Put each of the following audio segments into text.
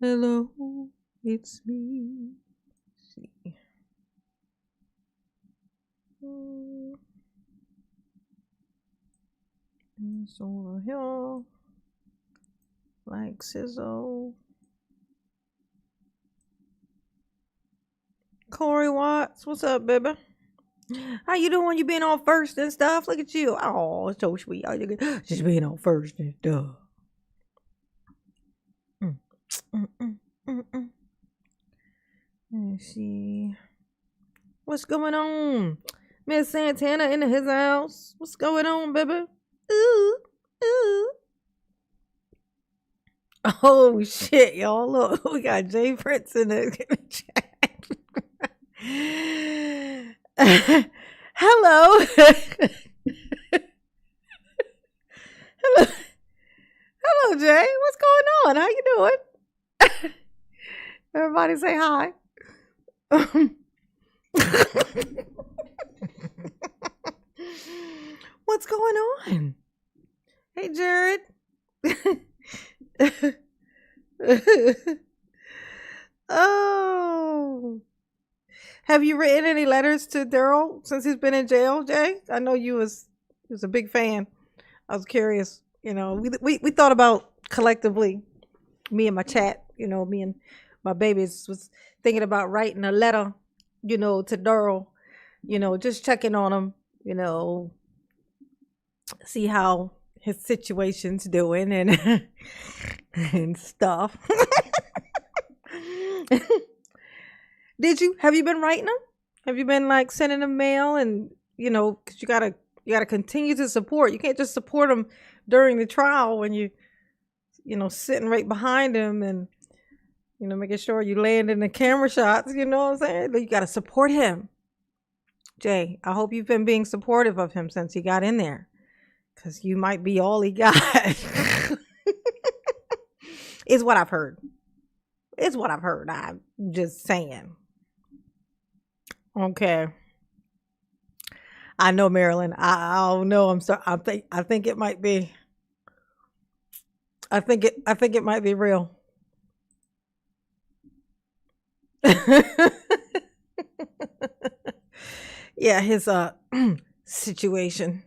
Hello, it's me. Let's see. It's over here. Like sizzle. Corey Watts, what's up, baby? How you doing? You been on first and stuff? Look at you. Oh, it's so sweet. Oh, you just being on first and stuff. Let's see. What's going on? Miss Santana in his house. What's going on, baby? Ooh, ooh. Oh shit, y'all! Look, we got Jay Prince in the chat. Hello. Hello. Hello, Jay. What's going on? How you doing? Everybody say hi. What's going on? Hey, Jared. Oh. Have you written any letters to Daryl since he's been in jail, Jay? I know you was a big fan. I was curious. You know, we thought about collectively, me and my chat, you know, me and my babies was thinking about writing a letter, you know, to Daryl, you know, just checking on him, you know, see how his situation's doing and and stuff. Have you been writing them? Have you been like sending them mail? And you know, because you gotta continue to support. You can't just support them during the trial when you know, sitting right behind him and, you know, making sure you land in the camera shots. You know what I'm saying? You gotta support him. Jay, I hope you've been being supportive of him since he got in there, because you might be all he got. Is what I've heard. It's what I've heard. I'm just saying. Okay. I know, Marilyn. I don't know. I'm sorry. I think it might be. I think it might be real. Yeah, his situation.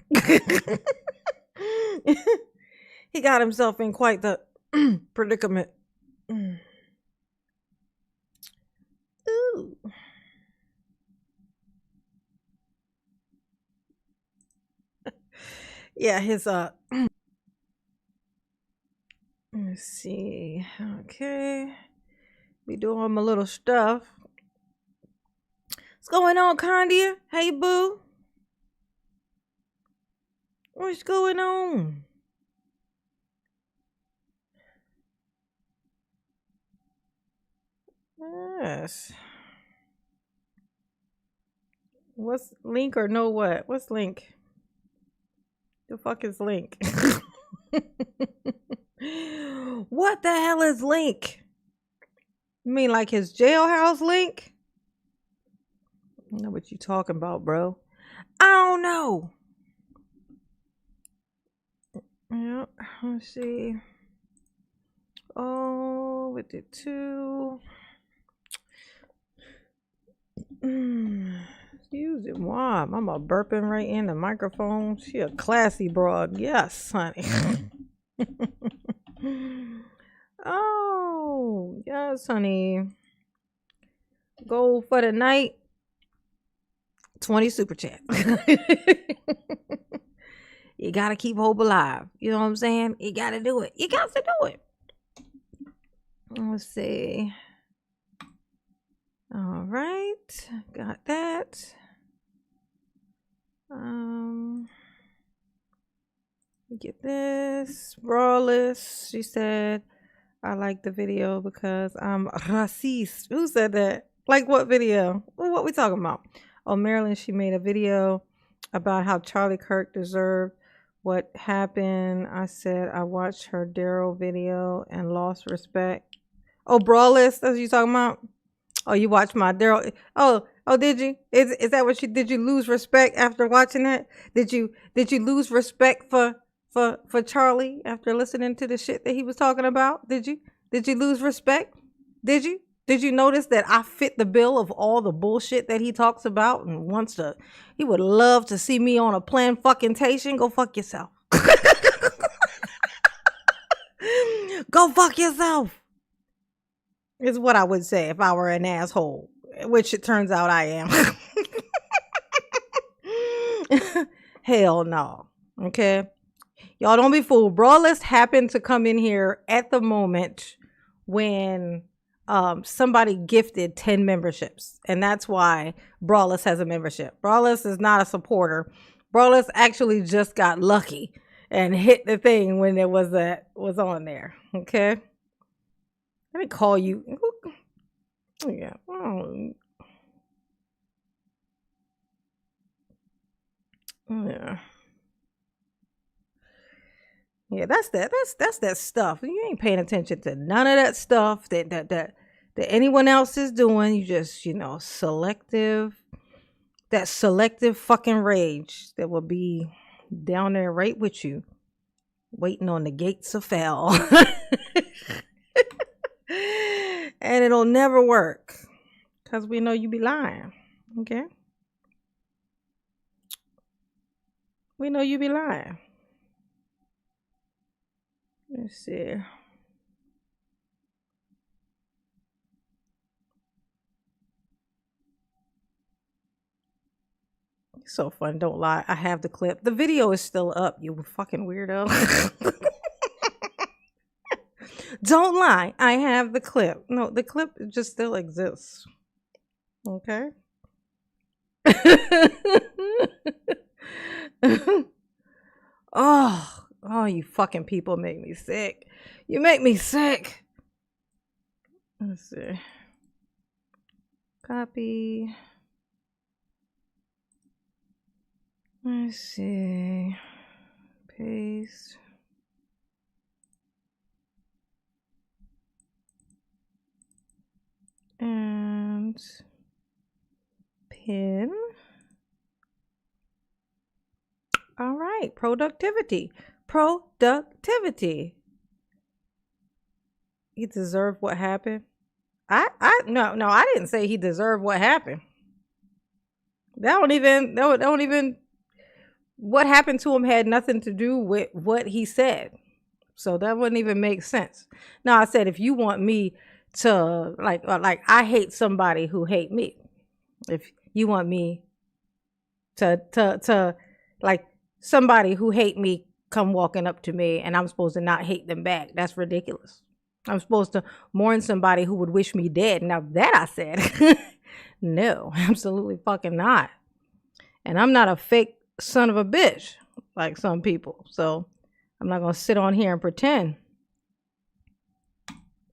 He got himself in quite the predicament. Ooh. Yeah, his let's see. Okay. Be doing my little stuff. What's going on, Condia? Hey, boo. What's going on? Yes. What's Link or no what? What's Link? The fuck is Link? What the hell is Link? You mean like his jailhouse Link? I don't know what you talking about, bro. I don't know. Yeah, let's see. Oh, with the two. Excuse me, mom. I'm a burping right in the microphone. She a classy broad. Yes, honey. Oh, yes, honey. Goal for the night. 20 super chat. You gotta keep hope alive. You know what I'm saying? You gotta do it. You got to do it. Let's see. All right, got that. Get this. Brawless. She said, I like the video because I'm racist. Who said that? Like what video? What we talking about? Oh, Marilyn, she made a video about how Charlie Kirk deserved what happened. I said I watched her Daryl video and lost respect. Oh, Brawless, that's what you talking about? Oh, you watched my Daryl. Oh, did you? Is that what you did? You lose respect after watching that? Did you lose respect for for Charlie after listening to the shit that he was talking about? Did you lose respect? Did you? Did you notice that I fit the bill of all the bullshit that he talks about and wants to? He would love to see me on a plan fucking tation. Go fuck yourself. Go fuck yourself. Is what I would say if I were an asshole, which it turns out I am. Hell no. Okay. Y'all don't be fooled. Brawlist happened to come in here at the moment when somebody gifted 10 memberships. And that's why Brawlist has a membership. Brawlist is not a supporter. Brawlist actually just got lucky and hit the thing when it was on there. Okay. Let me call you. Yeah. Oh. Yeah. Yeah, that's that stuff. You ain't paying attention to none of that stuff that anyone else is doing. You just, selective fucking rage that will be down there right with you, waiting on the gates of hell. And it'll never work because we know you be lying. Okay? We know you be lying. Let's see. So fun. Don't lie. I have the clip. The video is still up, you fucking weirdo. Don't lie. I have the clip. No, the clip just still exists. Okay. Oh, you fucking people make me sick. You make me sick. Let's see. Copy. Let's see. Paste. And pin. All right, productivity. He deserved what happened. No, I didn't say he deserved what happened. That don't even what happened to him had nothing to do with what he said. So that wouldn't even make sense. No, I said if you want me to like I hate somebody who hate me. If you want me to like somebody who hate me come walking up to me and I'm supposed to not hate them back. That's ridiculous. I'm supposed to mourn somebody who would wish me dead. Now that I said, no, absolutely fucking not. And I'm not a fake son of a bitch like some people. So I'm not going to sit on here and pretend.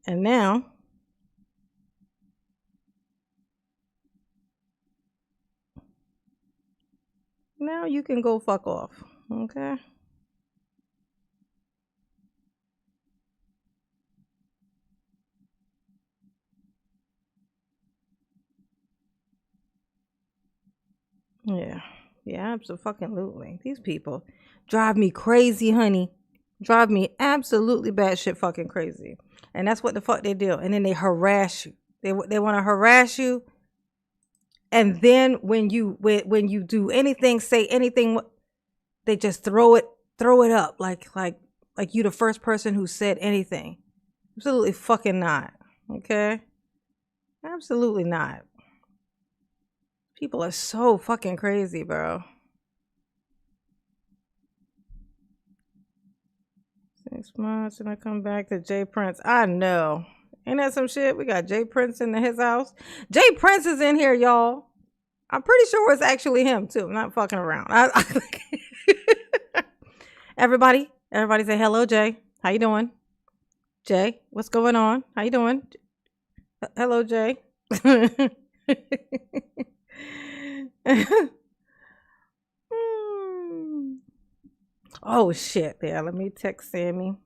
And now you can go fuck off. Okay. Yeah. Yeah, absolutely. These people drive me crazy, honey. Drive me absolutely batshit fucking crazy. And that's what the fuck they do. And then they harass you. They want to harass you. And then when you do anything, say anything, they just throw it up like you the first person who said anything. Absolutely fucking not. Okay? Absolutely not. People are so fucking crazy, bro. 6 months and I come back to Jay Prince. I know. Ain't that some shit? We got Jay Prince in his house. Jay Prince is in here, y'all. I'm pretty sure it's actually him too. I'm not fucking around. Everybody say hello, Jay. How you doing? Jay, what's going on? How you doing? Hello, Jay. Oh shit. Yeah, let me text Sammy.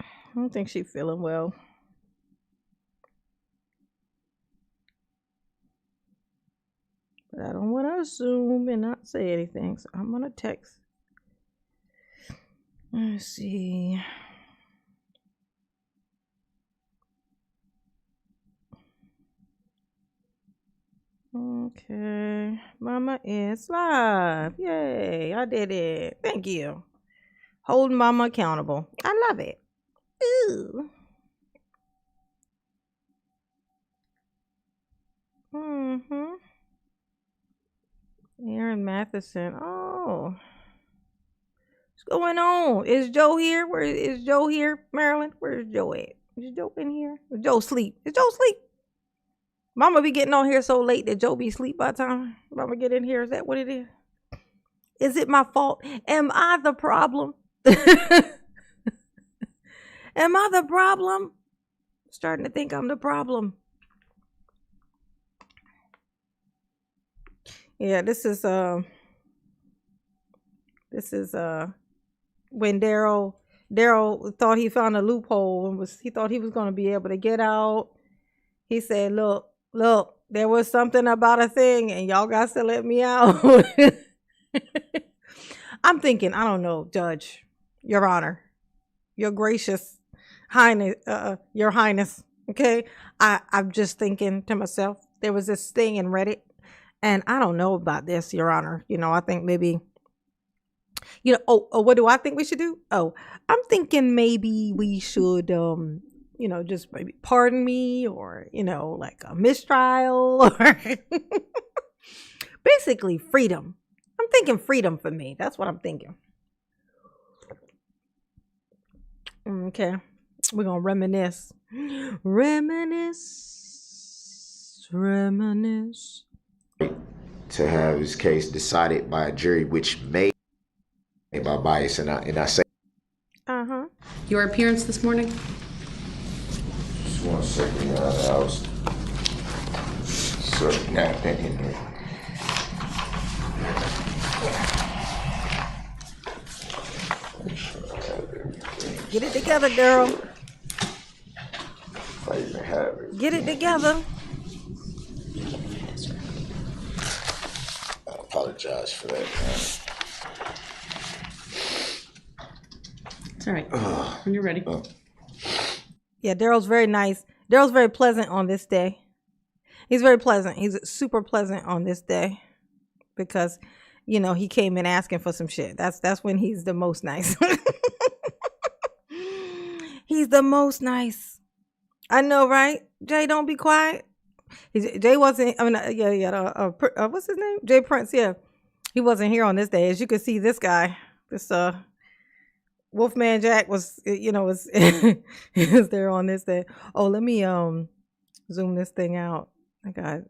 I don't think she's feeling well. But I don't want to assume and not say anything, so I'm gonna text Let's see. Okay, Mama is live. Yay, I did it. Thank you. Holding Mama accountable. I love it. Ooh. Mm-hmm. Aaron Matheson. Oh. What's going on? Is Joe here? Where is Joe here? Maryland? Where is Joe at? Is Joe in here? Is Joe sleep? Is Joe sleep? Mama be getting on here so late that Joe be asleep by the time Mama get in here. Is that what it is? Is it my fault? Am I the problem? Am I the problem? Starting to think I'm the problem. Yeah, this is when Daryl thought he found a loophole and he thought he was going to be able to get out. He said, look, there was something about a thing and y'all got to let me out. I'm thinking, I don't know, Judge, Your Honor, Your Gracious Highness, Your Highness. Okay. I'm just thinking to myself, there was this thing in Reddit and I don't know about this, Your Honor. You know, I think maybe, you know, what do I think we should do? Oh, I'm thinking maybe we should, you know, just maybe pardon me or, you know, like a mistrial or basically freedom. I'm thinking freedom for me. That's what I'm thinking. Okay. We're going to reminisce. Reminisce. To have his case decided by a jury which may be by bias. And I say. Your appearance this morning? Just 1 second, I was sort of napping in there. Get it together, Daryl. If I even have it. Get it together. I apologize for that, man. It's all right. When you're ready. Yeah, Daryl's very nice. Daryl's very pleasant on this day. He's very pleasant. He's super pleasant on this day because, you know, he came in asking for some shit. That's when he's the most nice. He's the most nice. I know, right? Jay, don't be quiet. Jay wasn't. I mean, what's his name? Jay Prince. Yeah, he wasn't here on this day. As you can see, this guy, this Wolfman Jack was, you know, was is there on this day. Oh, let me zoom this thing out. I got.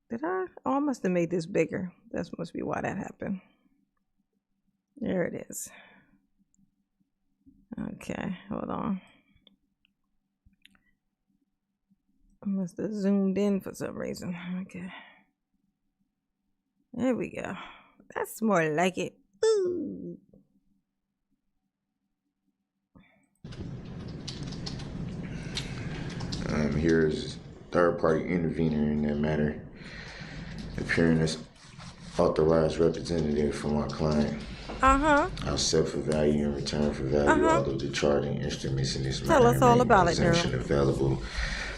Did I? Oh, I must have made this bigger. That must be why that happened. There it is. Okay, hold on. I must have zoomed in for some reason. Okay. There we go. That's more like it. Ooh. Here is third-party intervener in that matter, appearing as authorized representative for my client. I'll self-value in return for value all of the charging instruments in this matter. Tell us all about it, Daryl. Available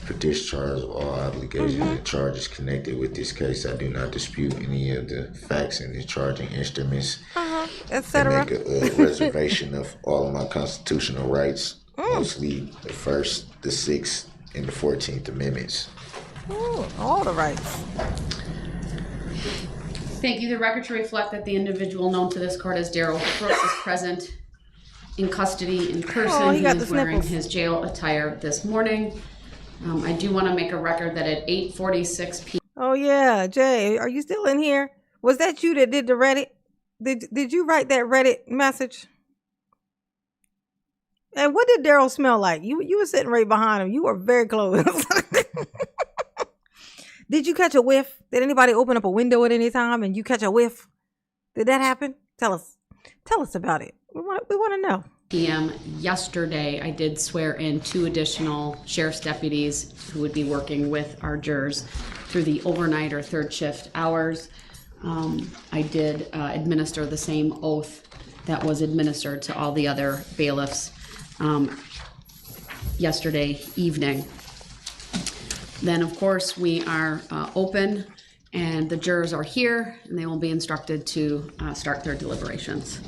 for discharge of all obligations and charges connected with this case. I do not dispute any of the facts in the charging instruments, etc. Make a reservation of all of my constitutional rights, mostly the First, the Sixth, and the 14th Amendments. All the rights. Thank you. The record to reflect that the individual known to this court as Daryl Brooks is present in custody in person. He is wearing his jail attire this morning. I do want to make a record that at 8:46 p.m. Oh yeah, Jay, are you still in here? Was that you that did the Reddit? Did you write that Reddit message? And what did Daryl smell like? You were sitting right behind him. You were very close. Did you catch a whiff? Did anybody open up a window at any time and you catch a whiff? Did that happen? Tell us about it. We want to know. p.m. yesterday, I did swear in 2 additional sheriff's deputies who would be working with our jurors through the overnight or third shift hours. I did administer the same oath that was administered to all the other bailiffs yesterday evening. Then, of course, we are open, and the jurors are here, and they will be instructed to start their deliberations.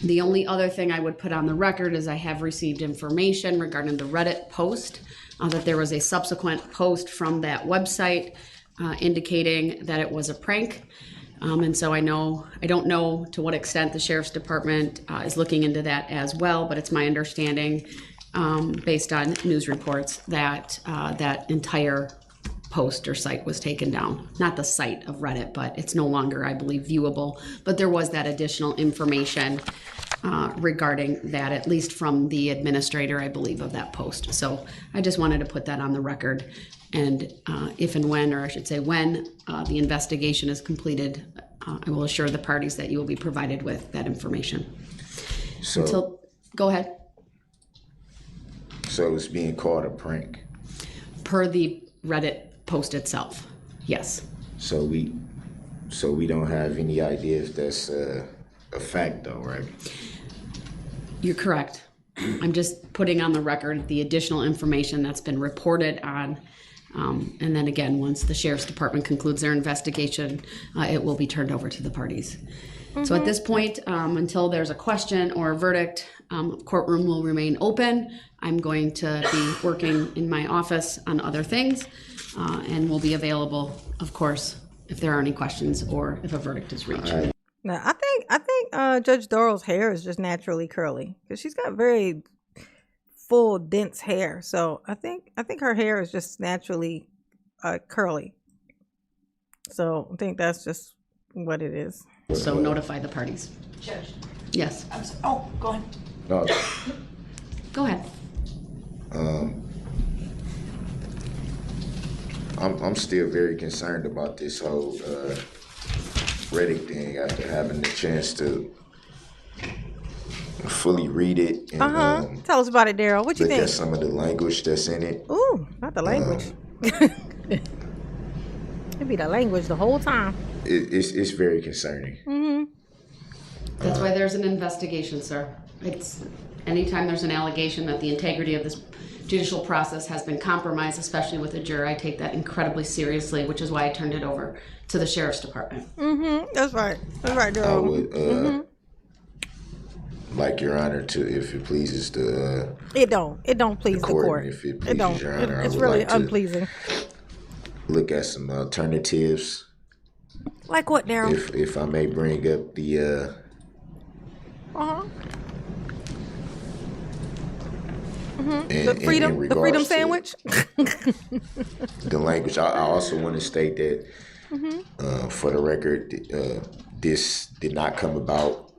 The only other thing I would put on the record is I have received information regarding the Reddit post, that there was a subsequent post from that website indicating that it was a prank. And so I don't know to what extent the Sheriff's Department is looking into that as well, but it's my understanding, based on news reports, that that entire post or site was taken down. Not the site of Reddit, but it's no longer, I believe, viewable. But there was that additional information regarding that, at least from the administrator, I believe, of that post. So I just wanted to put that on the record. And if and when, or I should say when, the investigation is completed, I will assure the parties that you will be provided with that information. So, go ahead. So it's being called a prank? Per the Reddit post itself, yes. So we don't have any idea if that's a fact, though, right? You're correct. I'm just putting on the record the additional information that's been reported on. And then again, once the Sheriff's Department concludes their investigation, it will be turned over to the parties. So at this point, until there's a question or a verdict, courtroom will remain open. I'm going to be working in my office on other things, and will be available, of course, if there are any questions or if a verdict is reached. Now, I think Judge Darrell's hair is just naturally curly, because she's got very full, dense hair. So I think her hair is just naturally curly. So I think that's just what it is. So notify the parties. Judge. Yes. Oh, go ahead. No. Go ahead. I'm still very concerned about this whole Reddit thing after having the chance to fully read it and Tell us about it, Daryl. What you look think? at some of the language that's in it. Ooh, not the language. It'd be the language the whole time. It's very concerning. That's why there's an investigation, sir. It's anytime there's an allegation that the integrity of this judicial process has been compromised, especially with a juror, I take that incredibly seriously, which is why I turned it over to the Sheriff's Department. That's right. That's right, Daryl. I would like Your Honor to, if it pleases the It don't please the court. If it pleases Your Honor, It's I would really like to unpleasing. look at some alternatives. Like what, Daryl? If I may bring up the The freedom sandwich. The language. I also want to state that, for the record, this did not come about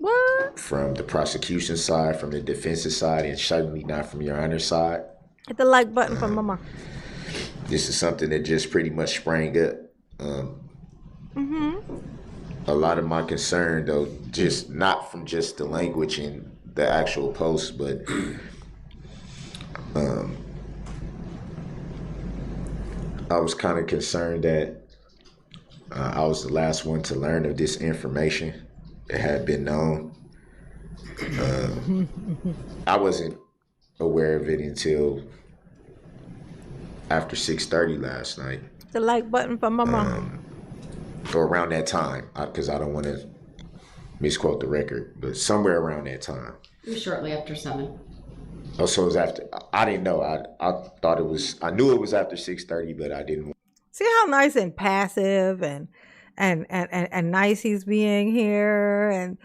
from the prosecution side, from the defense's side, and certainly not from Your Honor's side. Hit the like button for Mama. This is something that just pretty much sprang up. A lot of my concern, though, just not from just the language in the actual post, but I was kind of concerned that I was the last one to learn of this information that had been known. I wasn't aware of it until after 6:30 last night. The like button for Mama. Or around that time, because I don't want to misquote the record, but somewhere around that time. It was shortly after 7. Oh, so it was after. I didn't know. I thought it was. I knew it was after 6:30, but I didn't. See how nice and passive and nice he's being here,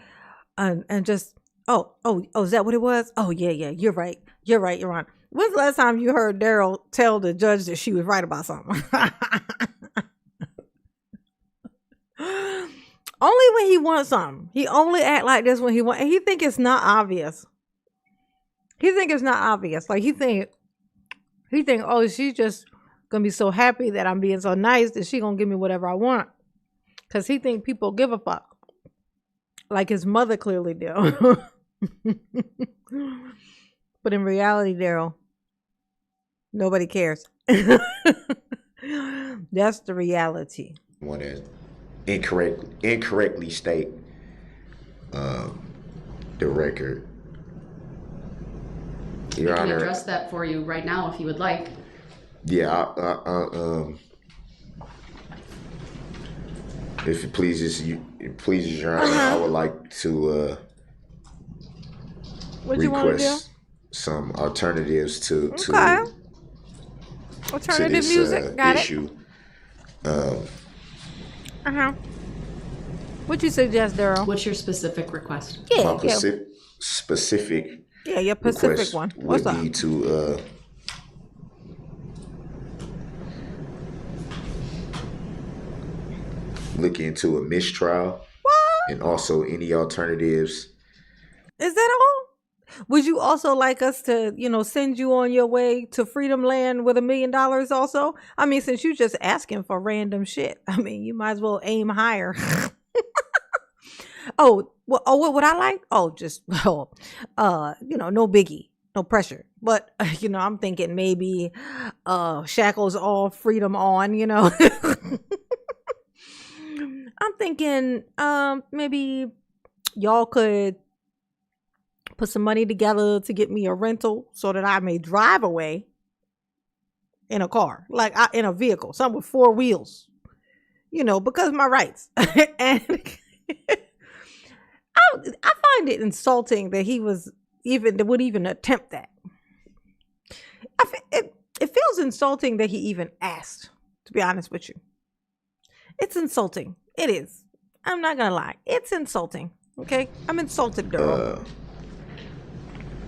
and just is that what it was? Oh yeah, you're right, Your Honor. When's the last time you heard Daryl tell the judge that she was right about something? Only when he wants something. He only act like this when he want. And he think it's not obvious. Like he think, oh, she's just gonna be so happy that I'm being so nice that she gonna give me whatever I want. Cause he think people give a fuck. Like his mother clearly do. But in reality, Daryl, nobody cares. That's the reality. Want to incorrectly state the record. Your I can Honor, address that for you right now if you would like. Yeah, if it pleases Your Honor, I would like to request some alternatives to alternative this music. Got issue. What you suggest, Daryl? What's your specific request? My specific your Pacific one. What's would be to look into a mistrial. What? And also any alternatives. Is that all? Would you also like us to, send you on your way to Freedom Land with $1 million also? I mean, since you're just asking for random shit, I mean, you might as well aim higher. What would I like? No biggie, no pressure. But, I'm thinking maybe shackles off, freedom on, I'm thinking maybe y'all could put some money together to get me a rental so that I may drive away in a car, like in a vehicle, something with 4 wheels, because of my rights. And I find it insulting that he would even attempt that. It feels insulting that he even asked, to be honest with you. It's insulting. It is. I'm not gonna lie. It's insulting. Okay? I'm insulted, Daryl.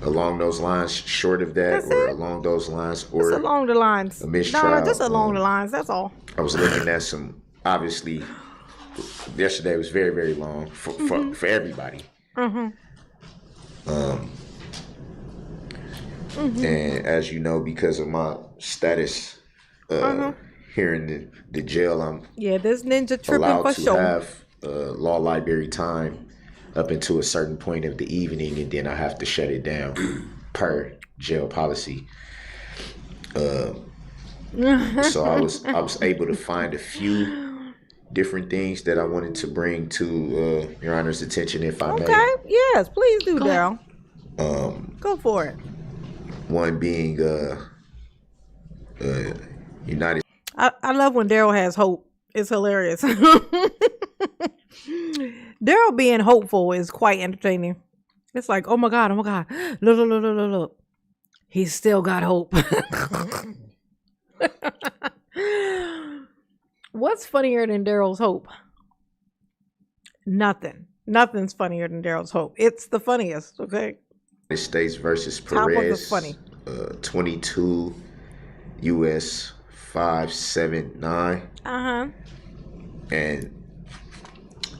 Along those lines, short of that, or along those lines, or just along the lines. A mistrial. No, just along the lines. That's all. I was looking at some. Obviously, yesterday was very, very long for everybody. And as you know, because of my status here in the jail, I'm this ninja tripping allowed for to sure. have law library time up until a certain point of the evening, and then I have to shut it down per jail policy. So I was able to find a few different things that I wanted to bring to Your Honor's attention, if I may. Okay, yes, please do, Daryl. Go for it. One being United. I love when Daryl has hope. It's hilarious. Daryl being hopeful is quite entertaining. It's like, oh my God. Look. He's still got hope. What's funnier than Daryl's hope? Nothing. Nothing's funnier than Daryl's hope. It's the funniest, okay? United States versus Perez. Funny. 22 U.S. 579. And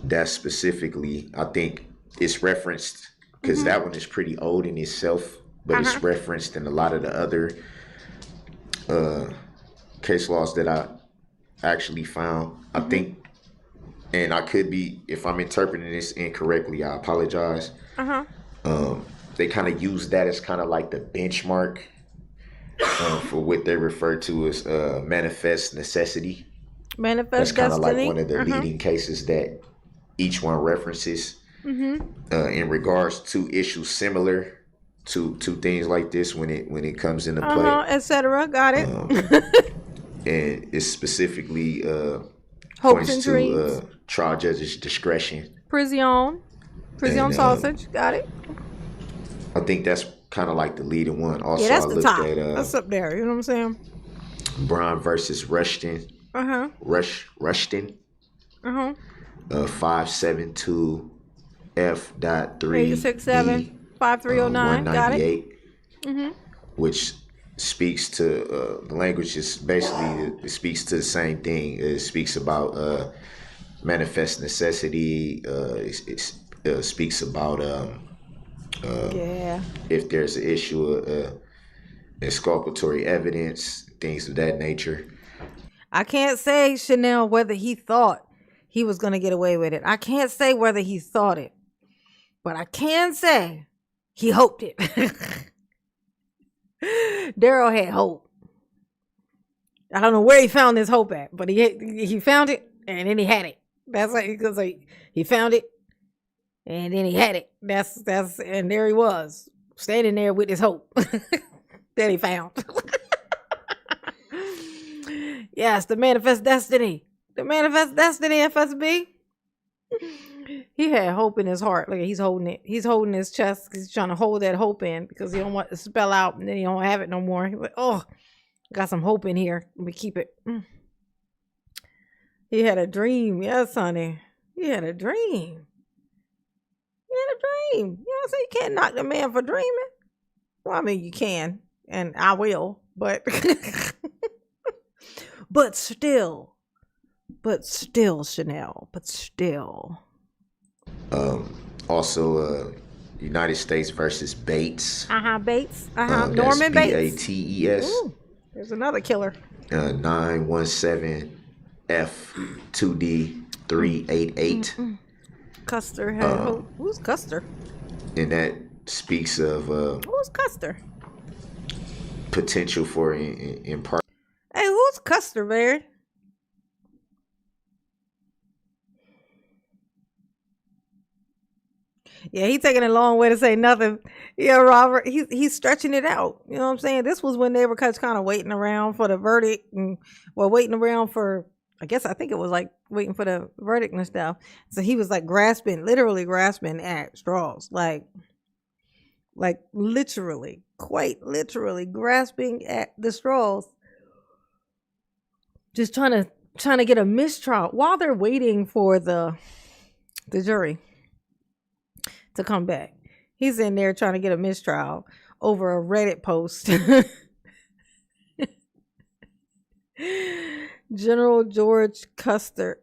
that specifically, I think it's referenced because that one is pretty old in itself, but it's referenced in a lot of the other case laws that I actually found. I think, and I could be, if I'm interpreting this incorrectly, I apologize. They kind of use that as kind of like the benchmark for what they refer to as manifest necessity. That's kind of like one of the leading cases that each one references in regards to issues similar to things like this when it comes into play, etc. Got it. And it specifically Hopes points and to dreams. Trial judge's discretion. Prison sausage. Got it. I think that's kind of like the leading one. Also, that's I the looked top. at That's up there. You know what I'm saying? Brown versus Rushton. Rushton. 572 F.3 867 5309. Got it. Which speaks to the language is basically it speaks to the same thing. It speaks about manifest necessity. It speaks about if there's an issue of exculpatory evidence, things of that nature. I can't say, Chanel, whether he thought he was going to get away with it. I can't say whether he thought it, but I can say he hoped it. Daryl had hope. I don't know where he found this hope at, but he found it and then he had it. That's like because he found it and then he had it. That's and there he was standing there with his hope that he found. Yes, the manifest destiny. The manifest destiny, FSB. He had hope in his heart. Look, he's holding it. He's holding his chest. He's trying to hold that hope in because he don't want to spell out and then he don't have it no more. He's like, oh, got some hope in here. Let me keep it. He had a dream. Yes, honey. He had a dream. He had a dream. You know what I'm saying? You can't knock the man for dreaming. Well, I mean, you can. And I will. But but still, Chanel. But still. Also, United States versus Bates. Bates. Norman Bates. Bates. Ooh, there's another killer. 917F2D388. Custer had who's Custer? And that speaks of who's Custer? Potential for impart. Hey, who's Custer, Barry? Yeah, he's taking a long way to say nothing. Yeah, Robert, he's stretching it out. You know what I'm saying? This was when they were kind of waiting around for the verdict and waiting around for, I think it was like waiting for the verdict and stuff. So he was like literally grasping at straws, like literally, quite literally grasping at the straws. Just trying to get a mistrial while they're waiting for the jury to come back. He's in there trying to get a mistrial over a Reddit post. General George Custer.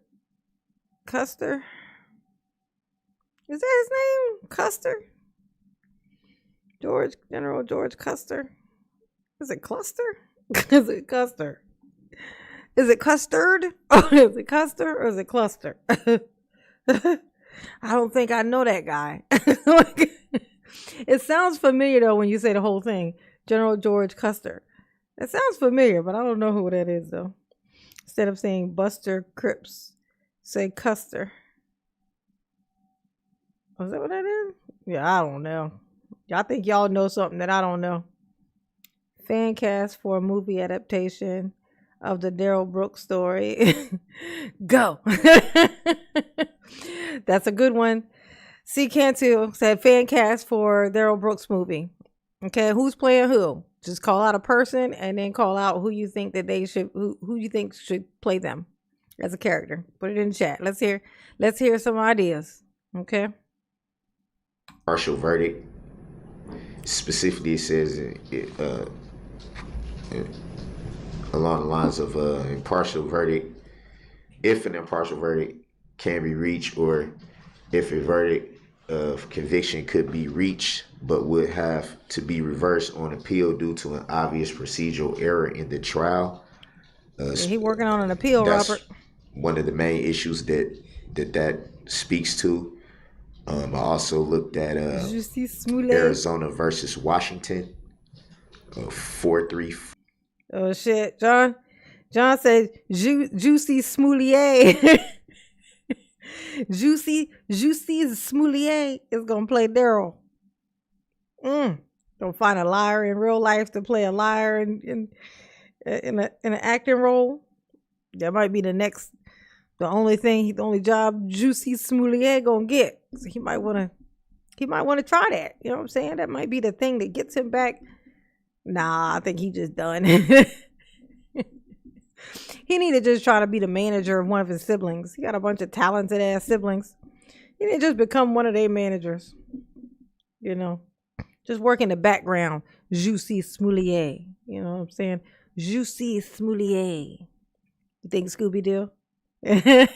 Custer? Is that his name? Custer? General George Custer? Is it Cluster? Is it Custer? Is it Custard? Or is it Custer or is it Cluster? I don't think I know that guy. It sounds familiar though when you say the whole thing. General George Custer. It sounds familiar, but I don't know who that is though. Instead of saying Buster Cripps, say Custer. Oh, is that what that is? Yeah, I don't know. I think y'all know something that I don't know. Fan cast for a movie adaptation of the Daryl Brooks story. Go. That's a good one. C. Cantu said fan cast for Daryl Brooks movie. Okay, who's playing who? Just call out a person and then call out who you think that they should, who you think should play them as a character. Put it in the chat. Let's hear some ideas. Okay. Partial verdict. Specifically, it says along the lines of impartial verdict. If an impartial verdict can be reached, or if a verdict of conviction could be reached but would have to be reversed on appeal due to an obvious procedural error in the trial. He working on an appeal, Robert. One of the main issues that speaks to. I also looked at Arizona versus Washington, 4-3. Oh shit, John said Juicy Smoulier. Juicy Smoulier is gonna play Daryl. Don't find a liar in real life to play a liar in an acting role. That might be the only job Juicy Smoulier gonna get. So he might want to try that. You know what I'm saying? That might be the thing that gets him back. Nah, I think he just done. He need to just try to be the manager of one of his siblings. He got a bunch of talented ass siblings. He need to just become one of their managers. You know, just work in the background. Juicy Smoulier. You know what I'm saying? Juicy Smoulier. You think Scooby-Doo? You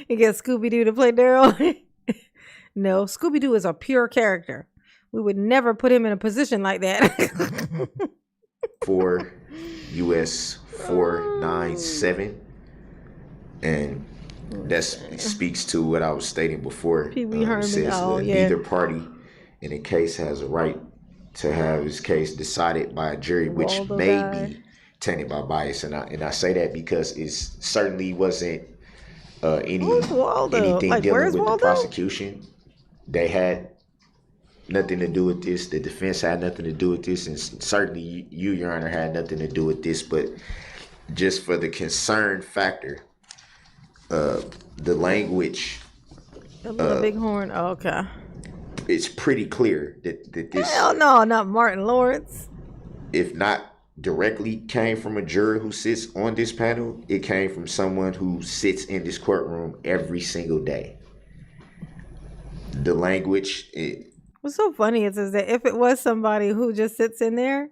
get Scooby-Doo to play Daryl? No, Scooby-Doo is a pure character. We would never put him in a position like that. 4 US 497, and that speaks to what I was stating before. It says that neither party in a case has a right to have his case decided by a jury, which may be tainted by bias, and I say that because it certainly wasn't Who's Waldo? anything Like, dealing where's with the Waldo? prosecution, they had nothing to do with this. The defense had nothing to do with this, and certainly you, Your Honor, had nothing to do with this. But just for the concern factor, the language. The little bighorn. Oh, okay. It's pretty clear that this. Hell no, not Martin Lawrence. If not directly came from a juror who sits on this panel, it came from someone who sits in this courtroom every single day. The language. What's so funny is that if it was somebody who just sits in there,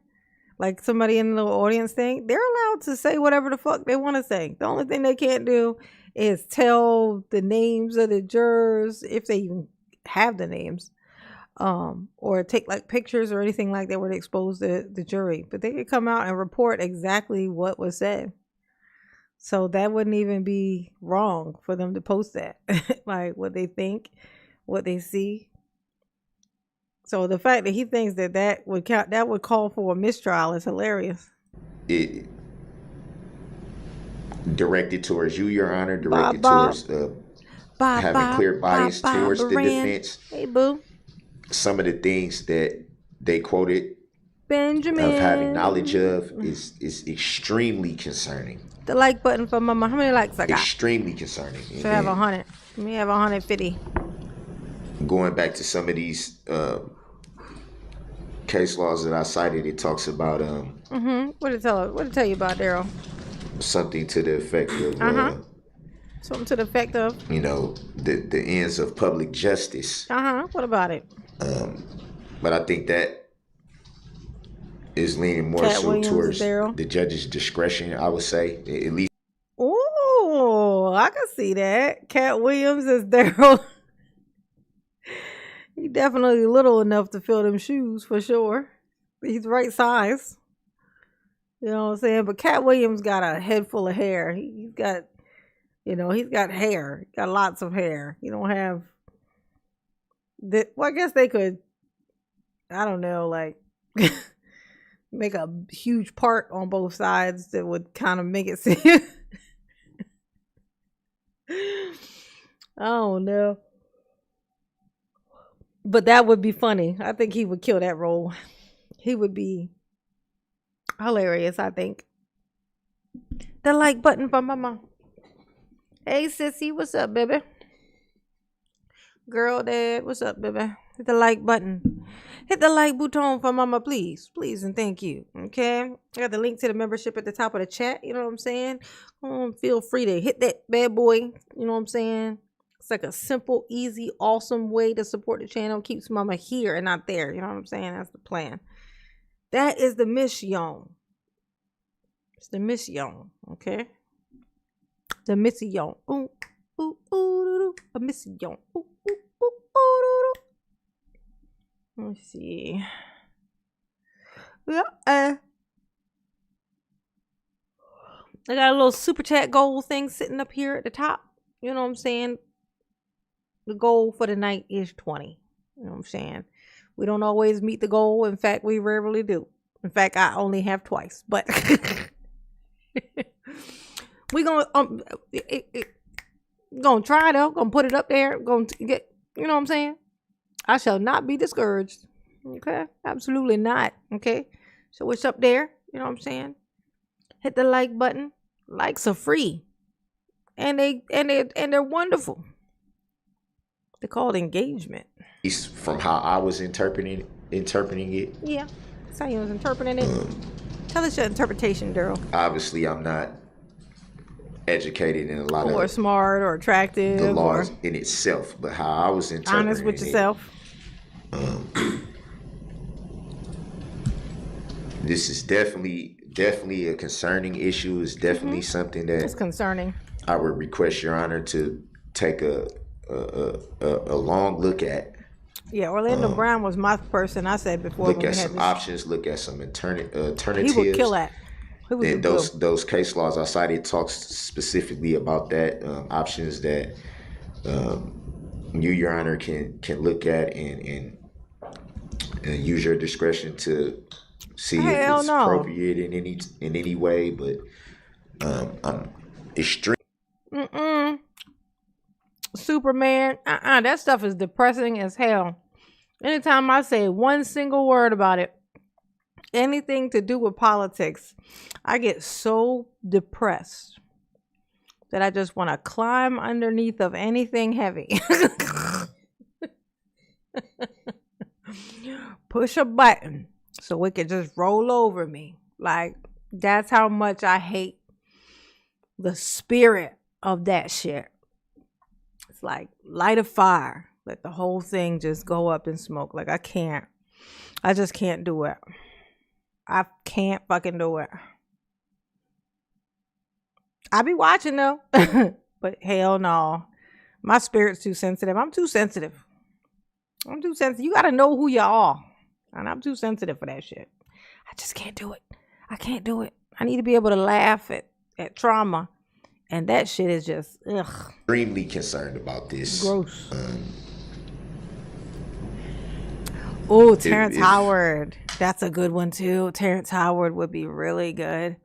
like somebody in the little audience thing, they're allowed to say whatever the fuck they want to say. The only thing they can't do is tell the names of the jurors, if they even have the names, or take like pictures or anything like that where they expose the jury. But they could come out and report exactly what was said. So that wouldn't even be wrong for them to post that. Like what they think, what they see. So the fact that he thinks that would call for a mistrial is hilarious. It directed towards you, Your Honor, directed towards having clear bias towards the defense. Hey, boo. Some of the things that they quoted Benjamin of having knowledge of is extremely concerning. The like button for Mama. How many likes I got? Extremely concerning. Should have 100. Let me have 150. Going back to some of these case laws that I cited, it talks about What did it tell you about, Daryl? Something to the effect of something to the effect of the ends of public justice. What about it? But I think that is leaning more so towards the judge's discretion, I would say, at least. Oh, I can see that. Cat Williams is Daryl. He definitely little enough to fill them shoes for sure. He's right size. You know what I'm saying? But Cat Williams got a head full of hair. He's got hair. He got lots of hair. You don't have that. Well, I guess they could, I don't know, like make a huge part on both sides that would kind of make it seem. I don't know. But that would be funny. I think he would kill that role. He would be hilarious, I think. The like button for Mama. Hey, sissy, what's up, baby? Girl, dad, what's up, baby? Hit the like button. Hit the like button for Mama, please. Please and thank you. Okay? I got the link to the membership at the top of the chat. You know what I'm saying? Feel free to hit that bad boy. You know what I'm saying? It's like a simple, easy, awesome way to support the channel. Keeps Mama here and not there. You know what I'm saying? That's the plan. That is the mission. It's the mission. Okay? The mission. Ooh, ooh, ooh, ooh, a mission. Ooh, ooh, ooh, ooh. Let's see. Yeah. I got a little super chat goal thing sitting up here at the top. You know what I'm saying? The goal for the night is 20. You know what I'm saying? We don't always meet the goal. In fact, we rarely do. In fact, I only have twice. But we're gonna try though. Gonna put it up there. Gonna get. You know what I'm saying? I shall not be discouraged. Okay, absolutely not. Okay, so it's up there. You know what I'm saying? Hit the like button. Likes are free, and they're wonderful. They're called engagement. From how I was interpreting it. Yeah, that's how you was interpreting it. Tell us your interpretation, Daryl. Obviously, I'm not educated in a lot or of smart or attractive the laws in itself, but how I was interpreting honest with yourself. This is definitely a concerning issue. It's definitely something that it's concerning. I would request Your Honor to take a long look at. Yeah, Orlando Brown was my person. I said before. Look at some options. Look at some alternatives. He would kill that. Then those case laws I cited talks specifically about that options that you, Your Honor, can look at and use your discretion to see if it's appropriate in any way. But I'm extreme. Superman. That stuff is depressing as hell. Anytime I say one single word about it, anything to do with politics, I get so depressed that I just want to climb underneath of anything heavy. Push a button so it can just roll over me. Like, that's how much I hate the spirit of that shit. It's like light a fire. Let the whole thing just go up in smoke. Like, I just can't do it. I can't fucking do it. I be watching though. But hell no. My spirit's too sensitive. I'm too sensitive. You gotta know who you are. And I'm too sensitive for that shit. I just can't do it. I can't do it. I need to be able to laugh at trauma. And that shit is just, ugh. Extremely concerned about this. Gross. Oh, Terrence Howard. That's a good one too. Terrence Howard would be really good.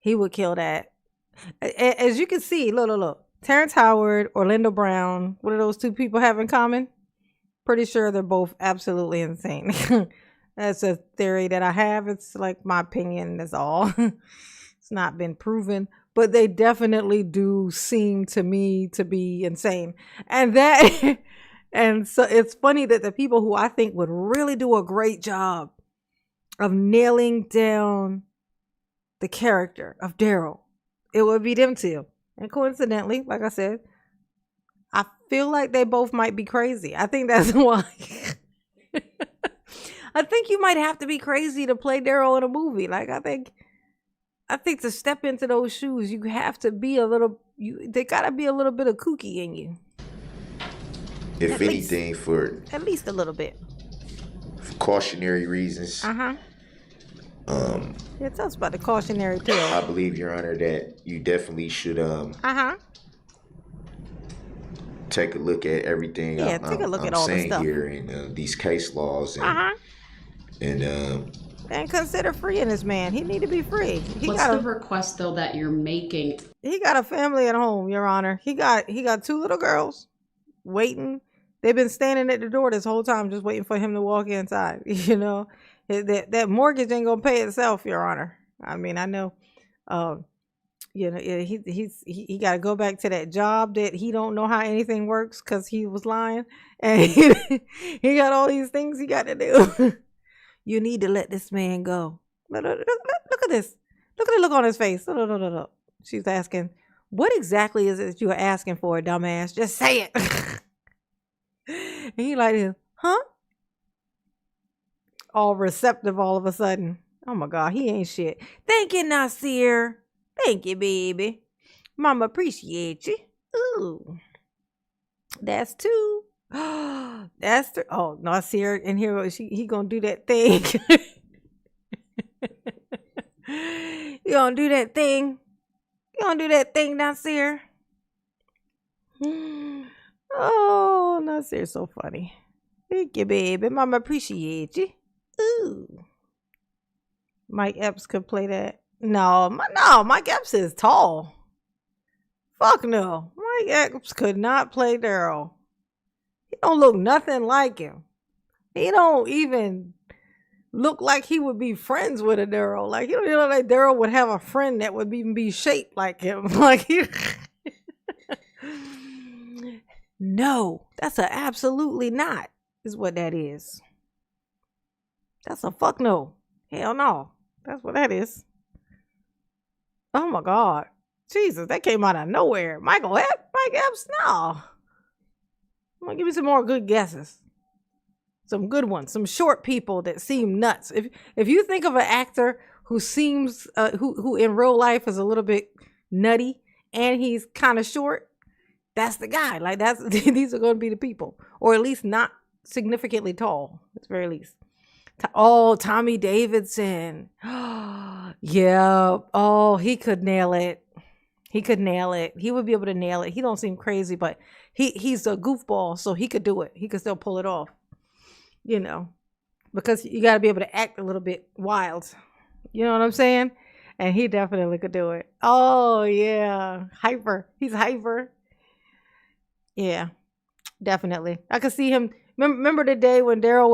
He would kill that. As you can see, look. Terrence Howard, Orlando Brown. What do those two people have in common? Pretty sure they're both absolutely insane. That's a theory that I have. It's like my opinion, that's all. It's not been proven. But they definitely do seem to me to be insane. And that... And so it's funny that the people who I think would really do a great job of nailing down the character of Daryl, it would be them two. And coincidentally, like I said, I feel like they both might be crazy. I think that's why. I think you might have to be crazy to play Daryl in a movie. Like, I think to step into those shoes, you have to be they gotta be a little bit of kooky in you. If anything, for at least a little bit. For cautionary reasons. Yeah, tell us about the cautionary tale. I believe, Your Honor, that you definitely should take a look at everything. Yeah, take a look at all the stuff here in these case laws and consider freeing this man. He need to be free. What's the request though that you're making? He got a family at home, Your Honor. He got two little girls waiting. They've been standing at the door this whole time just waiting for him to walk inside. You know, that mortgage ain't gonna pay itself, Your Honor. I mean, I know, you know, he got to go back to that job that he don't know how anything works because he was lying, and he got all these things he got to do. You need to let this man go. Look at this. Look at the look on his face. Look. She's asking, what exactly is it you are asking for, dumbass? Just say it. And he like, huh? All receptive all of a sudden. Oh my God, he ain't shit. Thank you, Nasir. Thank you, baby. Mama appreciate you. Ooh. That's two. That's three. Oh, Nasir in here. He gonna do that thing. You gonna do that thing? You gonna do that thing, Nasir? Oh, Nasir's so funny. Thank you, baby. Mama appreciate you. Ooh. Mike Epps could play that. No, Mike Epps is tall. Fuck no. Mike Epps could not play Daryl. He don't look nothing like him. He don't even look like he would be friends with a Daryl. Like, you don't know that Daryl would have a friend that would even be shaped like him. Like, no, that's a absolutely not, is what that is. That's a fuck no. Hell no. That's what that is. Oh my God. Jesus, that came out of nowhere. Mike Epps? No. I'm gonna give you some more good guesses. Some good ones. Some short people that seem nuts. If you think of an actor who seems who in real life is a little bit nutty and he's kind of short, that's the guy. Like, these are going to be the people, or at least not significantly tall, at the very least. Oh, Tommy Davidson. Yeah. Oh, he could nail it. He would be able to nail it. He don't seem crazy, but he's a goofball, so he could do it. He could still pull it off, you know, because you got to be able to act a little bit wild. You know what I'm saying? And he definitely could do it. Oh, yeah. Hyper. He's hyper. Yeah, definitely. I could see him. Remember the day when Daryl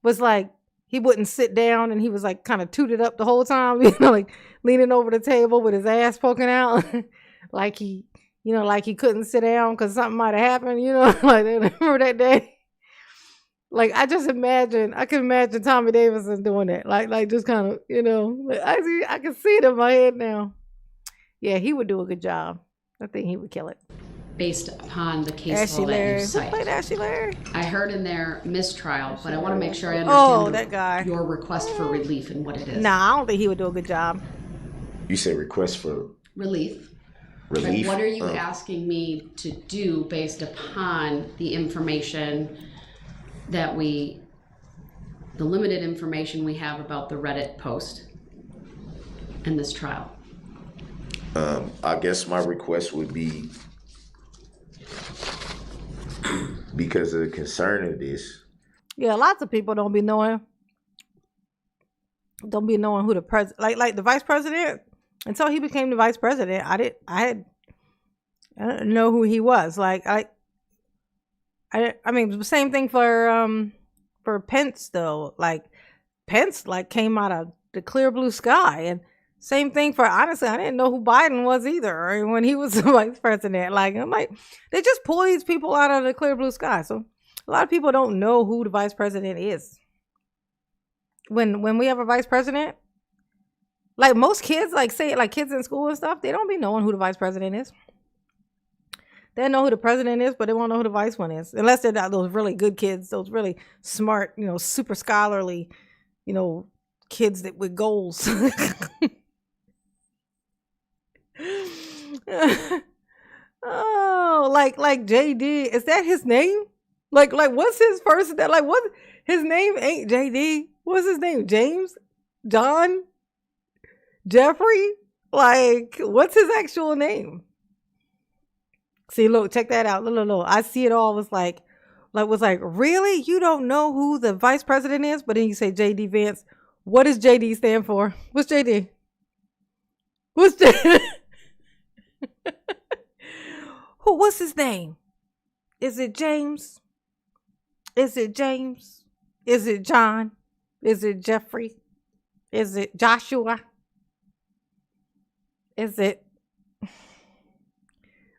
was like, he wouldn't sit down and he was like kind of tooted up the whole time, like leaning over the table with his ass poking out, like like he couldn't sit down because something might have happened, like remember that day? Like I can imagine Tommy Davidson doing that, like just kind of, I can see it in my head now. Yeah, he would do a good job. I think he would kill it. Based upon the case law that you cite. Played Ashley Larry? I heard in there mistrial, but I want to make sure I understand that guy. Your request for relief and what it is. Nah, I don't think he would do a good job. You say request for relief. Relief. What are you asking me to do based upon the information that the limited information we have about the Reddit post and this trial? I guess my request would be, because of the concern of this. Yeah, lots of people don't be knowing who the president, like the vice president, until he became the vice president. I didn't know who he was. Like I mean, the same thing for Pence though. Like Pence came out of the clear blue sky, and same thing for, honestly, I didn't know who Biden was either when he was the vice president. Like I'm like, they just pull these people out of the clear blue sky. So a lot of people don't know who the vice president is. When we have a vice president, like most kids, like kids in school and stuff, they don't be knowing who the vice president is. They know who the president is, but they won't know who the vice one is. Unless they're not those really good kids, those really smart, super scholarly, kids with goals. Oh, like JD, is that his name? Like what's his first name? Like what, his name ain't JD. What's his name? James? John? Jeffrey? Like what's his actual name? See, look, check that out. Look. I see it all was like really? You don't know who the vice president is? But then you say JD Vance. What does JD stand for? What's JD? What's JD? What's his name? Is it James? Is it James? Is it John? Is it Jeffrey? Is it Joshua? Is it?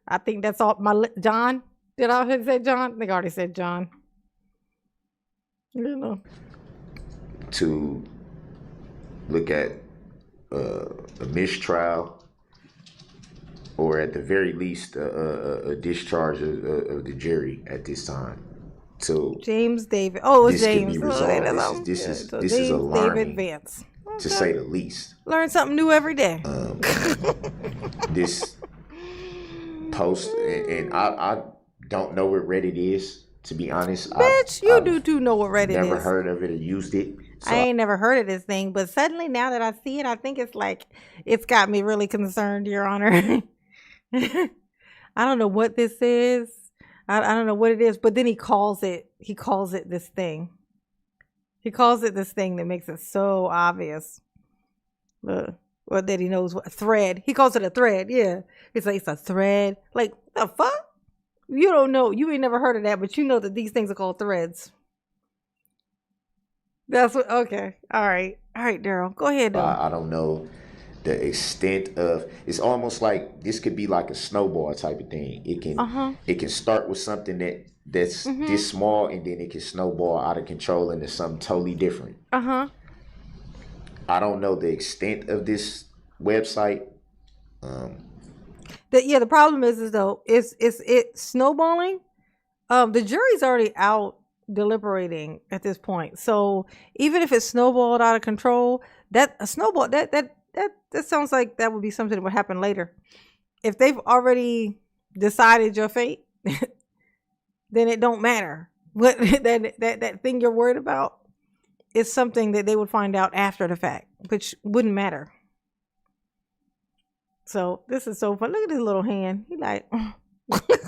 I think that's all. John? Did I already say John? I think I already said John. To look at a mistrial, or at the very least a discharge of the jury at this time. So James David. Oh, it's James. Can be resolved. This is alarming, David Vance. Okay. to say the least. Learn something new every day. This post, and I don't know what Reddit is, to be honest. Bitch, you do too know what Reddit is. Never heard of it or used it. So I ain't never heard of this thing, but suddenly now that I see it, I think it's got me really concerned, Your Honor. I don't know what this is. I don't know what it is, but then he calls it this thing. He calls it this thing that makes it so obvious. Well, that he knows what a thread. He calls it a thread. Yeah. It's like, it's a thread. Like, the fuck? You don't know. You ain't never heard of that, but you know that these things are called threads. That's what, okay. All right, Daryl. Go ahead, though. I don't know the extent of, it's almost like this could be like a snowball type of thing. It can start with something that's this small, and then it can snowball out of control into something totally different. I don't know the extent of this website. The problem is though, it's snowballing. The jury's already out deliberating at this point. So even if it's snowballed out of control, that sounds like that would be something that would happen later. If they've already decided your fate, then it don't matter. What that thing you're worried about is something that they would find out after the fact, which wouldn't matter. So this is so fun. Look at his little hand. He like look at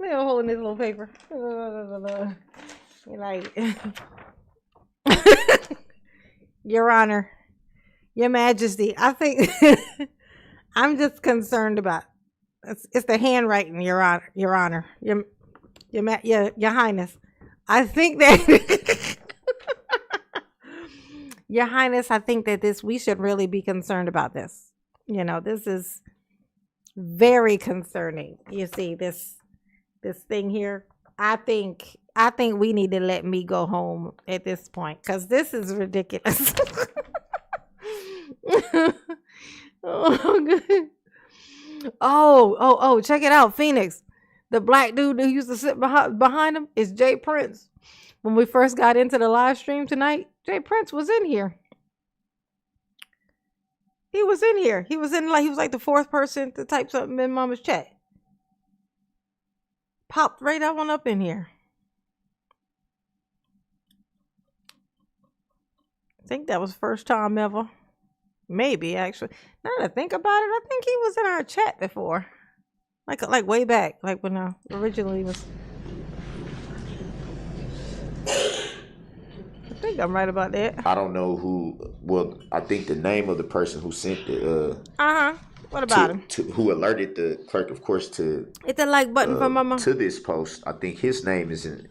him holding this little paper. He like Your Honor, Your Majesty, I think I'm just concerned about It's the handwriting, Your Honor, Your Highness. I think that Your Highness, I think that we should really be concerned about this. You know, this is very concerning. You see this thing here. I think we need to let me go home at this point because this is ridiculous. Oh, check it out, Phoenix. The black dude who used to sit behind him is Jay Prince. When we first got into the live stream tonight, Jay Prince was in here. He was in here. He was like the fourth person to type something in Mama's chat. Popped right that one up in here. I think that was first time ever. Maybe actually. Now that I think about it, I think he was in our chat before. Like way back, like when I originally was. I think I'm right about that. I don't know who. Well, I think the name of the person who sent the. What about him? Who alerted the clerk, of course, to hit the like button for Mama to this post. I think his name is in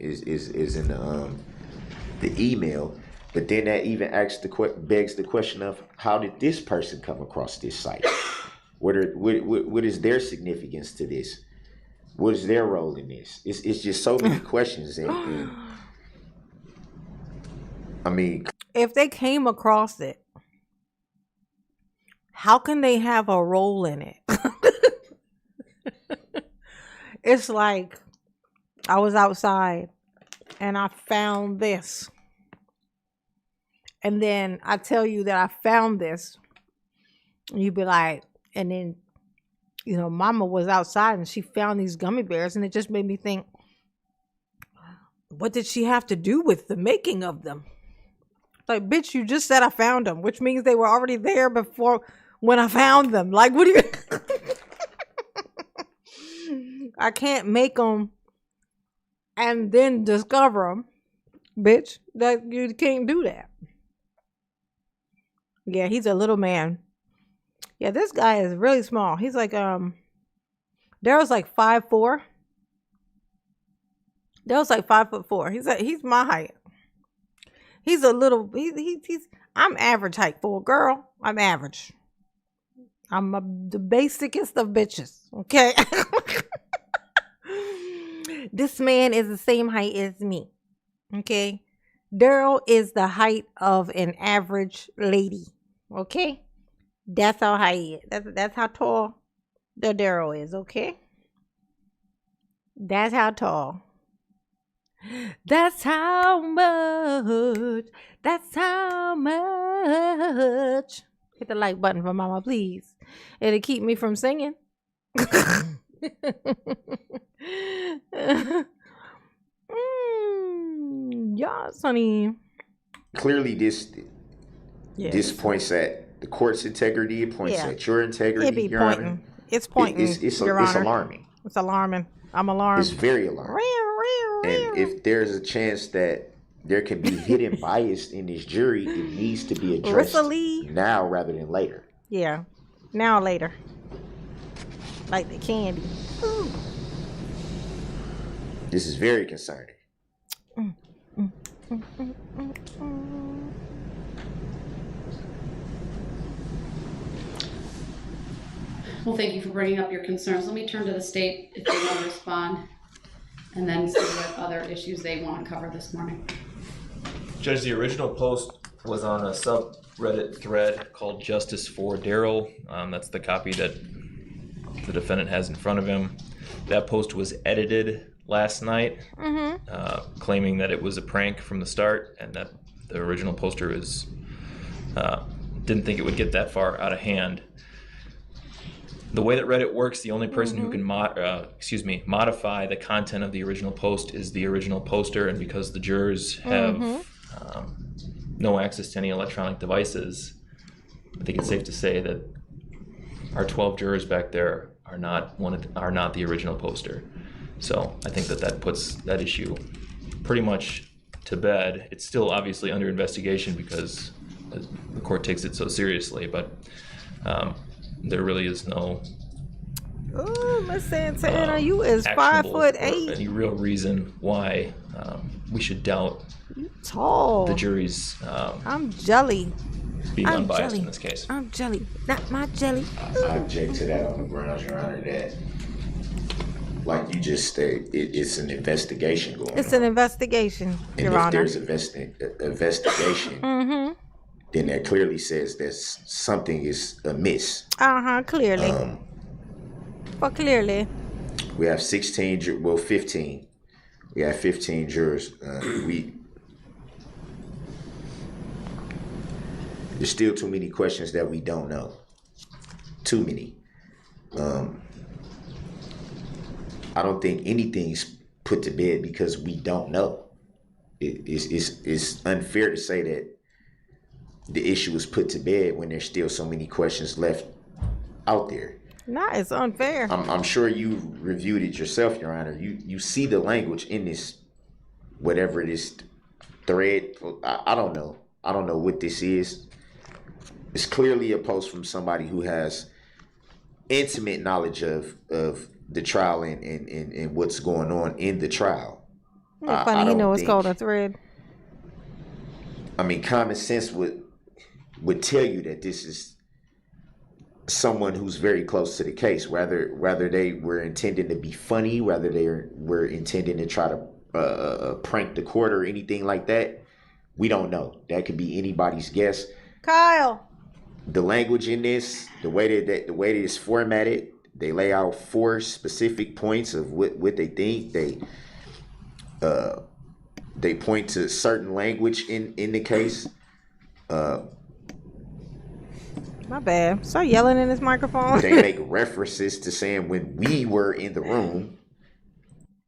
the email. But then that even begs the question of how did this person come across this site? What is their significance to this? What is their role in this? It's just so many questions. And I mean, if they came across it, how can they have a role in it? It's like I was outside and I found this. And then I tell you that I found this. And you'd be like, and then, you know, Mama was outside and she found these gummy bears. And it just made me think, what did she have to do with the making of them? Like, bitch, you just said I found them, which means they were already there before when I found them. Like, what do you... I can't make them and then discover them, bitch. That you can't do that. Yeah, he's a little man. Yeah, this guy is really small. He's like, Daryl's like 5'4". Daryl's like 5'4". He's my height. He's a little, I'm average height for a girl. I'm average. I'm the basicest of bitches. Okay. This man is the same height as me. Okay. Daryl is the height of an average lady. Okay, that's how high he is. That's how tall the Daryl is. Okay, that's how tall. That's how much. That's how much. Hit the like button for Mama, please. It'll keep me from singing. Yes, honey. Clearly, this points at the court's integrity. It points at your integrity. It be pointing. Honor. It's pointing. It's alarming. It's alarming. I'm alarmed. It's very alarming. And if there's a chance that there can be hidden bias in this jury, it needs to be addressed now rather than later. Yeah, now or later. Like the candy. Ooh. This is very concerning. Well, thank you for bringing up your concerns. Let me turn to the state if they want to respond, and then see what other issues they want to cover this morning. Judge, the original post was on a subreddit thread called Justice for Daryl. That's the copy that the defendant has in front of him. That post was edited last night, claiming that it was a prank from the start and that the original poster didn't think it would get that far out of hand. The way that Reddit works, the only person who can modify the content of the original post is the original poster, and because the jurors have no access to any electronic devices, I think it's safe to say that our 12 jurors back there are not the original poster. So I think that puts that issue pretty much to bed. It's still obviously under investigation because the court takes it so seriously, but there really is no Oh, Miss Santana, you is 5'8". Any real reason why we should doubt tall. the jury's I'm jelly. being I'm unbiased jelly. in this case. I'm jelly, not my jelly. I object to that on the grounds, Your Honor, that, like you just said, it's an investigation going on. It's an investigation, and Your Honor. if there's investigation, then that clearly says that something is amiss. Clearly. Clearly. We have 15. We have 15 jurors. There's still too many questions that we don't know. Too many. I don't think anything's put to bed because we don't know. It's unfair to say that the issue is put to bed when there's still so many questions left out there. Nah, it's unfair. I'm sure you reviewed it yourself, Your Honor. You see the language in this, whatever it is, thread. I don't know. I don't know what this is. It's clearly a post from somebody who has intimate knowledge of the trial and what's going on in the trial. It's funny, you know it's called a thread. I mean, common sense would tell you that this is someone who's very close to the case, whether they were intending to be funny, whether they were intending to try to prank the court or anything like that. We don't know. That could be anybody's guess. Kyle. The language in this, the way that it's formatted, they lay out 4 specific points of what they think. They point to certain language in the case. My bad. Start yelling in this microphone. They make references to saying when we were in the room.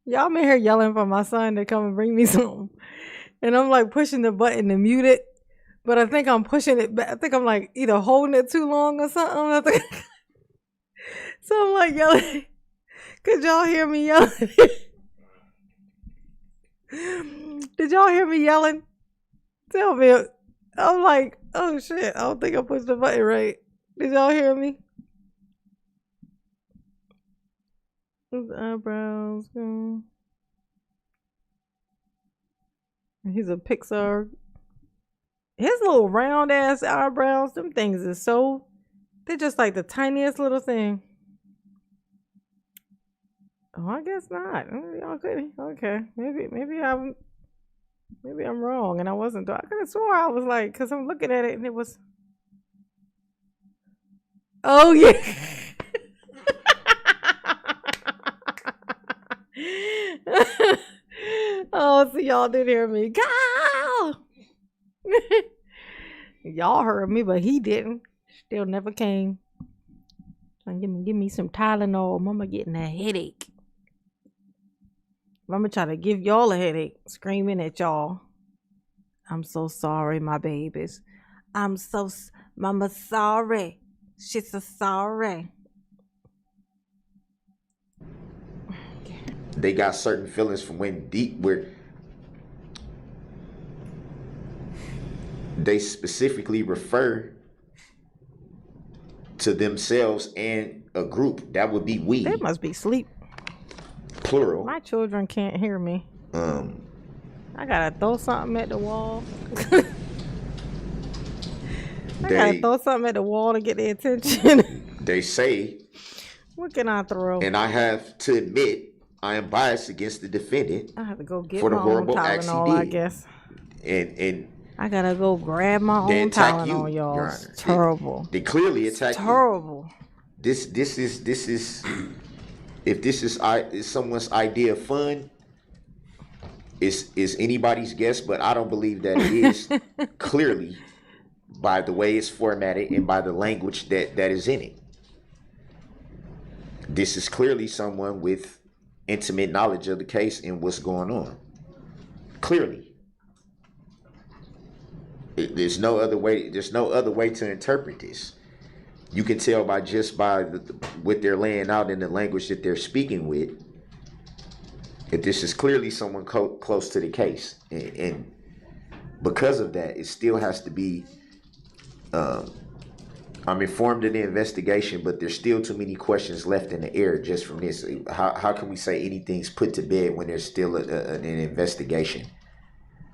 Y'all been here yelling for my son to come and bring me some. And I'm like pushing the button to mute it. But I think I'm pushing it back. I think I'm like either holding it too long or something. So I'm like yelling. Could y'all hear me yelling? Did y'all hear me yelling? Tell me. I'm like, oh shit, I don't think I pushed the button right. Did y'all hear me? His eyebrows. He's a Pixar. His little round ass eyebrows, them things is so, they're just like the tiniest little thing. Oh, I guess not. Y'all couldn't. Okay, maybe I'm wrong, and I wasn't. I could have swore I was like, cause I'm looking at it, and it was. Oh yeah. Oh, so y'all did hear me. Go. Y'all heard me, but he didn't. Still never came. Give me some Tylenol. Mama getting a headache. Mama try to give y'all a headache, screaming at y'all. I'm so sorry, my babies. Mama sorry. She's so sorry. They got certain feelings from when where they specifically refer to themselves and a group. That would be we. They must be asleep. Plural. My children can't hear me. I gotta throw something at the wall. I gotta throw something at the wall to get their attention. They say. What can I throw? And I have to admit, I am biased against the defendant. I have to go get for the my horrible own acts he Tylenol, did. I guess. And I gotta go grab my own Tylenol, y'all. Your It's Honor. terrible. They clearly attack you. Terrible. This is if this is someone's idea of fun, is anybody's guess, but I don't believe that it is. Clearly, by the way it's formatted and by the language that is in it. This is clearly someone with intimate knowledge of the case and what's going on. Clearly. There's no other way to interpret this. You can tell by what they're laying out in the language that they're speaking with, that this is clearly someone close to the case. And because of that, it still has to be I'm informed of the investigation, but there's still too many questions left in the air just from this. How can we say anything's put to bed when there's still an investigation?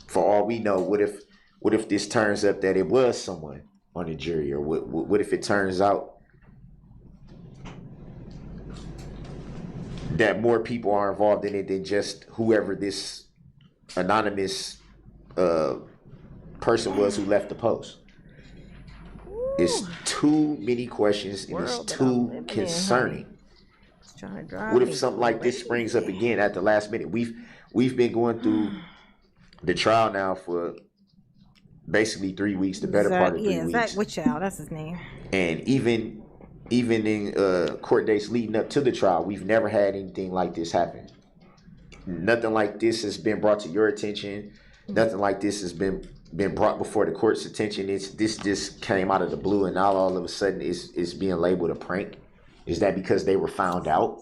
For all we know, what if this turns up that it was someone on the jury, or what if it turns out that more people are involved in it than just whoever this anonymous person was who left the post? It's too many questions and it's too concerning. What if something like this springs up again at the last minute? We've been going through the trial now for basically 3 weeks, the better part of 3 weeks. Yeah, Waukesha, that's his name. And even in court dates leading up to the trial, we've never had anything like this happen. Nothing like this has been brought to your attention. Nothing like this has been brought before the court's attention. This just came out of the blue, and now all of a sudden it's being labeled a prank. Is that because they were found out?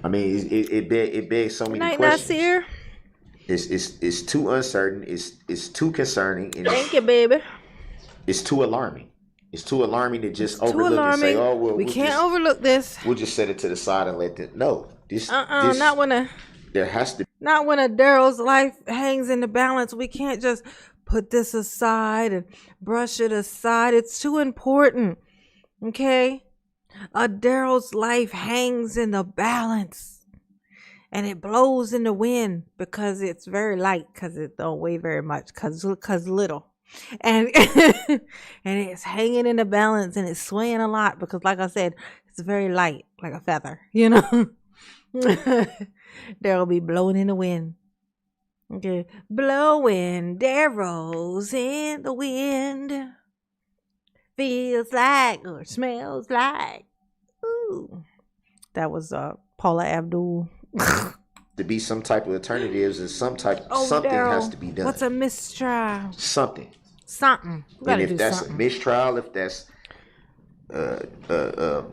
I mean, it begs so many questions. Nasir. It's too uncertain. It's too concerning. And thank you, baby. It's too alarming. It's too alarming to just overlook and say, "Oh well, we can't overlook this. We'll just set it to the side and let them." No, this not when there has to. Not when a Daryl's life hangs in the balance. We can't just put this aside and brush it aside. It's too important. Okay? A Daryl's life hangs in the balance. And it blows in the wind because it's very light, because it don't weigh very much, because little. And and it's hanging in the balance and it's swaying a lot because, like I said, it's very light, like a feather, you know? Daryl be blowing in the wind. Okay. Blowing Daryl's in the wind. Feels like or smells like. Ooh. That was Paula Abdul. To be some type of alternatives and something Daryl, has to be done. What's a mistrial? Something. And if that's a mistrial, if that's a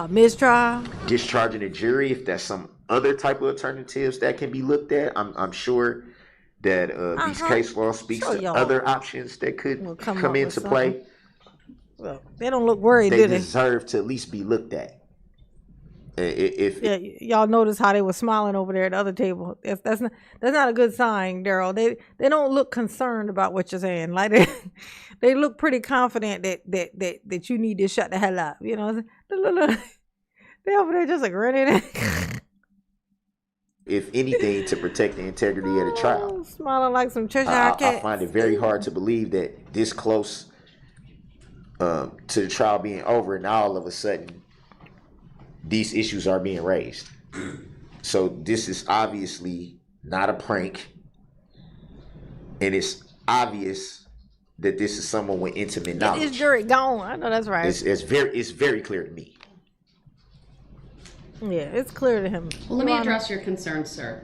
mistrial, discharging a jury, if that's some other type of alternatives that can be looked at, I'm sure that these case law speaks to other options that could come into play. Well, they don't look worried, they do they? Deserve to at least be looked at. Y'all notice how they were smiling over there at the other table. If that's not a good sign, Daryl. They don't look concerned about what you're saying. Like they look pretty confident that you need to shut the hell up. You know, they over there just like grinning. If anything, to protect the integrity of the trial. Smiling like some Cheshire cats. I find it very hard to believe that this close to the trial being over, and now all of a sudden these issues are being raised. So this is obviously not a prank, and it's obvious that this is someone with intimate knowledge. This jury gone. I know that's right. It's very clear to me. Yeah, it's clear to him. Well, let me address your concerns, sir.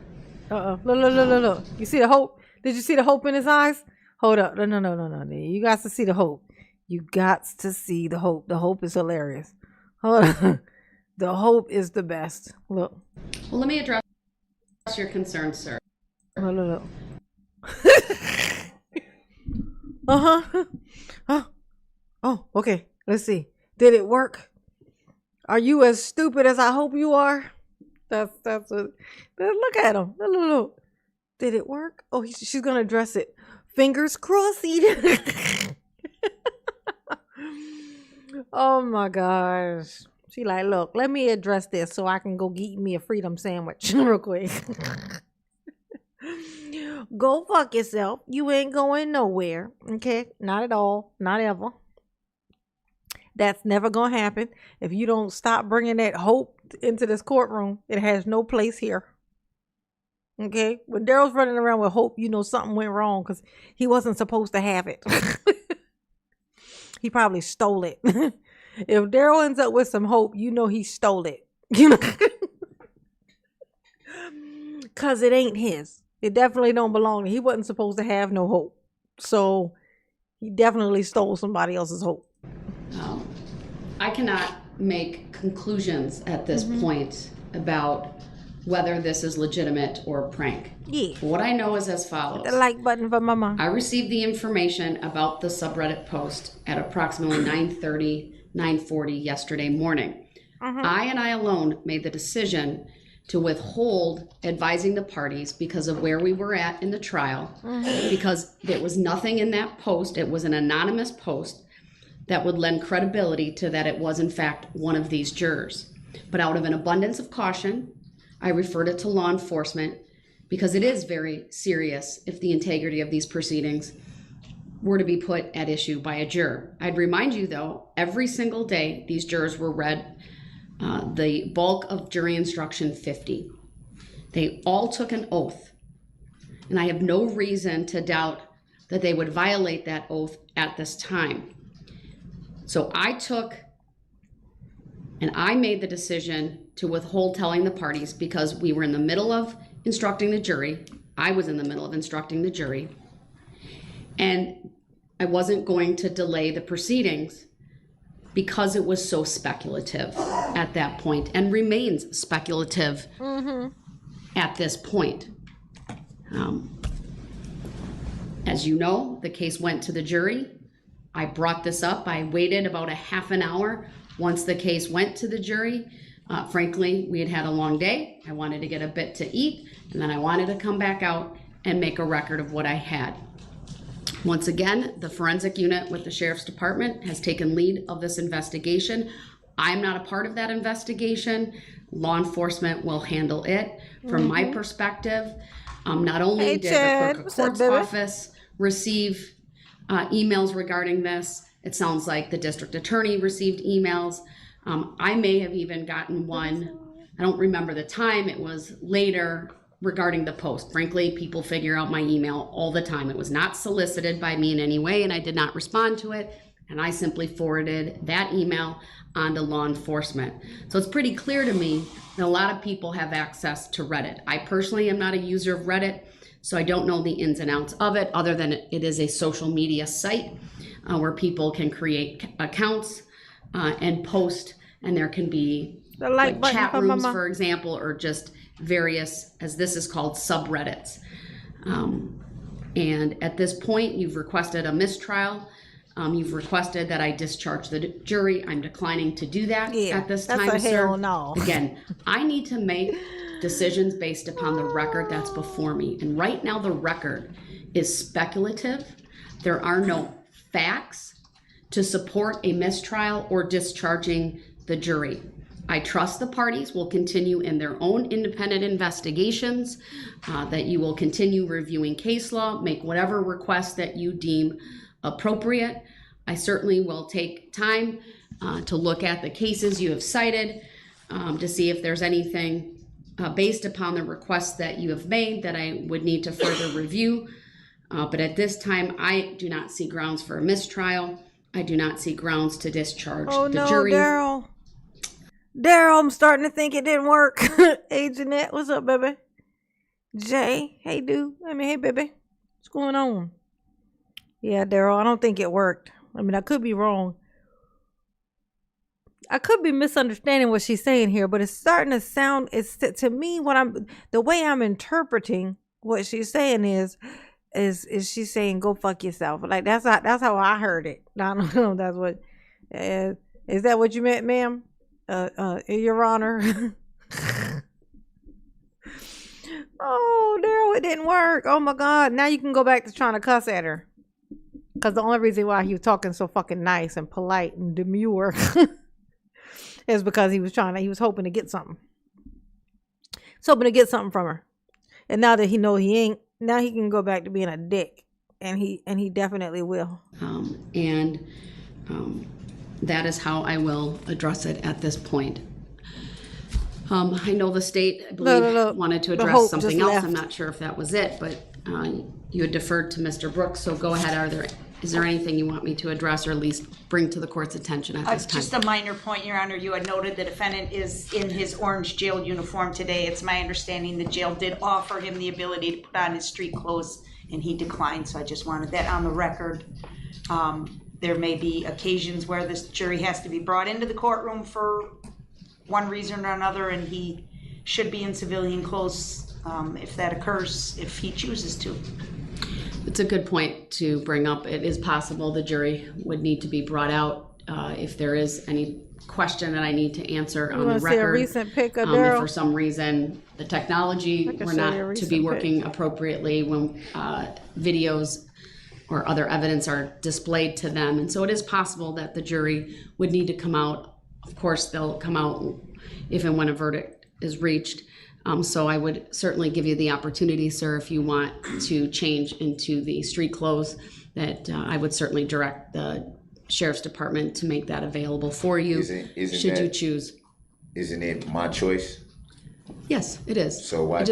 Look. You see the hope? Did you see the hope in his eyes? Hold up. No. You got to see the hope. You got to see the hope. The hope is hilarious. Hold on. The hope is the best. Look. Well, let me address your concerns, sir. Look. Oh, okay. Let's see. Did it work? Are you as stupid as I hope you are? That's what. Look at him. Look. Did it work? Oh, she's gonna address it. Fingers crossed. Oh my gosh. She like, look, let me address this so I can go get me a freedom sandwich real quick. Go fuck yourself. You ain't going nowhere. Okay? Not at all. Not ever. That's never going to happen. If you don't stop bringing that hope into this courtroom, it has no place here. Okay? When Daryl's running around with hope, you know something went wrong because he wasn't supposed to have it. He probably stole it. If Daryl ends up with some hope, you know he stole it. You know? Because it ain't his. It definitely don't belong. He wasn't supposed to have no hope. So he definitely stole somebody else's hope. No. I cannot make conclusions at this point about whether this is legitimate or a prank. Yeah. What I know is as follows. The like button for mama. I received the information about the subreddit post at approximately 9:30, 9:40 yesterday morning. I and I alone made the decision to withhold advising the parties because of where we were at in the trial, because there was nothing in that post. It was an anonymous post that would lend credibility to that it was in fact one of these jurors. But out of an abundance of caution, I referred it to law enforcement because it is very serious if the integrity of these proceedings were to be put at issue by a juror. I'd remind you though, every single day these jurors were read the bulk of jury instruction 50. They all took an oath, and I have no reason to doubt that they would violate that oath at this time. So I took and I made the decision to withhold telling the parties because we were in the middle of instructing the jury. I was in the middle of instructing the jury, and I wasn't going to delay the proceedings because it was so speculative at that point and remains speculative at this point. As you know, the case went to the jury. I brought this up. I waited about a half an hour once the case went to the jury. Frankly, we had had a long day. I wanted to get a bit to eat, and then I wanted to come back out and make a record of what I had. Once again, the forensic unit with the Sheriff's Department has taken lead of this investigation. I'm not a part of that investigation. Law enforcement will handle it. From my perspective, not only did the clerk of court's office receive emails regarding this, it sounds like the district attorney received emails. I may have even gotten one. I don't remember the time. It was later regarding the post. Frankly, people figure out my email all the time. It was not solicited by me in any way, and I did not respond to it. And I simply forwarded that email on to law enforcement. So it's pretty clear to me that a lot of people have access to Reddit. I personally am not a user of Reddit, so I don't know the ins and outs of it, other than it is a social media site where people can create accounts and post, and there can be like chat rooms, for example, or just various, as this is called, subreddits. And at this point, you've requested a mistrial. You've requested that I discharge the jury. I'm declining to do that at this time, that's a sir. hell no. Again, I need to make decisions based upon the record that's before me. And right now, the record is speculative. There are no facts to support a mistrial or discharging the jury. I trust the parties will continue in their own independent investigations, that you will continue reviewing case law, make whatever requests that you deem appropriate. I certainly will take time to look at the cases you have cited to see if there's anything based upon the requests that you have made that I would need to further review. But at this time, I do not see grounds for a mistrial. I do not see grounds to discharge the jury. Daryl, I'm starting to think it didn't work. Hey, Jeanette, what's up, baby? Jay, hey, dude. Hey, baby. What's going on? Yeah, Daryl, I don't think it worked. I mean, I could be wrong. I could be misunderstanding what she's saying here, but it's starting to sound, it's to me, the way I'm interpreting what she's saying is she's saying, go fuck yourself. Like, that's how I heard it. I don't know if that's what, is that what you meant, ma'am? Your Honor. Oh, Daryl, it didn't work. Oh my God. Now you can go back to trying to cuss at her. Because the only reason why he was talking so fucking nice and polite and demure is because he was hoping to get something. He's hoping to get something from her. And now that he knows he ain't, now he can go back to being a dick. And he definitely will. That is how I will address it at this point. I know the state, I believe, wanted to address something else. I'm not sure if that was it, but you had deferred to Mr. Brooks, so go ahead. Is there anything you want me to address or at least bring to the court's attention at this time? Just a minor point, Your Honor. You had noted the defendant is in his orange jail uniform today. It's my understanding the jail did offer him the ability to put on his street clothes, and he declined, so I just wanted that on the record. There may be occasions where this jury has to be brought into the courtroom for one reason or another, and he should be in civilian clothes if that occurs, if he chooses to. It's a good point to bring up. It is possible the jury would need to be brought out if there is any question that I need to answer on the record. See a recent pic of If Daryl? for some reason the technology were not to be working appropriately when videos or other evidence are displayed to them. And so it is possible that the jury would need to come out. Of course, they'll come out if and when a verdict is reached. So I would certainly give you the opportunity, sir, if you want to change into the street clothes, that I would certainly direct the Sheriff's Department to make that available for you, should you choose. Isn't it my choice? Yes, it is. So why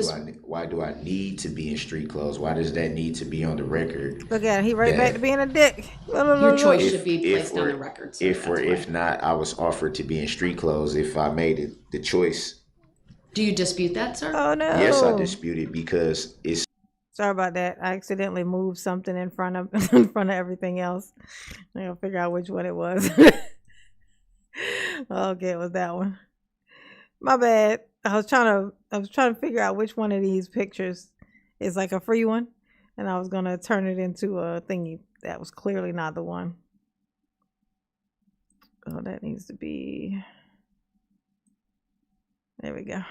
do I need to be in street clothes? Why does that need to be on the record? Look at him. He right back to being a dick. Your choice should be placed on the record. Sir, if not, I was offered to be in street clothes if I made it the choice. Do you dispute that, sir? Oh, no. Yes, I dispute it because it's... Sorry about that. I accidentally moved something in front of everything else. I gotta figure out which one it was. Okay, it was that one. My bad. I was trying to figure out which one of these pictures is like a free one, and I was gonna turn it into a thingy. That was clearly not the one. Oh, that needs to be. There we go.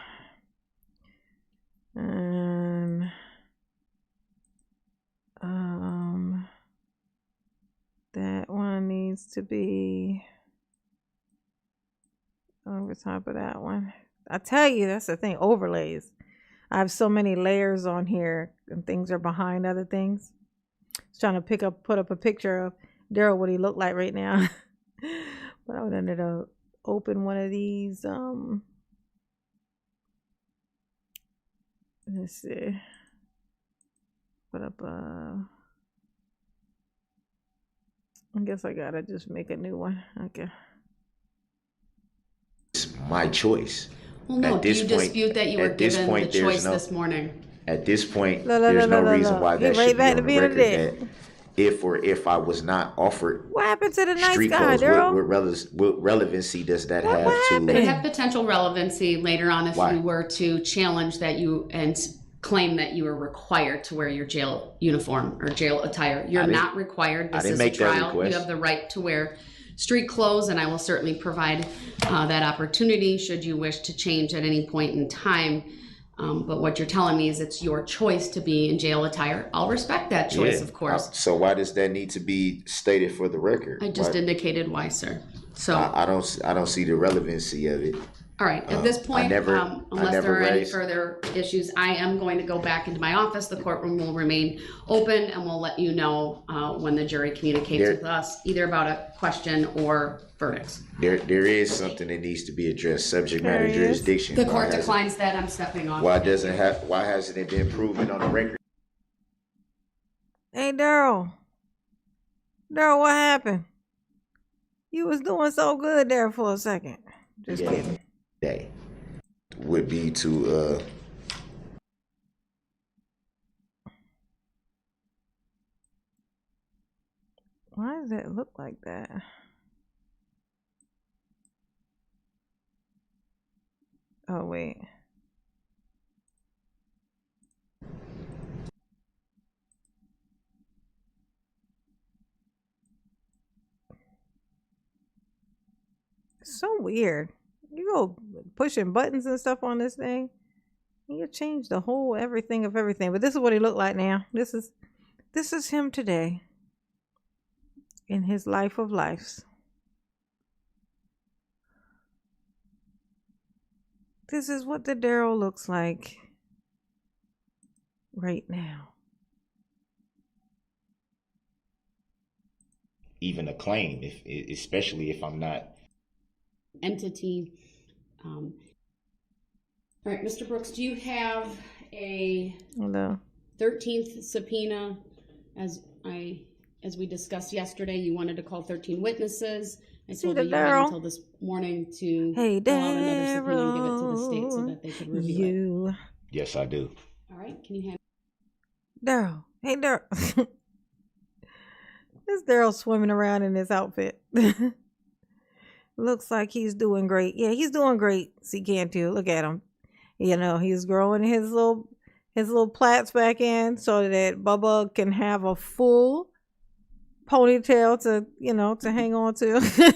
That one needs to be over top of that one. I tell you, that's the thing, overlays. I have so many layers on here and things are behind other things. I was trying to put up a picture of Daryl, what he looked like right now. But I would ended up open one of these. Let's see. Put up I guess I gotta just make a new one. Okay. It's my choice. Well, no, do you dispute that you were given the choice this morning? At this point, there's no reason why that should be on the record that if I was not offered... What happened to the nice street guy, clothes, Daryl? what relevancy does that have happened? to... It have potential relevancy later on if you were to challenge that you and claim that you were required to wear your jail uniform or jail attire. You're not required. This is a trial. You have the right to wear street clothes, and I will certainly provide that opportunity should you wish to change at any point in time. But what you're telling me is it's your choice to be in jail attire. I'll respect that choice, of course. So why does that need to be stated for the record? I just indicated why, sir. So I don't see the relevancy of it. All right. At this point, unless there are any further issues, I am going to go back into my office. The courtroom will remain open, and we'll let you know when the jury communicates with us, either about a question or verdicts. There is something that needs to be addressed. Subject matter jurisdiction. The court declines that. I'm stepping off. Why hasn't it been proven on the record? Hey, Daryl. Daryl, what happened? You was doing so good there for a second. Just kidding. Day would be to why does it look like that? Oh wait. It's so weird. You go pushing buttons and stuff on this thing, you change the whole everything of everything. But this is what he looked like now. This is him today in his life of lives. This is what the Daryl looks like right now. Even a claim, especially if I'm not entity. All right, Mr. Brooks, do you have a 13th subpoena? As we discussed yesterday, you wanted to call 13 witnesses. I told you had until this morning to fill out another subpoena and give it to the state so that they could review it. Yes, I do. All right, can you have Daryl? Hey, Daryl. This Daryl swimming around in his outfit. Looks like he's doing great. Yeah, he's doing great. See, can't you? Look at him. He's growing his little plaits back in so that Bubba can have a full ponytail to hang on to.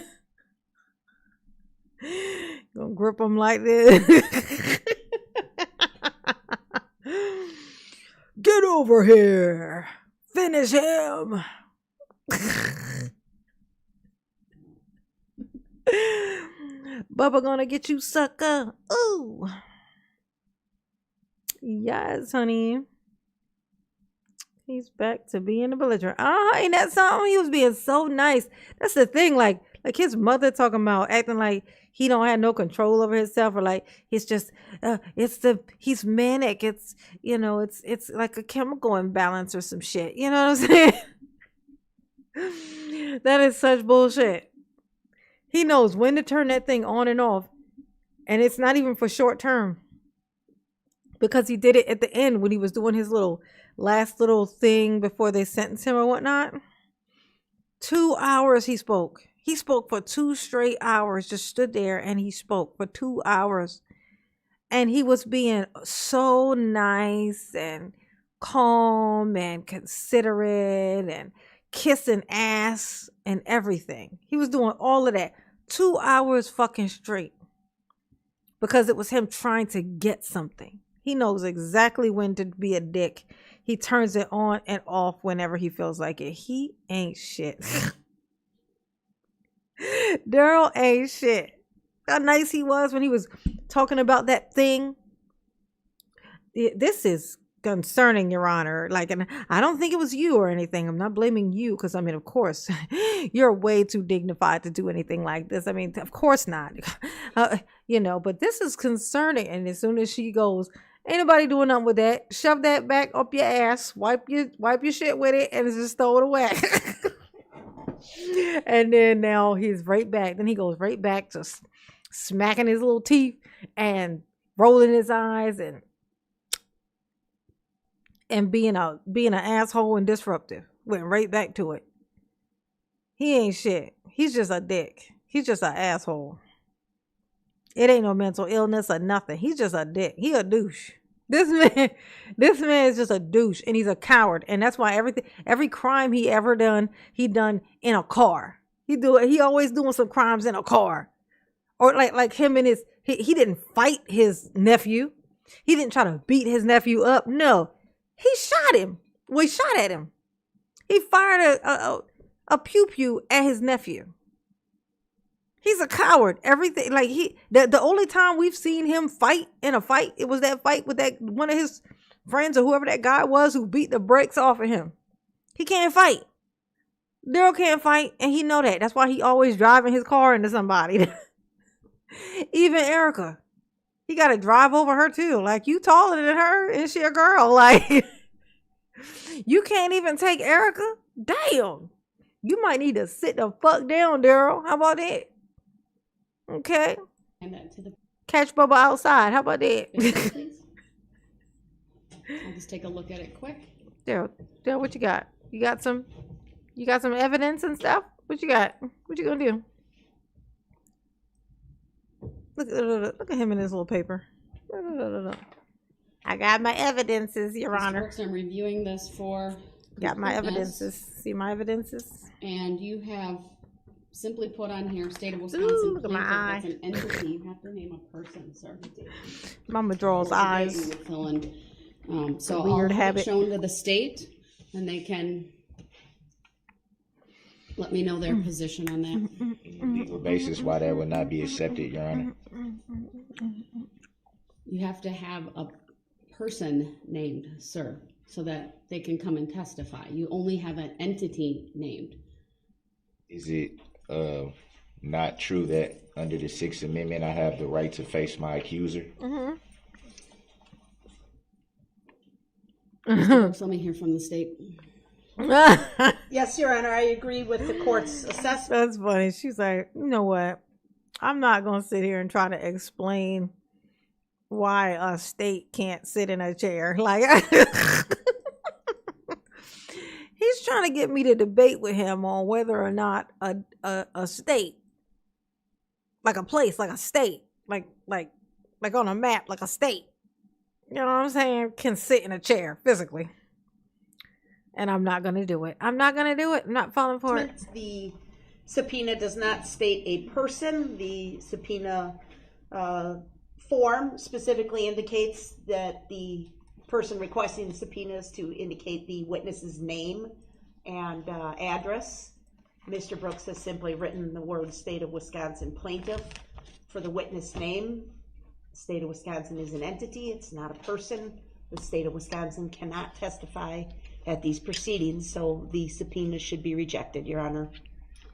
Gonna grip him like this. Get over here. Finish him. Bubba gonna get you, sucker. Ooh. Yes, honey. He's back to being a belligerent. Ain't that something? He was being so nice. That's the thing. Like his mother talking about acting like he don't have no control over himself, or like it's just he's manic. It's it's like a chemical imbalance or some shit. You know what I'm saying? That is such bullshit. He knows when to turn that thing on and off, and it's not even for short term. Because he did it at the end when he was doing his last little thing before they sentenced him or whatnot. 2 hours he spoke. He spoke for 2 straight hours, just stood there and he spoke for 2 hours. And he was being so nice and calm and considerate and kissing ass and everything. He was doing all of that. 2 hours fucking straight. Because it was him trying to get something. He knows exactly when to be a dick. He turns it on and off whenever he feels like it. He ain't shit. Daryl ain't shit. How nice he was when he was talking about that thing. This is concerning, Your Honor. And I don't think it was you or anything. I'm not blaming you because, of course, you're way too dignified to do anything like this. Of course not. But this is concerning. And as soon as she goes, ain't nobody doing nothing with that. Shove that back up your ass. Wipe your shit with it and just throw it away. And then now he's right back. Then he goes right back to smacking his little teeth and rolling his eyes and being an asshole and disruptive. Went right back to it. He ain't shit. He's just a dick. He's just an asshole. It ain't no mental illness or nothing. He's just a dick. He a douche. This man is just a douche, and he's a coward. And that's why every crime he ever done, he done in a car. He always doing some crimes in a car. Or like him and he didn't fight his nephew. He didn't try to beat his nephew up. No. He shot him. Well, he shot at him. He fired a pew-pew at his nephew. He's a coward. Everything the only time we've seen him fight in a fight, it was that fight with that one of his friends or whoever that guy was who beat the brakes off of him. He can't fight. Daryl can't fight, and he know that. That's why he always driving his car into somebody. Even Erica, he got to drive over her too. Like, you taller than her, and she a girl. Like, you can't even take Erica. Damn, you might need to sit the fuck down, Daryl. How about that? Okay. And that to the catch Bubba outside. How about that? please. I'll just take a look at it quick. Daryl, what you got? You got some evidence and stuff? What you got? What you gonna do? Look at him in his little paper. I got my evidences, Your Honor. Brooks, I'm reviewing this for. Got my evidences. See my evidences? And you have simply put on here, state of Wisconsin. Ooh, look at my eye. As an entity, you have to name a person, sir. Mama draws eyes. So weird I'll have habit. it shown to the state, and they can let me know their position on that. Any legal basis why that would not be accepted, Your Honor? You have to have a person named, sir, so that they can come and testify. You only have an entity named. Is it not true that under the Sixth Amendment I have the right to face my accuser? Mr. Brooks, let me hear from the state. Yes, Your Honor, I agree with the court's assessment. That's funny. She's like, you know what? I'm not going to sit here and try to explain why a state can't sit in a chair. Like, he's trying to get me to debate with him on whether or not a state, like a place, like a state, like on a map, like a state, You know what I'm saying? Can sit in a chair physically. And I'm not going to do it. I'm not going to do it. I'm not falling for it. The subpoena does not state a person. The subpoena form specifically indicates that the person requesting the subpoena is to indicate the witness's name and address. Mr. Brooks has simply written the word State of Wisconsin plaintiff for the witness name. State of Wisconsin is an entity. It's not a person. The State of Wisconsin cannot testify at these proceedings, so the subpoena should be rejected, Your Honor.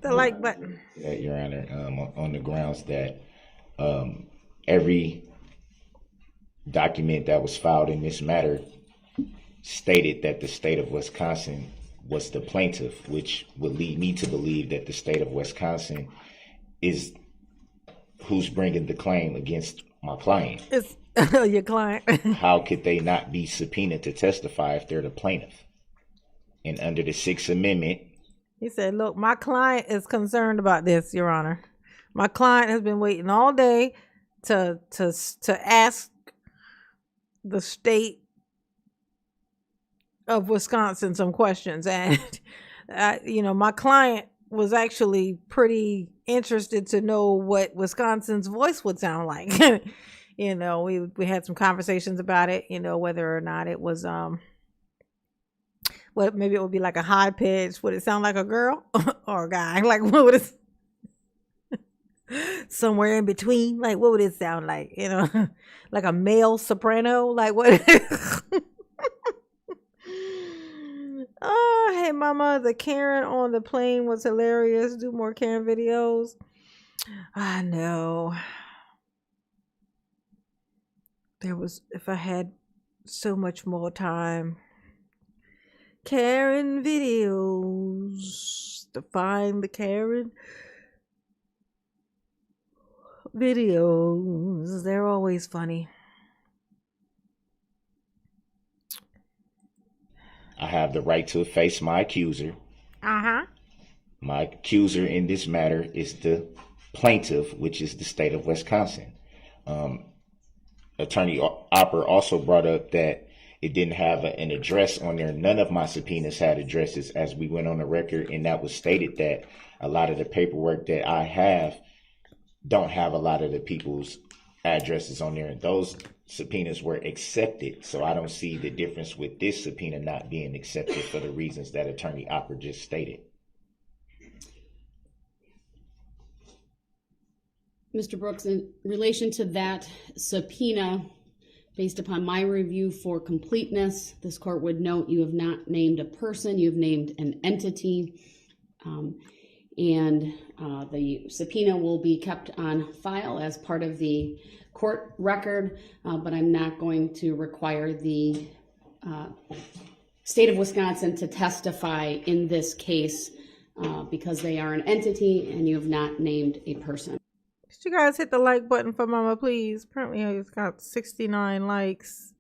The like button. Your Honor, on the grounds that every document that was filed in this matter stated that the State of Wisconsin was the plaintiff, which would lead me to believe that the State of Wisconsin is who's bringing the claim against my client. It's your client. How could they not be subpoenaed to testify if they're the plaintiff? And under the Sixth Amendment, he said, look, my client is concerned about this, Your Honor. My client has been waiting all day to ask the state of Wisconsin some questions. And, my client was actually pretty interested to know what Wisconsin's voice would sound like. We had some conversations about it, whether or not it was, maybe it would be like a high pitch. Would it sound like a girl or a guy? Like, what would it, somewhere in between? Like, what would it sound like? Like a male soprano? Like what? Oh, hey, mama, the Karen on the plane was hilarious. Do more Karen videos. I know. If I had so much more time. Karen videos. To find the Karen videos. They're always funny. I have the right to face my accuser. Uh-huh. My accuser in this matter is the plaintiff, which is the State of Wisconsin. Attorney Opper also brought up that it didn't have an address on there. None of my subpoenas had addresses, as we went on the record, and that was stated that a lot of the paperwork that I have don't have a lot of the people's addresses on there, and those subpoenas were accepted. So I don't see the difference with this subpoena not being accepted for the reasons that Attorney Opper just stated. Mr. Brooks, in relation to that subpoena, based upon my review for completeness, this court would note you have not named a person, you have named an entity, and the subpoena will be kept on file as part of the court record, but I'm not going to require the State of Wisconsin to testify in this case because they are an entity and you have not named a person. Could you guys hit the like button for Mama, please? Apparently it's got 69 likes.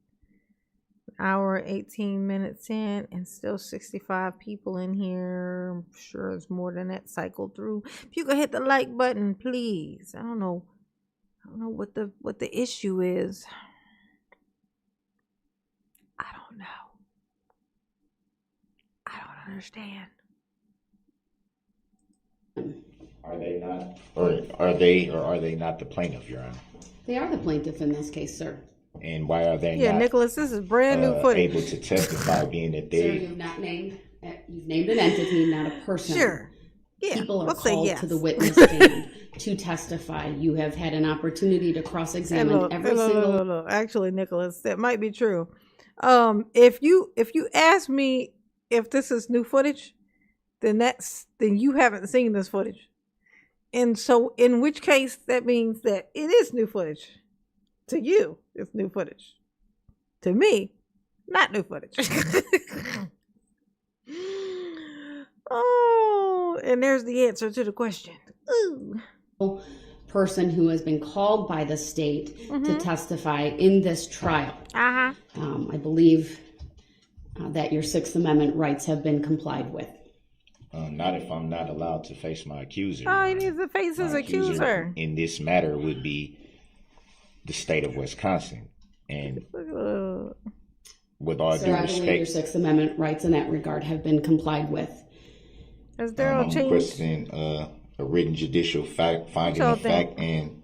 An hour, 18 minutes in, and still 65 people in here. I'm sure it's more than that cycled through. If you could hit the like button, please. I don't know what the issue is. I don't know. I don't understand. Are they not, or are they not the plaintiff, Your Honor? They are the plaintiff in this case, sir. And why are they Yeah, not Nicholas, this is brand new footage. able to testify, being that they... Sir, you've named an entity, not a person. Sure. Yeah, People are we'll say called yes. to the witness stand to testify. You have had an opportunity to cross-examine every single... Look. Actually, Nicholas, that might be true. If you ask me if this is new footage, then you haven't seen this footage. And so in which case that means that it is new footage. To you, it's new footage. To me, not new footage. Oh, and there's the answer to the question. Ooh. Person who has been called by the state to testify in this trial. Uh-huh. I believe that your Sixth Amendment rights have been complied with. Not if I'm not allowed to face my accuser. Oh, he needs to face his accuser. In this matter would be the State of Wisconsin. And with all Sir, due I believe your respect, Sixth Amendment rights in that regard have been complied with. Has Daryl I'm changed? requesting a written judicial finding of fact and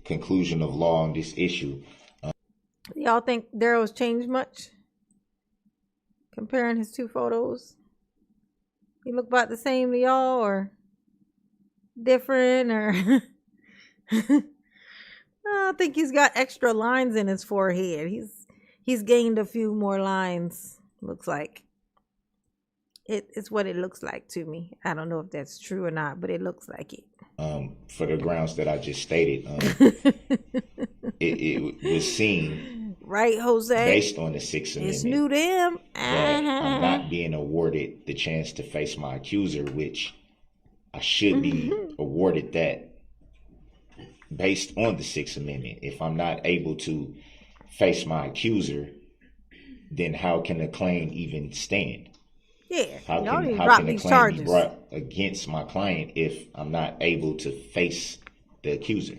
conclusion of law on this issue. Y'all think Daryl's changed much? Comparing his two photos, he look about the same to y'all, or different, or? I think he's got extra lines in his forehead. He's gained a few more lines. Looks like it's what it looks like to me. I don't know if that's true or not, but it looks like it. For the grounds that I just stated, it was seen, right, Jose, based on the Sixth Amendment. It's new to him. That I'm not being awarded the chance to face my accuser, which I should be awarded that based on the Sixth Amendment. If I'm not able to face my accuser, then how can the claim even stand? Yeah, how can the claim charges be brought against my client if I'm not able to face the accuser?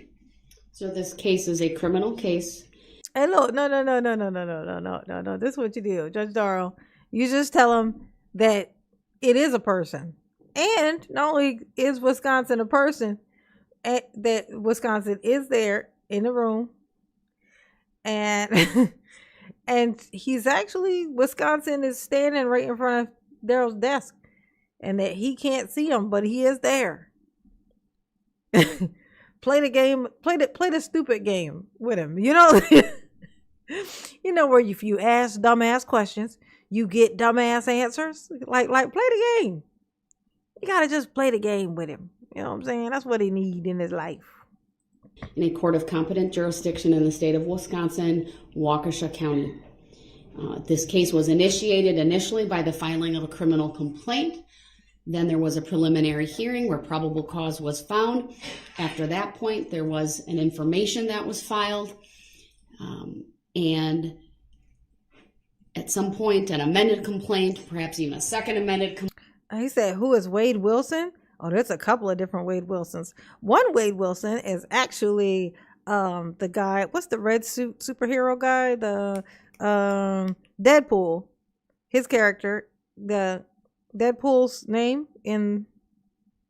So this case is a criminal case. Hey, look, no. This is what you do, Judge Darrell. You just tell him that it is a person, and not only is Wisconsin a person, that Wisconsin is there in the room, and and he's actually, Wisconsin is standing right in front of Daryl's desk, and that he can't see him, but he is there. Play the game, play the stupid game with him. You know, you know where if you ask dumbass questions, you get dumbass answers. Like play the game. You gotta just play the game with him. You know what I'm saying? That's what he need in his life. In a court of competent jurisdiction in the state of Wisconsin, Waukesha County. This case was initiated initially by the filing of a criminal complaint. Then there was a preliminary hearing where probable cause was found. After that point, there was an information that was filed. And at some point, an amended complaint, perhaps even a second amended complaint. He said, who is Wade Wilson? Oh, there's a couple of different Wade Wilsons. One Wade Wilson is actually the guy, what's the red suit superhero guy? The Deadpool. His character, the Deadpool's name in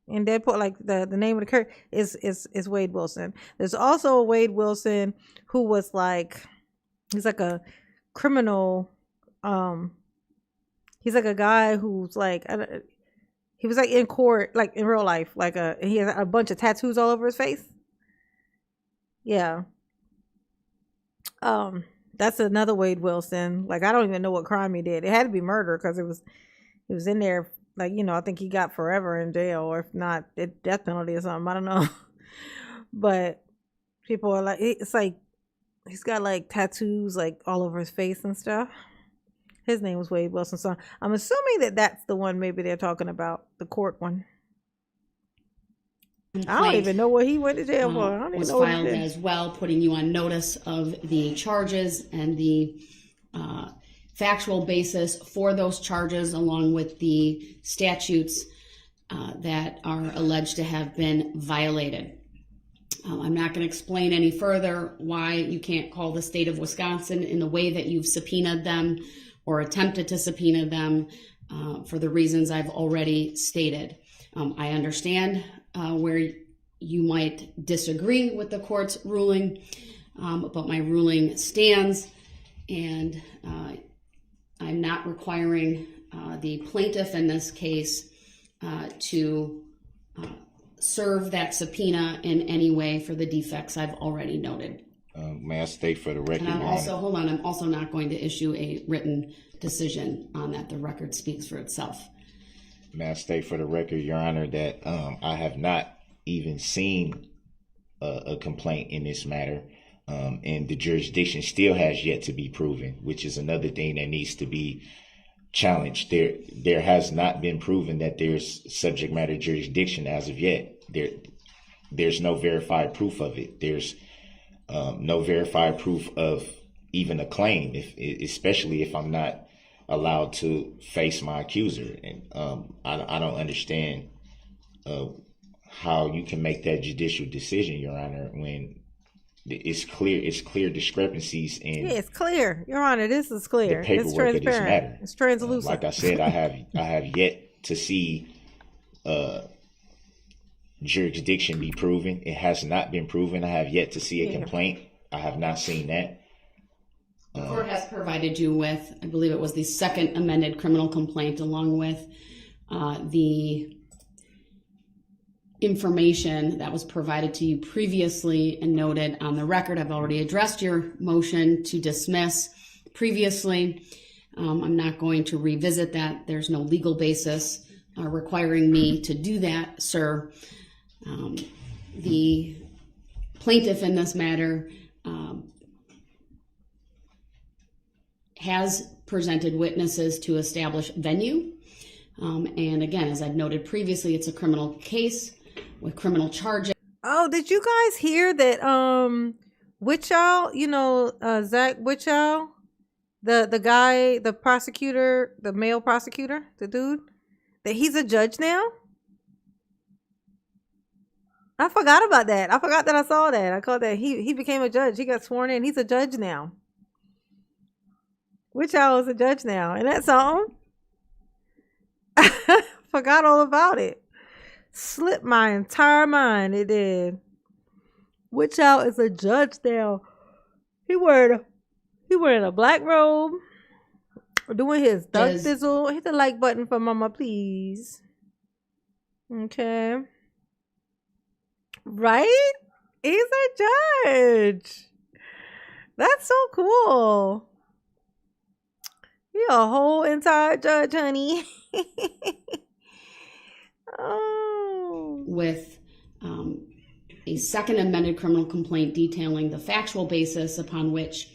Deadpool, like the name of the character is Wade Wilson. There's also a Wade Wilson who was like, he's like a criminal. He's like a guy who's like, he was like in court, like in real life, like he has a bunch of tattoos all over his face. Yeah. That's another Wade Wilson. Like, I don't even know what crime he did. It had to be murder because he was in there, like, you know, I think he got forever in jail, or if not, death penalty or something. I don't know. But people are like, it's like he's got like tattoos like all over his face and stuff. His name was Wade Wilson. So I'm assuming that that's the one maybe they're talking about, the court one. I don't even know what he went to jail for. I don't even know what he did. Was filed as well, putting you on notice of the charges and the factual basis for those charges, along with the statutes that are alleged to have been violated. I'm not going to explain any further why you can't call the state of Wisconsin in the way that you've subpoenaed them or attempted to subpoena them for the reasons I've already stated. I understand where you might disagree with the court's ruling, but my ruling stands, and I'm not requiring the plaintiff in this case to serve that subpoena in any way for the defects I've already noted. May I state for the record? And I'm also not going to issue a written decision on that. The record speaks for itself. May I state for the record, Your Honor, that I have not even seen a complaint in this matter, and the jurisdiction still has yet to be proven, which is another thing that needs to be challenged. There has not been proven that there's subject matter jurisdiction as of yet. There's no verified proof of it. There's no verified proof of even a claim, especially if I'm not allowed to face my accuser. And I don't understand how you can make that judicial decision, Your Honor, when it's clear discrepancies in it's clear, Your Honor. This is clear. the paperwork of this matter. It's translucent. Like I said, I have yet to see jurisdiction be proven. It has not been proven. I have yet to see a complaint. I have not seen that. The court has provided you with, I believe it was the second amended criminal complaint, along with the information that was provided to you previously and noted on the record. I've already addressed your motion to dismiss previously. I'm not going to revisit that. There's no legal basis requiring me to do that, sir. The plaintiff in this matter has presented witnesses to establish venue. And again, as I've noted previously, it's a criminal case with criminal charges. Oh, did you guys hear that Wichow, Zach Wichow, the guy, the prosecutor, the male prosecutor, the dude, that he's a judge now? I forgot about that. I forgot that I saw that. I called that he became a judge. He got sworn in. He's a judge now. Wichow is a judge now. And that's something. Forgot all about it. Slipped my entire mind. It did. Wichow is a judge now. He wearing a black robe, doing his duck sizzle. Hit the like button for mama, please. Okay. Right? He's a judge. That's so cool. You're a whole entire judge, honey. Oh. With a second amended criminal complaint detailing the factual basis upon which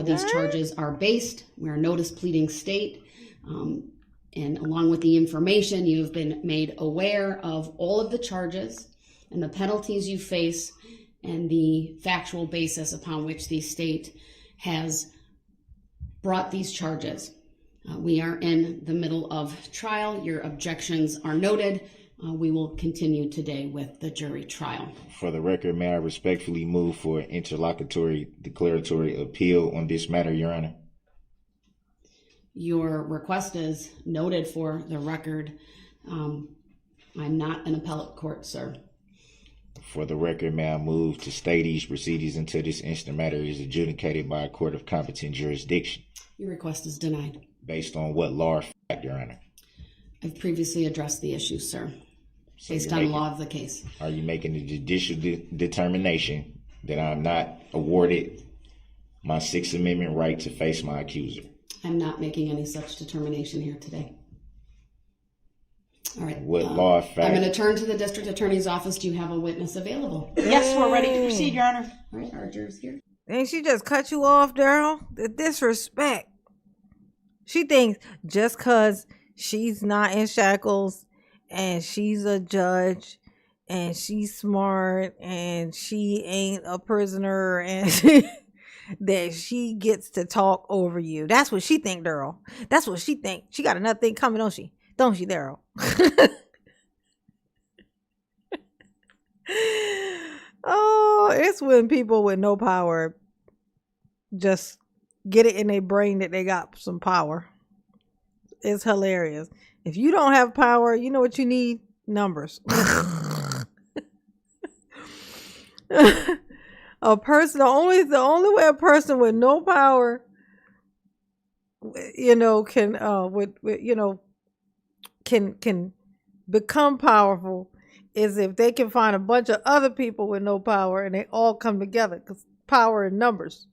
these charges are based. We're a notice pleading state. And along with the information, you've been made aware of all of the charges and the penalties you face and the factual basis upon which the state has brought these charges. We are in the middle of trial. Your objections are noted. We will continue today with the jury trial. For the record, may I respectfully move for interlocutory declaratory appeal on this matter, Your Honor? Your request is noted for the record. I'm not an appellate court, sir. For the record, may I move to stay these proceedings until this instant matter is adjudicated by a court of competent jurisdiction? Your request is denied. Based on what law or fact, Your Honor? I've previously addressed the issue, sir, based on law of the case. Are you making a judicial determination that I'm not awarded my Sixth Amendment right to face my accuser? I'm not making any such determination here today. All right. What law or fact? I'm going to turn to the district attorney's office. Do you have a witness available? Yes, we're ready to proceed, Your Honor. All right, our juror's here. And she just cut you off, Daryl. The disrespect. She thinks just because she's not in shackles and she's a judge and she's smart and she ain't a prisoner and that she gets to talk over you. That's what she think, Daryl. That's what she think. She got another thing coming, don't she? Don't she, Daryl? Oh, it's when people with no power just get it in their brain that they got some power. It's hilarious. If you don't have power, you know what you need? Numbers. A person, the only way a person with no power, can become powerful is if they can find a bunch of other people with no power and they all come together, because power in numbers.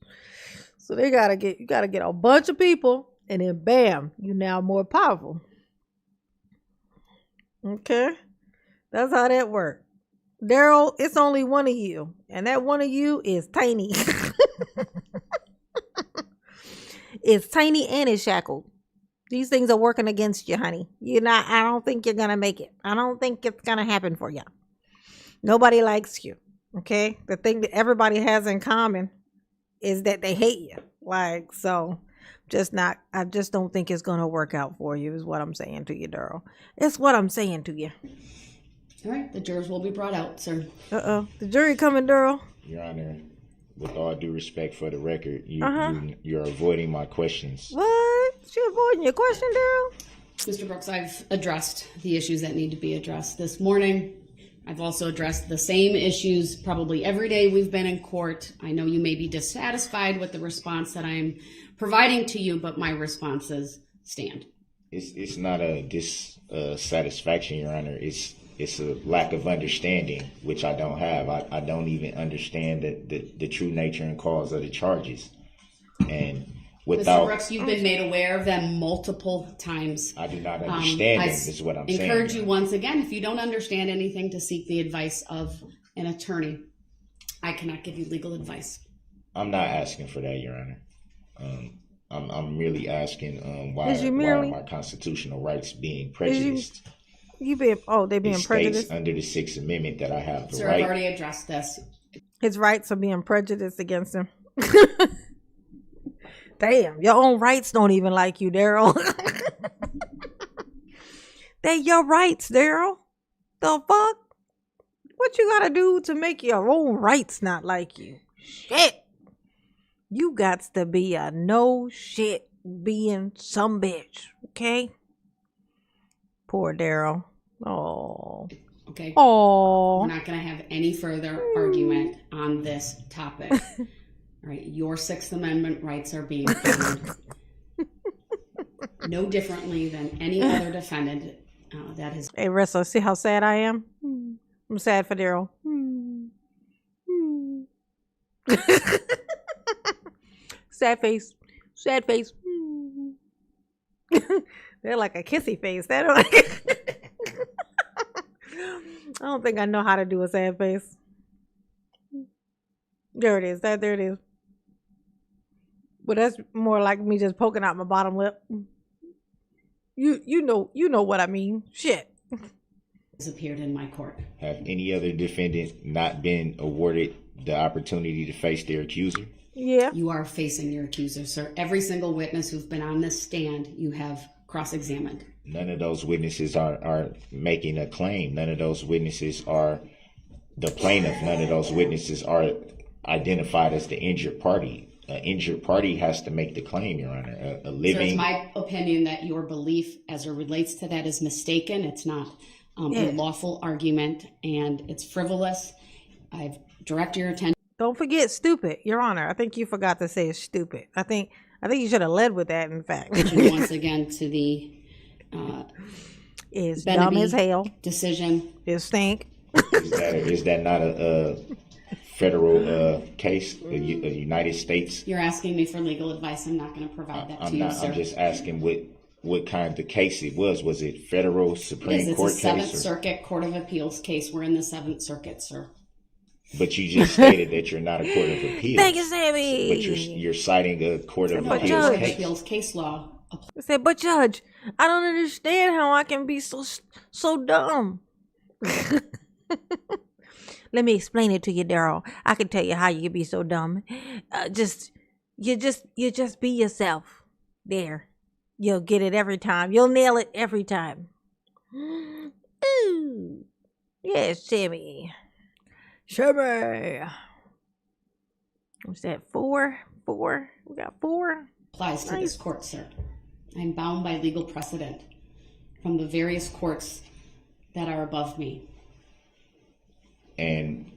So you gotta get a bunch of people, and then bam, you now more powerful. Okay, that's how that works. Daryl, it's only one of you, and that one of you is tiny. It's tiny and it's shackled. These things are working against you, honey. I don't think you're gonna make it. I don't think it's gonna happen for you. Nobody likes you. Okay, the thing that everybody has in common is that they hate you. I just don't think it's gonna work out for you, is what I'm saying to you, Daryl. It's what I'm saying to you. All right, the jurors will be brought out, sir. The jury coming, Daryl. Your Honor, with all due respect for the record, you're avoiding my questions. What? She avoiding your question, Daryl? Mr. Brooks, I've addressed the issues that need to be addressed this morning. I've also addressed the same issues probably every day we've been in court. I know you may be dissatisfied with the response that I'm providing to you, but my responses stand. It's not a dissatisfaction, Your Honor. It's a lack of understanding, which I don't have. I don't even understand the true nature and cause of the charges. And without... Mr. Brooks, you've been made aware of them multiple times. I do not understand them, is what I'm saying. I encourage you once again, if you don't understand anything, to seek the advice of an attorney. I cannot give you legal advice. I'm not asking for that, Your Honor. I'm merely asking why are my constitutional rights being prejudiced? They being prejudiced under the Sixth Amendment that I have the Sir, right. I've already addressed this. His rights are being prejudiced against him. Damn, your own rights don't even like you, Daryl. They your rights, Daryl. The fuck? What you gotta do to make your own rights not like you? Shit. You got to be a no shit being some bitch, okay? Poor Daryl. Oh. Okay. Oh. We're not going to have any further argument on this topic. All right. Your Sixth Amendment rights are being defended no differently than any other defendant that has. Hey, Ressa, see how sad I am? I'm sad for Daryl. Sad face. Sad face. They're like a kissy face. They don't like I don't think I know how to do a sad face. There it is. There it is. But that's more like me just poking out my bottom lip. You know what I mean. Shit. Has appeared in my court. Have any other defendant not been awarded the opportunity to face their accuser? Yeah. You are facing your accuser, sir. Every single witness who's been on this stand, you have cross-examined. None of those witnesses are making a claim. None of those witnesses are the plaintiff. None of those witnesses are identified as the injured party. An injured party has to make the claim, Your Honor. A living... So it's my opinion that your belief as it relates to that is mistaken. It's not a lawful argument, and it's frivolous. I've directed your attention. Don't forget stupid, Your Honor. I think you forgot to say stupid. I think you should have led with that, in fact. Once again to the it's dumb as hell decision. It stink. Is that not a federal case, a United States? You're asking me for legal advice. I'm not going to provide that to you, sir. I'm just asking what kind of case it was. Was it federal Supreme Court case? It's a Seventh Circuit Court of Appeals case. We're in the Seventh Circuit, sir. But you just stated that you're not a court of appeals. Thank you, Sammy. But you're citing a court of appeals case law. I said, but Judge, I don't understand how I can be so dumb. Let me explain it to you, Daryl. I can tell you how you can be so dumb. You just be yourself. There, you'll get it every time. You'll nail it every time. Ooh, yes, Sammy. Sammy. What's that? 4? We got 4. Applies to this court, sir. I'm bound by legal precedent from the various courts that are above me. And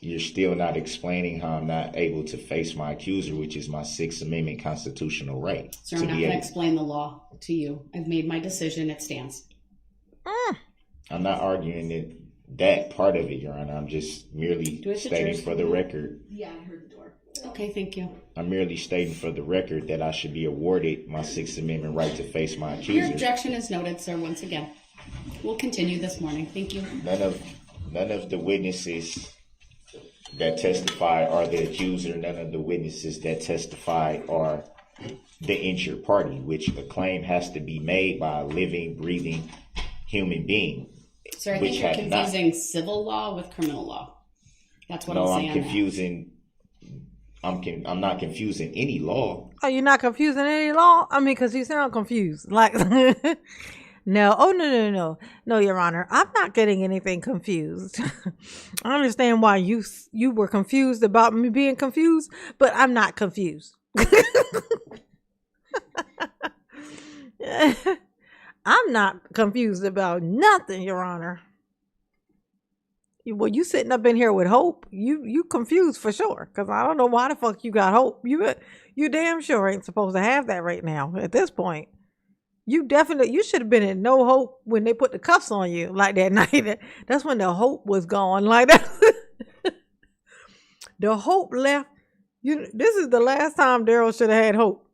you're still not explaining how I'm not able to face my accuser, which is my Sixth Amendment constitutional right. Sir, I'm not going to explain the law to you. I've made my decision. It stands. I'm not arguing that part of it, Your Honor. I'm just merely stating for the record. Yeah, I heard the door. Okay, thank you. I'm merely stating for the record that I should be awarded my Sixth Amendment right to face my accuser. Your objection is noted, sir, once again. We'll continue this morning. Thank you. None of the witnesses that testify are the accuser. None of the witnesses that testify are the injured party, which a claim has to be made by a living, breathing human being. Sir, I think you're confusing civil law with criminal law. That's what I'm saying. No, I'm confusing. I'm not confusing any law. Oh, you're not confusing any law? I mean, because you sound confused. Like, No. Oh, no. No, Your Honor. I'm not getting anything confused. I understand why you were confused about me being confused, but I'm not confused. I'm not confused about nothing, Your Honor. Well, you sitting up in here with hope. You confused for sure. Because I don't know why the fuck you got hope. You damn sure ain't supposed to have that right now at this point. You should have been in no hope when they put the cuffs on you like that night. That's when the hope was gone. Like that. The hope left. This is the last time Daryl should have had hope.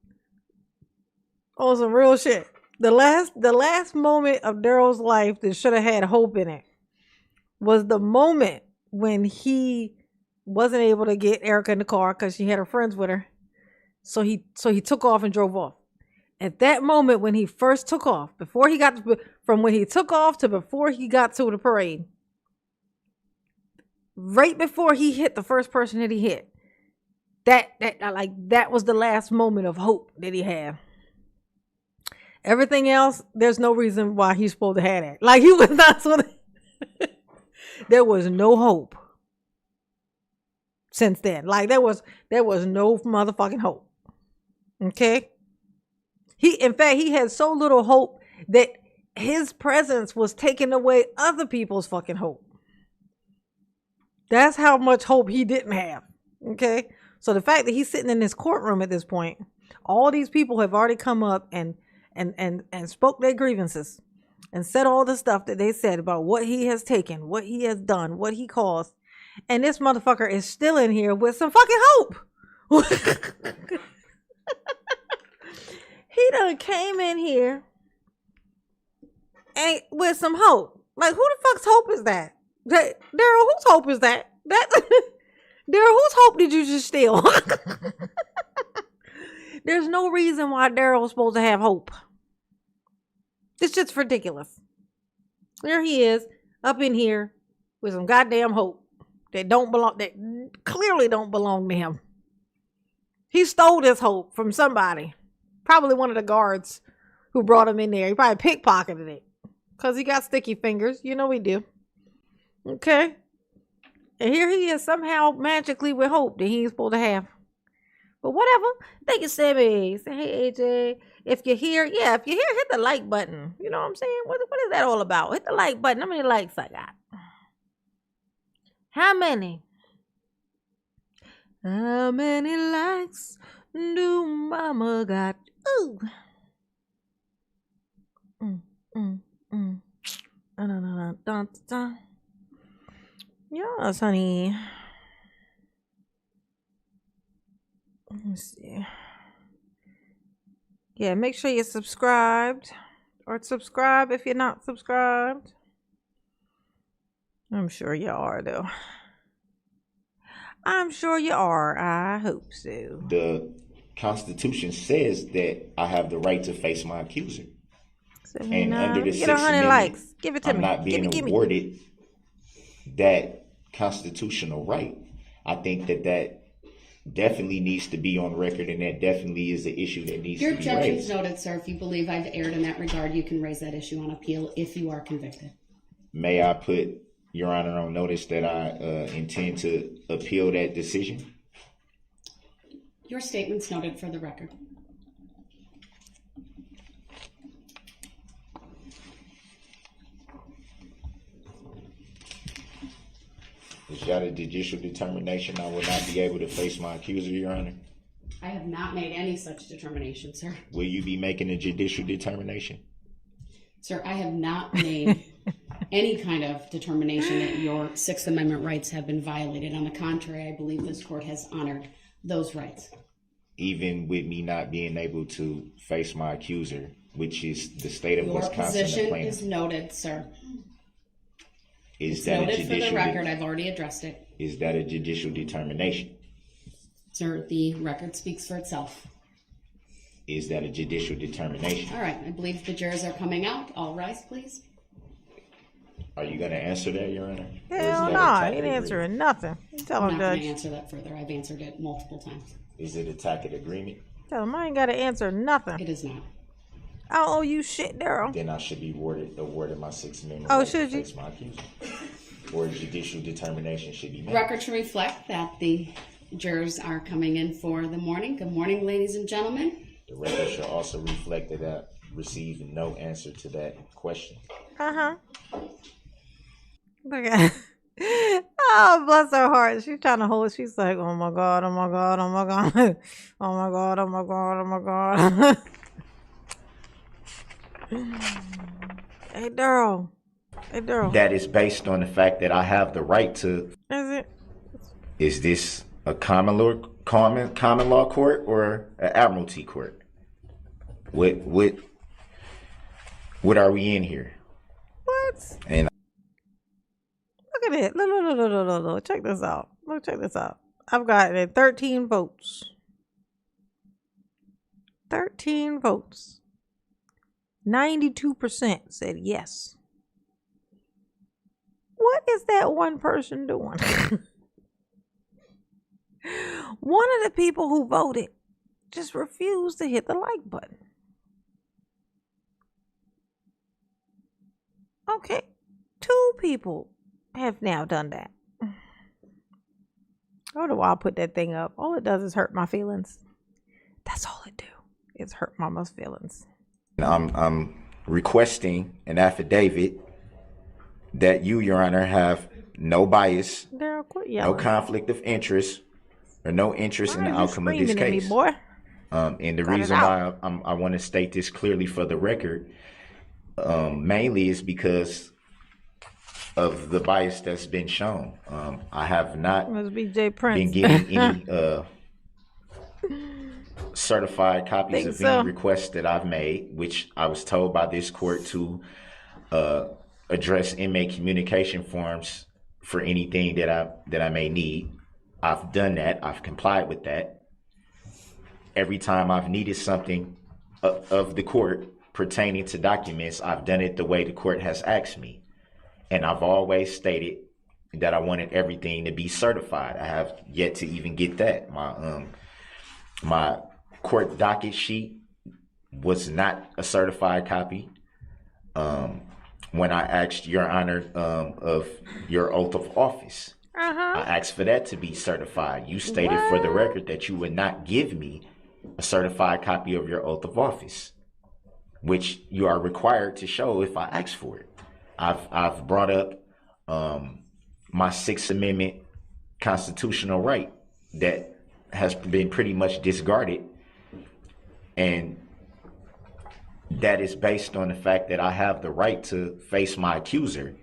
On some real shit. The last moment of Daryl's life that should have had hope in it was the moment when he wasn't able to get Erica in the car because she had her friends with her. So he took off and drove off. At that moment when he first took off, from when he took off to before he got to the parade, right before he hit the first person that he hit, that was the last moment of hope that he had. Everything else, there's no reason why he's supposed to have that. Like he was not supposed to. There was no hope since then. Like there was no motherfucking hope. Okay? In fact, he had so little hope that his presence was taking away other people's fucking hope. That's how much hope he didn't have. Okay? So the fact that he's sitting in this courtroom at this point, all these people have already come up and spoke their grievances and said all the stuff that they said about what he has taken, what he has done, what he caused. And this motherfucker is still in here with some fucking hope. He done came in here and with some hope. Like, who the fuck's hope is that? Daryl, whose hope is that? Daryl, whose hope did you just steal? There's no reason why Daryl's supposed to have hope. It's just ridiculous. There he is, up in here with some goddamn hope that clearly don't belong to him. He stole this hope from somebody. Probably one of the guards who brought him in there. He probably pickpocketed it. Because he got sticky fingers. You know he do. Okay? And here he is somehow magically with hope that he ain't supposed to have. But whatever. Thank you, Sammy. Say, hey, AJ. If you're here, hit the like button. You know what I'm saying? What is that all about? Hit the like button. How many likes I got? How many? How many likes do mama got? Ooh. Yes, honey. Let me see. Yeah, make sure you're subscribed. Or subscribe if you're not subscribed. I'm sure you are, though. I'm sure you are. I hope so. The Constitution says that I have the right to face my accuser. And under the Sixth Amendment, likes. Give it to I'm me. not being awarded that constitutional right. I think that definitely needs to be on record, and that definitely is an issue that needs to be raised. Your judgment's noted, sir. If you believe I've erred in that regard, you can raise that issue on appeal if you are convicted. May I put Your Honor on notice that I intend to appeal that decision? Your statement's noted for the record. Is that a judicial determination I will not be able to face my accuser, Your Honor? I have not made any such determination, sir. Will you be making a judicial determination? Sir, I have not made any kind of determination that your Sixth Amendment rights have been violated. On the contrary, I believe this court has honored those rights. Even with me not being able to face my accuser, which is the state of Wisconsin. Your position is noted, sir. Is it's that noted a judicial for the record. I've already addressed it. Is that a judicial determination? Sir, the record speaks for itself. Is that a judicial determination? All right. I believe the jurors are coming out. All rise, please. Are you going to answer that, Your Honor? Hell no, I ain't answering nothing. Tell him, I'm not going Judge. to answer that further. I've answered it multiple times. Is it a tacit agreement? Tell him I ain't got to answer nothing. It is not. I don't owe you shit, Daryl. then I should be awarded my Sixth Amendment Oh, right should to you? face my accuser. Or judicial determination should be made. Record to reflect that the jurors are coming in for the morning. Good morning, ladies and gentlemen. The record should also reflect that I received no answer to that question. Look at oh, bless her heart. She's trying to hold it. She's like, oh my God, oh my God, oh my God. Oh my God, oh my God, oh my God. Hey, Daryl. Hey, Daryl. That is based on the fact that I have the right to. Is it? Is this a common law court or an admiralty court? What are we in here? What? And Look at it. Look. Check this out. Check this out. I've gotten 13 votes. 13 votes. 92% said yes. What is that one person doing? One of the people who voted just refused to hit the like button. Okay. 2 people have now done that. I don't know why I put that thing up. All it does is hurt my feelings. That's all it do. It's hurt mama's feelings. I'm requesting an affidavit that you, Your Honor, have no bias, Daryl, quit no yelling. conflict of interest, or no interest in the outcome of this Screaming at me, case. boy. And the Cut it reason out. why I want to state this clearly for the record, mainly is because of the bias that's been shown. I have not Must be Jay Prince. been getting any certified copies Think of so. any requests that I've made, which I was told by this court to address inmate communication forms for anything that I may need. I've done that. I've complied with that. Every time I've needed something of the court pertaining to documents, I've done it the way the court has asked me. And I've always stated that I wanted everything to be certified. I have yet to even get that. My court docket sheet was not a certified copy. When I asked Your Honor of your oath of office, I asked for that to be certified. You stated for the record that you would not give me a certified copy of your oath of office, which you are required to show if I ask for it. I've brought up my Sixth Amendment constitutional right that has been pretty much discarded, and that is based on the fact that I have the right to face my accuser,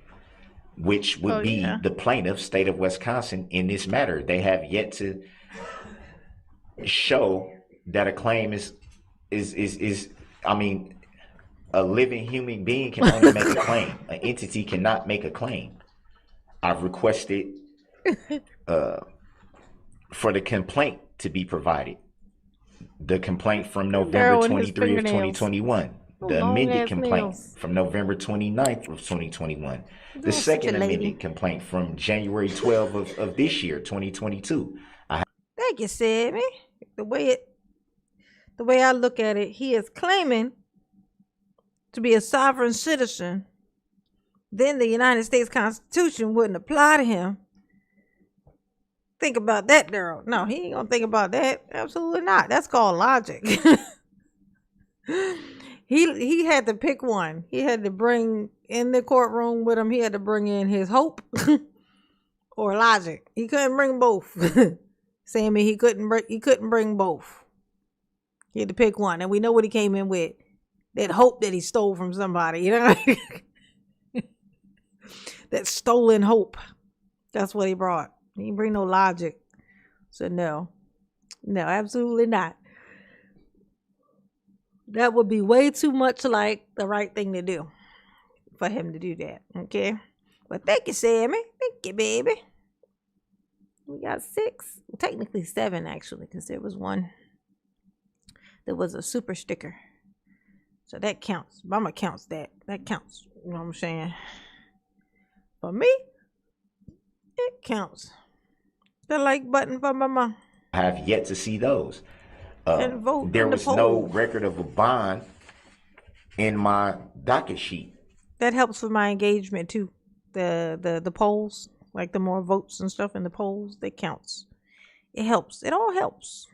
which would be the plaintiff, state of Wisconsin, in this matter. They have yet to show that a claim is I mean, a living human being can only make a claim. An entity cannot make a claim. I've requested for the complaint to be provided. The complaint from November 23 of 2021. The amended complaint from November 29th of 2021. The second amended complaint from January 12 of this year, 2022. Thank you, Sammy. The way I look at it, he is claiming to be a sovereign citizen. Then the United States Constitution wouldn't apply to him. Think about that, Daryl. No, he ain't gonna think about that. Absolutely not. That's called logic. He had to pick one. He had to bring in the courtroom with him. He had to bring in his hope or logic. He couldn't bring both. Sammy, he couldn't bring both. He had to pick one, and we know what he came in with. That hope that he stole from somebody, you know? That stolen hope. That's what he brought. He didn't bring no logic. So no, absolutely not. That would be way too much like the right thing to do for him to do that. Okay. But thank you, Sammy. Thank you, baby. We got 6, technically 7 actually, because there was one. There was a super sticker. So that counts. Mama counts that. That counts. You know what I'm saying? For me, it counts. The like button for mama. I have yet to see those. And vote There on the was poll. no record of a bond in my docket sheet. That helps with my engagement too. The polls, like the more votes and stuff in the polls, that counts. It helps. It all helps.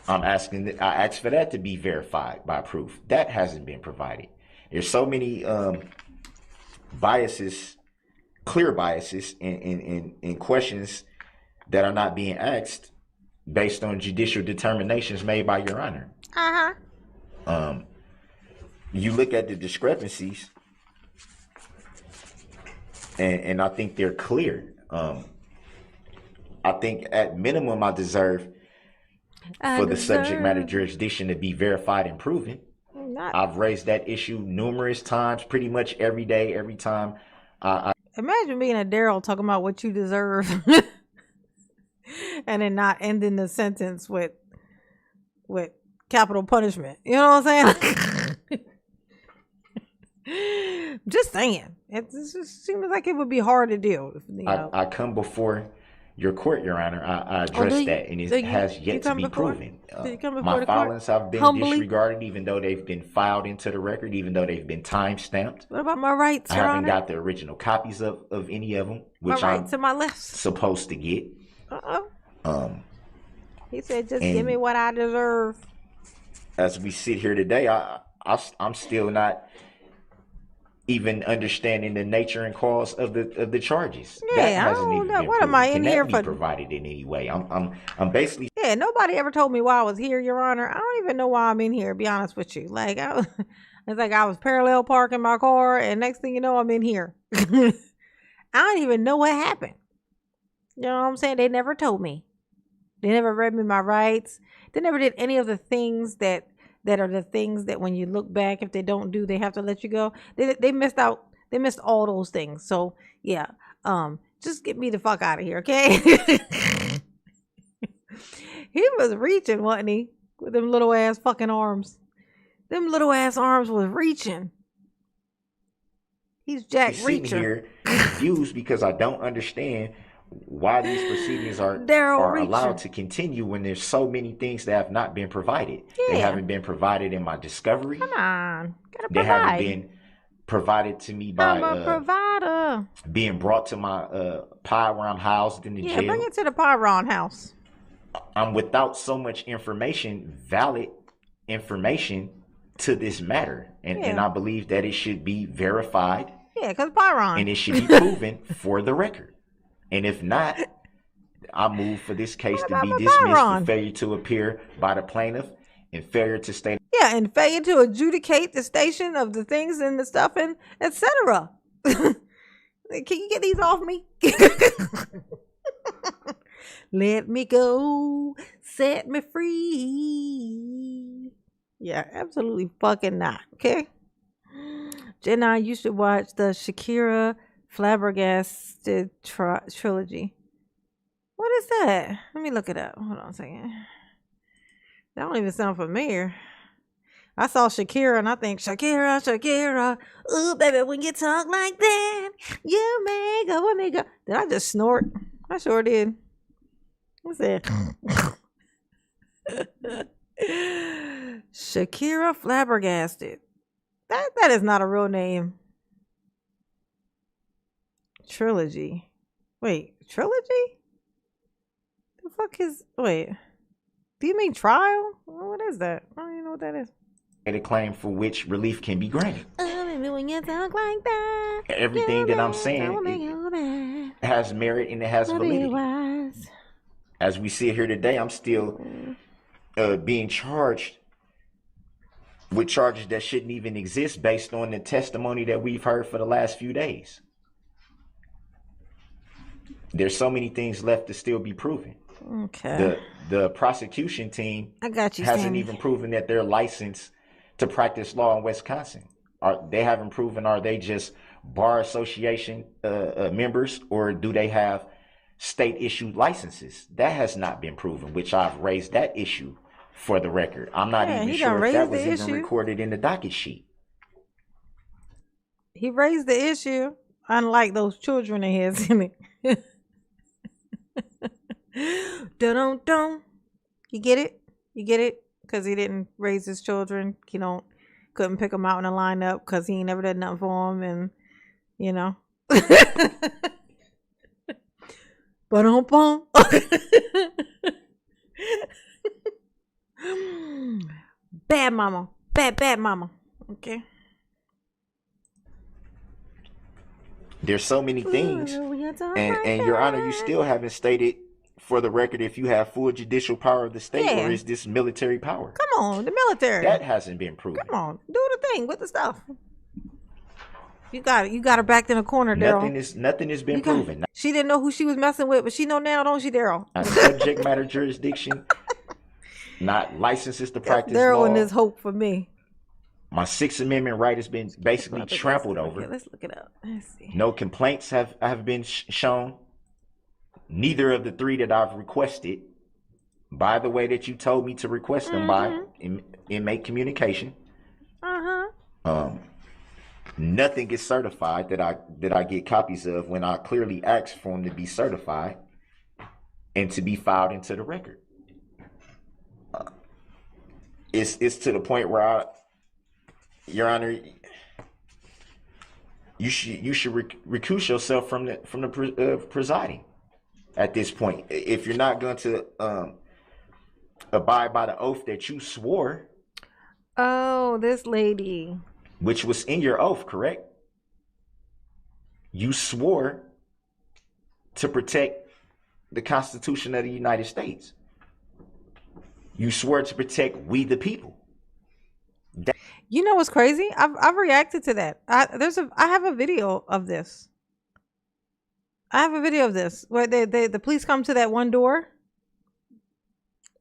I asked for that to be verified by proof. That hasn't been provided. There's so many biases, clear biases in questions that are not being asked based on judicial determinations made by Your Honor. You look at the discrepancies, and I think they're clear. I think at minimum I deserve for the subject matter jurisdiction to be verified and proven. I've raised that issue numerous times, pretty much every day, every time. Imagine being a Daryl talking about what you deserve and then not ending the sentence with capital punishment. You know what I'm saying? Just saying. It just seems like it would be hard to do. You know. I come before your court, Your Honor. I addressed that, and it has yet to be proven. My filings have been disregarded, even though they've been filed into the record, even though they've been time stamped. What about my rights, I Your haven't Honor? got the original copies of any of them, which my rights I'm and my lefts. supposed to get. He said, "Just give me what I deserve." As we sit here today, I'm still not even understanding the nature and cause of the charges. Yeah, that hasn't even been what am I in Can here that for? be provided in any way? I'm basically. Yeah, nobody ever told me why I was here, Your Honor. I don't even know why I'm in here, to be honest with you. Like, it's like I was parallel parking my car, and next thing you know, I'm in here. I don't even know what happened. You know what I'm saying? They never told me. They never read me my rights. They never did any of the things that are the things that when you look back, if they don't do, they have to let you go. They missed out. They missed all those things. So yeah, just get me the fuck out of here, okay? He was reaching, wasn't he? With them little ass fucking arms. Them little ass arms was reaching. He's Jack Reacher. Sitting here confused because I don't understand why these proceedings are allowed to continue when there's so many things that have not been provided. Yeah. They haven't been provided in my discovery. Come on, gotta They provide. haven't been provided to me by I'm a provider. being brought to my pie where I'm housed in the jail. Bring it to the Pyron house. I'm without so much information, valid information to this matter. And I believe that it should be verified. Yeah, because Pyron. And it should be proven for the record. And if not, I move for this case to be dismissed for failure to appear by the plaintiff and failure to state. Yeah, and failure to adjudicate the station of the things and the stuff and etc. Can you get these off me? Let me go, set me free. Yeah, absolutely fucking not. Okay, Jenna, you should watch the Shakira Flabbergasted trilogy. What is that? Let me look it up. Hold on a second. That don't even sound familiar. I saw Shakira and I think Shakira. Ooh, baby, when you talk like that, you make me go. Did I just snort? I sure did. What's that? Shakira Flabbergasted. That is not a real name. Trilogy. Wait, trilogy? The fuck is... Wait. Do you mean trial? What is that? I don't even know what that is. A claim for which relief can be granted. When you talk like that, everything that I'm saying has merit and it has validity. As we sit here today, I'm still being charged with charges that shouldn't even exist based on the testimony that we've heard for the last few days. There's so many things left to still be proven. Okay. The prosecution team hasn't Sammy. Even proven that they're licensed to practice law in Wisconsin. They haven't proven, are they just bar association members, or do they have state issued licenses? That has not been proven, which I've raised that issue for the record. I'm not even sure if that was even recorded in the docket sheet. He raised the issue, unlike those children of his. Dun-dun-dun. You get it? You get it? Because he didn't raise his children. He don't couldn't pick him out in a lineup because he ain't never did nothing for him, and you know. Ba-dum-bum. Bad mama. Bad mama. Okay. There's so many things. And Your Honor, you still haven't stated for the record if you have full judicial power of the state or is this military power? Come on, the military. That hasn't been proven. Come on, do the thing with the stuff. You got it. You got her backed in a corner, Daryl. Nothing has been proven. She didn't know who she was messing with, but she know now, don't she, Daryl? Subject matter jurisdiction, not licenses to practice Daryl law. And there's hope for me. My Sixth Amendment right has been basically trampled over. Okay, let's look it up. Let's see. No complaints have been shown. Neither of the three that I've requested, by the way that you told me to request them by inmate communication. Nothing gets certified that I get copies of when I clearly asked for them to be certified and to be filed into the record. It's to the point where Your Honor, you should recuse yourself from the presiding at this point. If you're not going to abide by the oath that you swore. Oh, this lady. Which was in your oath, correct? You swore to protect the Constitution of the United States. You swore to protect we the people. You know what's crazy? I've reacted to that. I have a video of this. I have a video of this where the police come to that one door,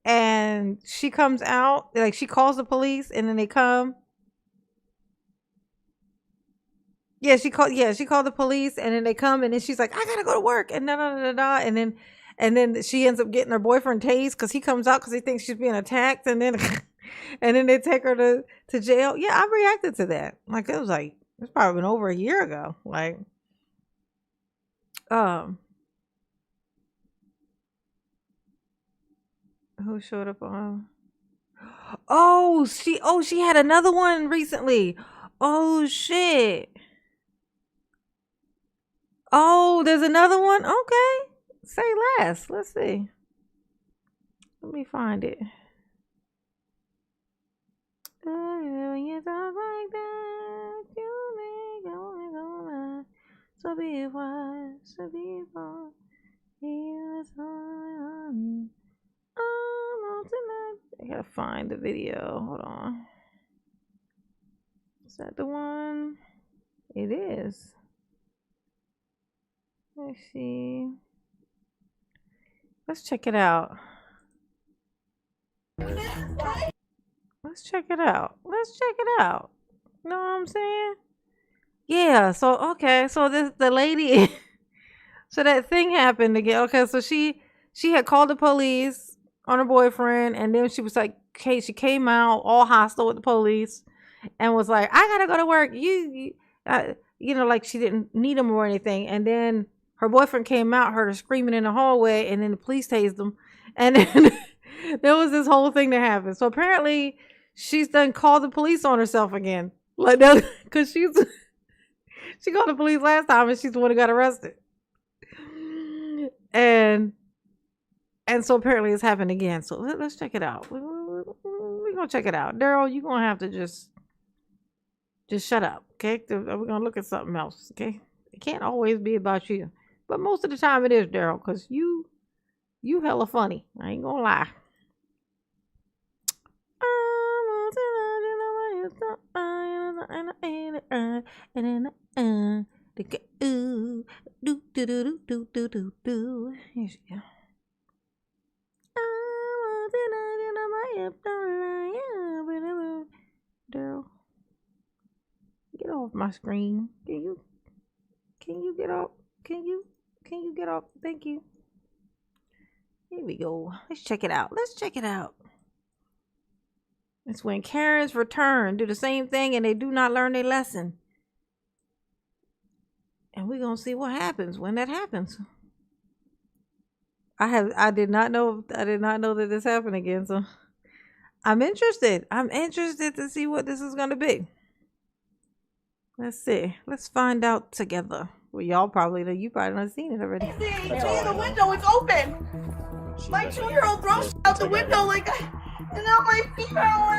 and she comes out, like she calls the police, and then they come. Yeah, she called the police, and then they come, and then she's like, I gotta go to work, and and then she ends up getting her boyfriend tased because he comes out because he thinks she's being attacked, and then and then they take her to jail. Yeah, I reacted to that. Like it's probably been over a year ago. Like, who showed up on? Oh, she had another one recently. Oh shit. Oh, there's another one? Okay. Say less. Let's see. Let me find it. When you talk like that, you make only go lie. So be wise, so be wise. Here's on tonight. I gotta find the video. Hold on. Is that the one? It is. Let's see. Let's check it out. Let's check it out. You know what I'm saying? Yeah, so okay, so the lady so that thing happened again. Okay, so she had called the police on her boyfriend, and then she was like, okay, she came out all hostile with the police and was like, I gotta go to work. You know, like she didn't need him or anything. And then her boyfriend came out, heard her screaming in the hallway, and then the police tased him. And then there was this whole thing that happened. So apparently she's done called the police on herself again. Like that, because she called the police last time and she's the one who got arrested. And so apparently it's happened again. So let's check it out. We're gonna check it out. Daryl, you're gonna have to just shut up, okay? We're gonna look at something else, okay? It can't always be about you. But most of the time it is, Daryl, because you hella funny. I ain't gonna lie. Here she go. Daryl, get off my screen. Can you get off? Can you get off? Thank you. Here we go. Let's check it out. It's when Karens return, do the same thing, and they do not learn their lesson. And we're gonna see what happens when that happens. I did not know that this happened again, so I'm interested. I'm interested to see what this is going to be. Let's see. Let's find out together. Well, you probably done seen it already. See, the window, it's open. My 2-year-old throws out the window like, and now my feet are.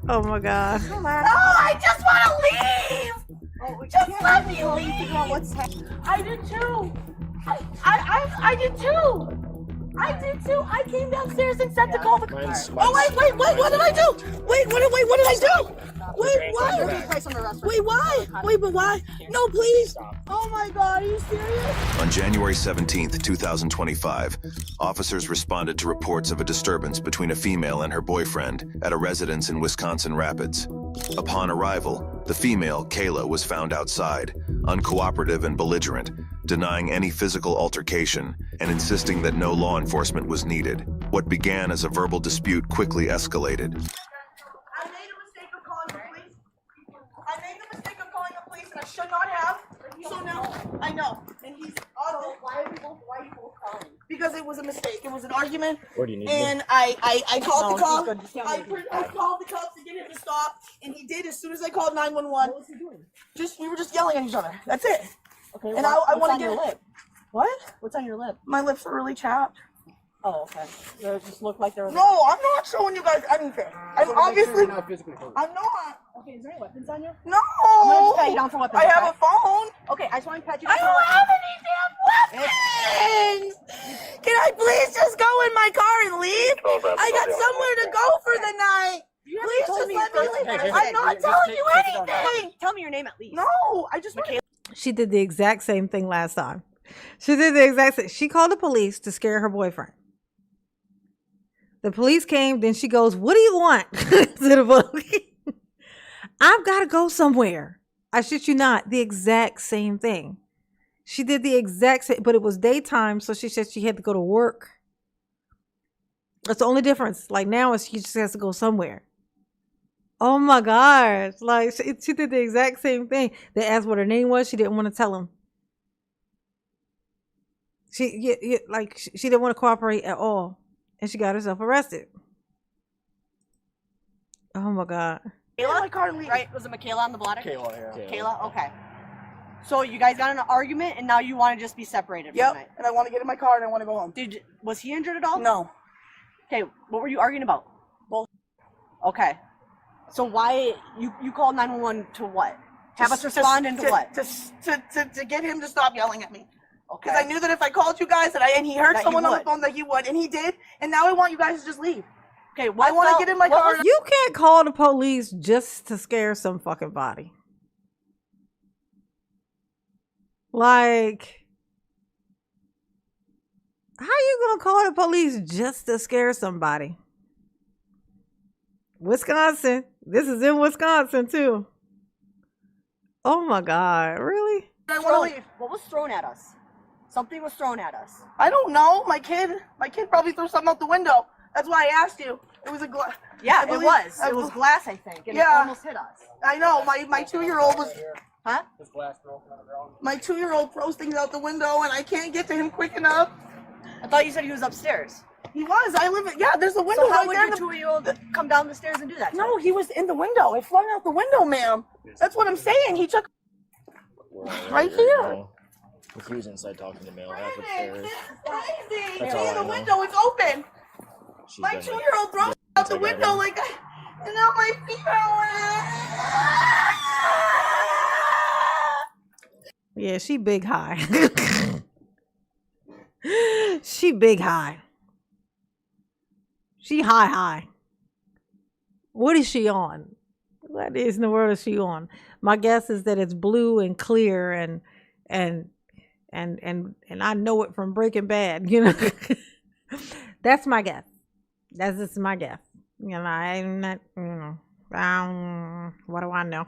Oh my God. Oh, I just want to leave. Just let me leave. I did too. I did too. I did too. I came downstairs and said to call the car. Oh, wait, what did I do? Wait, what did I do? Wait, why? Wait, why? Wait, but why? No, please. Oh my God, are you serious? On January 17th, 2025, officers responded to reports of a disturbance between a female and her boyfriend at a residence in Wisconsin Rapids. Upon arrival, the female, Kayla, was found outside, uncooperative and belligerent, denying any physical altercation and insisting that no law enforcement was needed. What began as a verbal dispute quickly escalated. I made a mistake of calling the police. And I should not have. So now I know. And he's why are you both calling? Because it was a mistake. It was an argument. What do you need? And I called the cops. I called the cops to get him to stop, and he did as soon as I called 911. What was he doing? We were just yelling at each other. That's it. Okay. And I want to get your lip. What? What's on your lip? My lips are really chapped. Oh, okay. They just look like they're. No, I'm not showing you guys anything. I'm obviously. I'm not. Okay, is there any weapons on you? No. I'm gonna just pat you down for weapons. I have a phone. Okay, I just want to pat you down. I don't have any damn weapons. Can I please just go in my car and leave? I got somewhere to go for the night. Please just let me leave. I'm not telling you anything. Tell me your name at least. No, I just. She did the exact same thing last time. She did the exact same. She called the police to scare her boyfriend. The police came, then she goes, "What do you want?" to the police. I've got to go somewhere. I shit you not. The exact same thing. She did the exact same, but it was daytime, so she said she had to go to work. That's the only difference. Like now, she just has to go somewhere. Oh my gosh. Like she did the exact same thing. They asked what her name was. She didn't want to tell them. She didn't want to cooperate at all. And she got herself arrested. Oh my God. Kayla? Right? Was it Michaela on the blotter? Kayla, yeah. Kayla? Okay. So you guys got in an argument and now you want to just be separated for the night? And I want to get in my car and I want to go home. Was he injured at all? No. Okay, what were you arguing about? Both. Okay. So why you called 911 to what? Have us respond into what? To get him to stop yelling at me. Okay. Because I knew that if I called you guys and he heard someone on the phone that he would, and he did, and now I want you guys to just leave. Okay, I want to get in my car. You can't call the police just to scare some fucking body. Like, how you gonna call the police just to scare somebody? Wisconsin. This is in Wisconsin too. Oh my God, really? I want to leave. What was thrown at us? Something was thrown at us. I don't know. My kid probably threw something out the window. That's why I asked you. It was a glass. Yeah, it was. It was glass, I think, and it almost hit us. I know. My 2-year-old was. Huh? His glass broken on the ground. My 2-year-old throws things out the window, and I can't get to him quick enough. I thought you said he was upstairs. He was. I live. There's a window. So how would your 2-year-old come down the stairs and do that? No, he was in the window. It flung out the window, ma'am. That's what I'm saying. He took. Right here. He was inside talking to Mel half upstairs. This is crazy. That's all I know. The window, it's open. My 2-year-old throws out the window like, and now my feet are. Yeah, she big high. She big high. She high. What is she on? What in the world is she on? My guess is that it's blue and clear and I know it from Breaking Bad, you know. That's my guess. That's just my guess. You know, I'm not, you know, what do I know?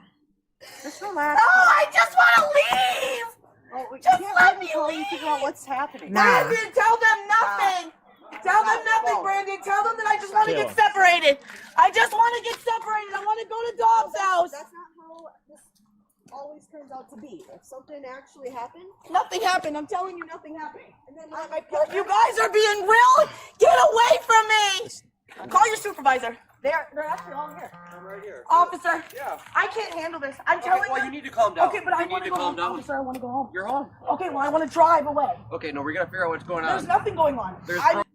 Just relax. No, I just want to leave. Oh, just let me leave. Figure out what's happening. Brandon, tell them nothing. Tell them nothing, Brandon. Tell them that I just want to get separated. I just want to get separated. I want to go to Dog's house. That's not how this always turns out to be. If something actually happened. Nothing happened. I'm telling you, nothing happened. And You guys are being real. Get away from me. Call your supervisor. They're actually all here. I'm right here. Officer. Yeah. I can't handle this. I'm telling you. Well, you need to calm down. Okay, but I want to go home. Down. Officer, I want to go home. You're home. Okay, well, I want to drive away. Okay, no, we're gonna figure out what's going on. There's nothing going on.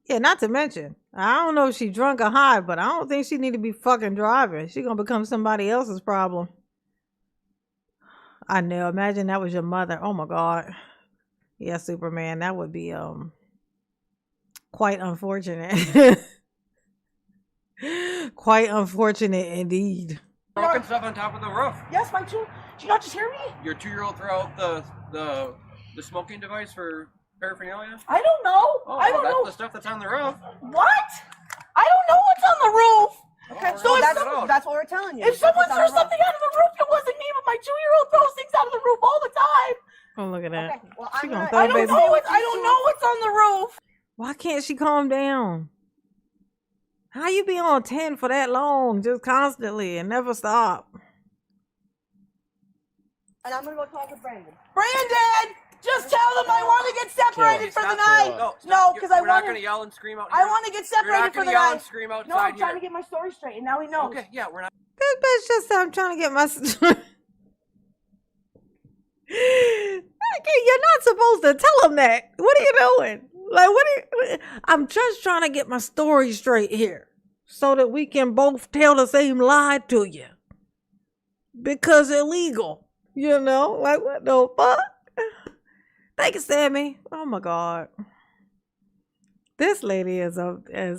Yeah, not to mention, I don't know if she drunk or high, but I don't think she need to be fucking driving. She gonna become somebody else's problem. I know. Imagine that was your mother. Oh my God. Yeah, Superman. That would be quite unfortunate. Quite unfortunate indeed. Broken stuff on top of the roof. Yes, my two. Did you not just hear me? Your 2-year-old threw out the smoking device for paraphernalia? I don't know. Oh, I don't that's know. the stuff that's on the roof. What? I don't know what's on the roof. Okay, so That's what we're telling you. if someone threw something out of the roof, it wasn't me, but my 2-year-old throws things out of the roof all the time. Oh, look at that. Okay, well, She I'm gonna gonna, throw I don't baby. know I don't know what's on the roof. Why can't she calm down? How you be on 10 for that long, just constantly and never stop? and I'm gonna go talk with Brandon. Brandon, just tell them I want to get separated for the night. No, because I We're not want gonna to. yell and scream out. I want to get You're not separated for gonna the yell night. and scream outside No, I'm trying here. to get my story straight, and now he knows. Okay, yeah, we're not. This bitch just said I'm trying to get my. Okay, you're not supposed to tell him that. What are you doing? Like, I'm just trying to get my story straight here so that we can both tell the same lie to you. Because illegal, you know? Like, what the fuck? Thank you, Sammy. Oh my God. This lady is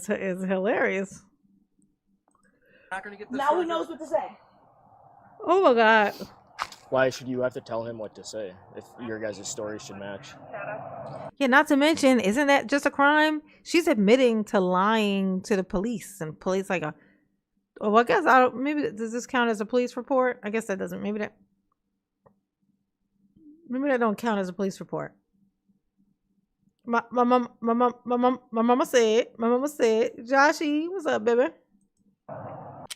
hilarious. Not gonna get this Now he sorted knows out. what to say. Oh my God. Why should you have to tell him what to say if your guys' stories should match? Yeah, not to mention, isn't that just a crime? She's admitting to lying to the police, and police like I guess maybe does this count as a police report? I guess that doesn't. Maybe that don't count as a police report. My mama said, Joshy, what's up, baby?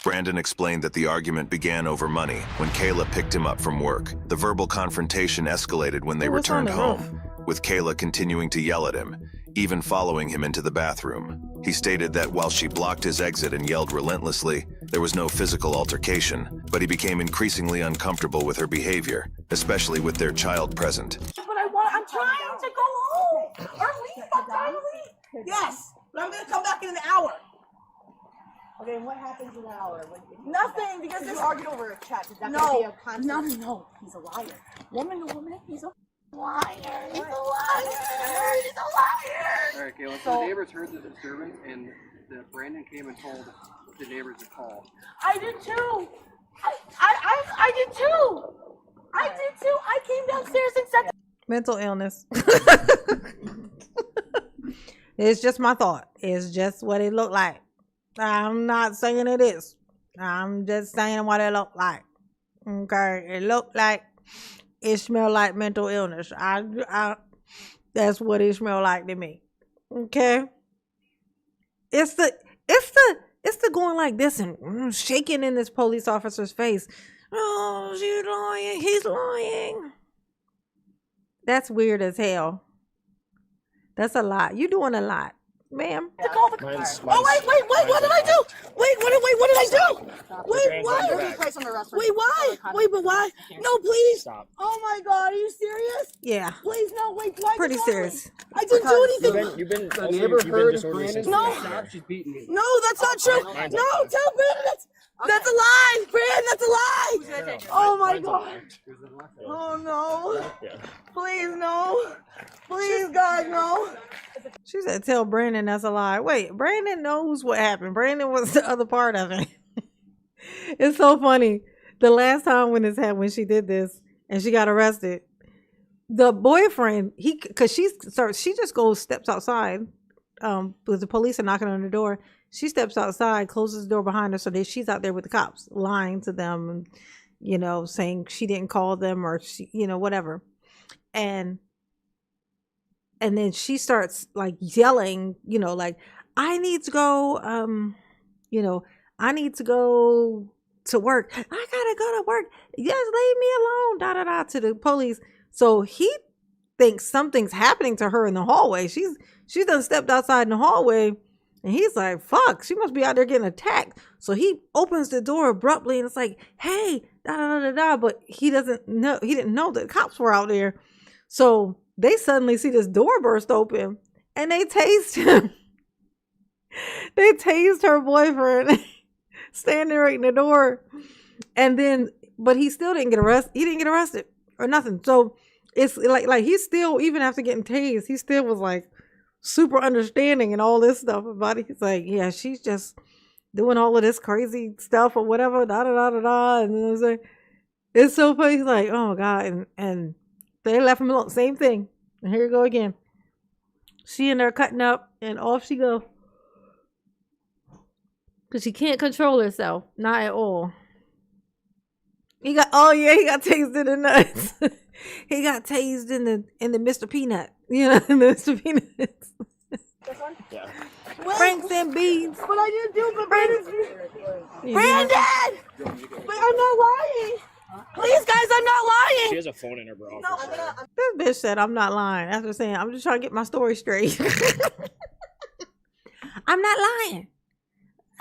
Brandon explained that the argument began over money when Kayla picked him up from work. The verbal confrontation escalated when they What's on returned the roof? home, with Kayla continuing to yell at him, even following him into the bathroom. He stated that while she blocked his exit and yelled relentlessly, there was no physical altercation, but he became increasingly uncomfortable with her behavior, especially with their child present. But I'm trying to go home. Or leave. I'm trying to leave. Yes, but I'm going to come back in an hour. Okay, and what happens in an hour? Nothing, because You this argued over a chat. Is that No, gonna be a conflict? no, he's a liar. Woman to woman, he's a liar. He's a liar. He's a liar. All right, Kayla. So the neighbors heard the disturbance, and Brandon came and told the neighbors to call. I did too. I did too. I did too. I came downstairs and said. Mental illness. It's just my thought. It's just what it looked like. I'm not saying it is. I'm just saying what it looked like. Okay, it looked like it smelled like mental illness. That's what it smelled like to me. Okay, it's the going like this and shaking in this police officer's face. Oh, she's lying. He's lying. That's weird as hell. That's a lot. You're doing a lot. Ma'am. To call the Mine's- Oh wait, what did I do? Wait, what did I do? Wait, why? Wait, why? Wait, but why? No, please. Stop. Oh my God, are you serious? Yeah. Please, no, wait, why? Pretty serious. I didn't do anything. You've been The also, neighbor you've been heard disorderly Brandon. since No. Stop, she's beating me. No, that's not true. Mine's No, okay. tell Brandon that's a lie, Brandon, that's a lie. Oh my God. Oh no. Yeah. Please, no. Please, God, no. She said, tell Brandon that's a lie. Wait, Brandon knows what happened. Brandon was the other part of it. It's so funny. The last time when she did this and she got arrested, the boyfriend, because she just steps outside with the police are knocking on the door. She steps outside, closes the door behind her, so that she's out there with the cops, lying to them, and, saying she didn't call them or she, whatever. And then she starts like yelling, like, I need to go, I need to go to work. I gotta go to work. Yes, leave me alone, to the police. So he thinks something's happening to her in the hallway. She's done stepped outside in the hallway, and he's like, fuck, she must be out there getting attacked. So he opens the door abruptly, and it's like, hey, da da da da. But he didn't know that cops were out there. So they suddenly see this door burst open, and they tased him. They tased her boyfriend standing right in the door. And then, but he still didn't get arrested. He didn't get arrested or nothing. So it's like he's still, even after getting tased, he still was like super understanding and all this stuff about it. He's like, yeah, she's just doing all of this crazy stuff or whatever, da da da da da. And then I was like, it's so funny. He's like, oh my God. And they left him alone. Same thing. And here you go again. She in there cutting up, and off she go. Because she can't control herself. Not at all. He got tased in the nuts. He got tased in the Mr. Peanut. You know, Mr. Peanuts. This one? Yeah. Franks and beans. But I didn't do it, but Brandon! But I'm not lying. Please, guys, I'm not lying. She has a phone in her bra. No, This bitch said, I'm not lying. After saying, I'm just trying to get my story straight. I'm not lying.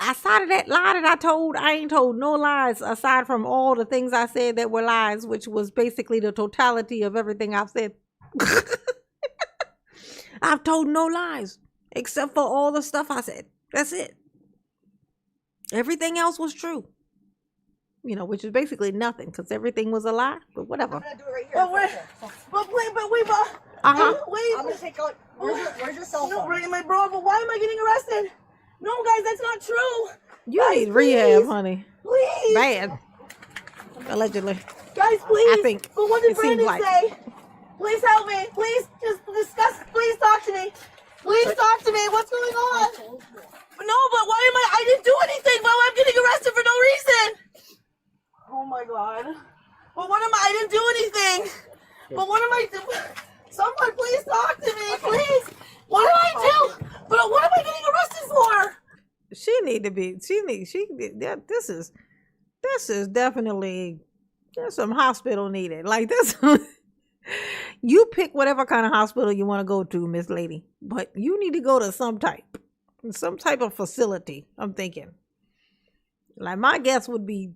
Outside of that lie that I told, I ain't told no lies aside from all the things I said that were lies, which was basically the totality of everything I've said. I've told no lies except for all the stuff I said. That's it. Everything else was true. You know, which is basically nothing because everything was a lie, but whatever. I'm gonna do it right here. But wait, wait. I'm gonna take out. Where's your cell phone? No, right in my bra. But why am I getting arrested? No, guys, that's not true. You guys, need rehab, please. Honey. Please. Bad. Allegedly. Guys, please. I think. But what did it seems Brandon like. say? Please help me. Please just discuss. Please talk to me. Please talk to me. What's going on? No, but why am I didn't do anything. But I'm getting arrested for no reason. Oh my God. But what am I didn't do anything. But what am I doing? Someone please talk to me, please. What did I do? But what am I getting arrested for? This is definitely, there's some hospital needed. Like this, you pick whatever kind of hospital you want to go to, Miss Lady. But you need to go to some type of facility, I'm thinking. Like my guess would be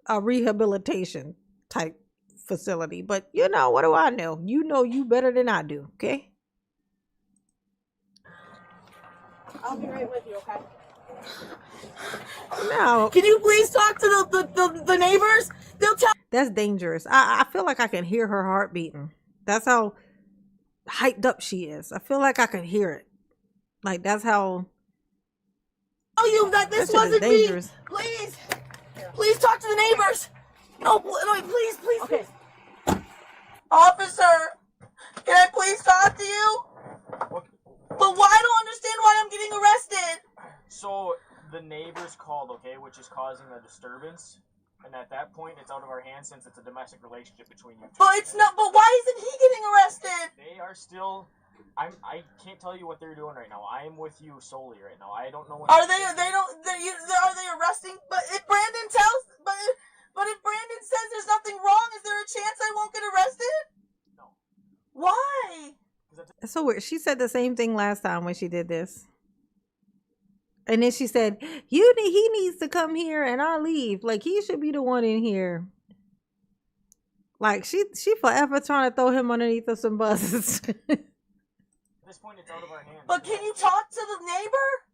a rehabilitation type facility. But you know, what do I know? You know you better than I do, okay? I'll be right with you, okay? Now, can you please talk to the neighbors? They'll tell. That's dangerous. I feel like I can hear her heart beating. That's how hyped up she is. I feel like I can hear it. Like that's how. Tell you that this wasn't me. Please, please talk to the neighbors. No, please. Okay. Officer, can I please talk to you? But why? I don't understand why I'm getting arrested. So the neighbors called, okay, which is causing a disturbance, and at that point it's out of our hands since it's a domestic relationship between you two. But it's not. But why isn't he getting arrested? They are still. I can't tell you what they're doing right now. I am with you solely right now. I don't know what. Are they arresting? But if Brandon tells, but if Brandon says there's nothing wrong, is there a chance I won't get arrested? No. Why? That's so weird. She said the same thing last time when she did this. And then she said, he needs to come here and I'll leave. Like he should be the one in here. Like she forever trying to throw him underneath of some buses. At this point, it's out of our hands. But can you talk to the neighbor?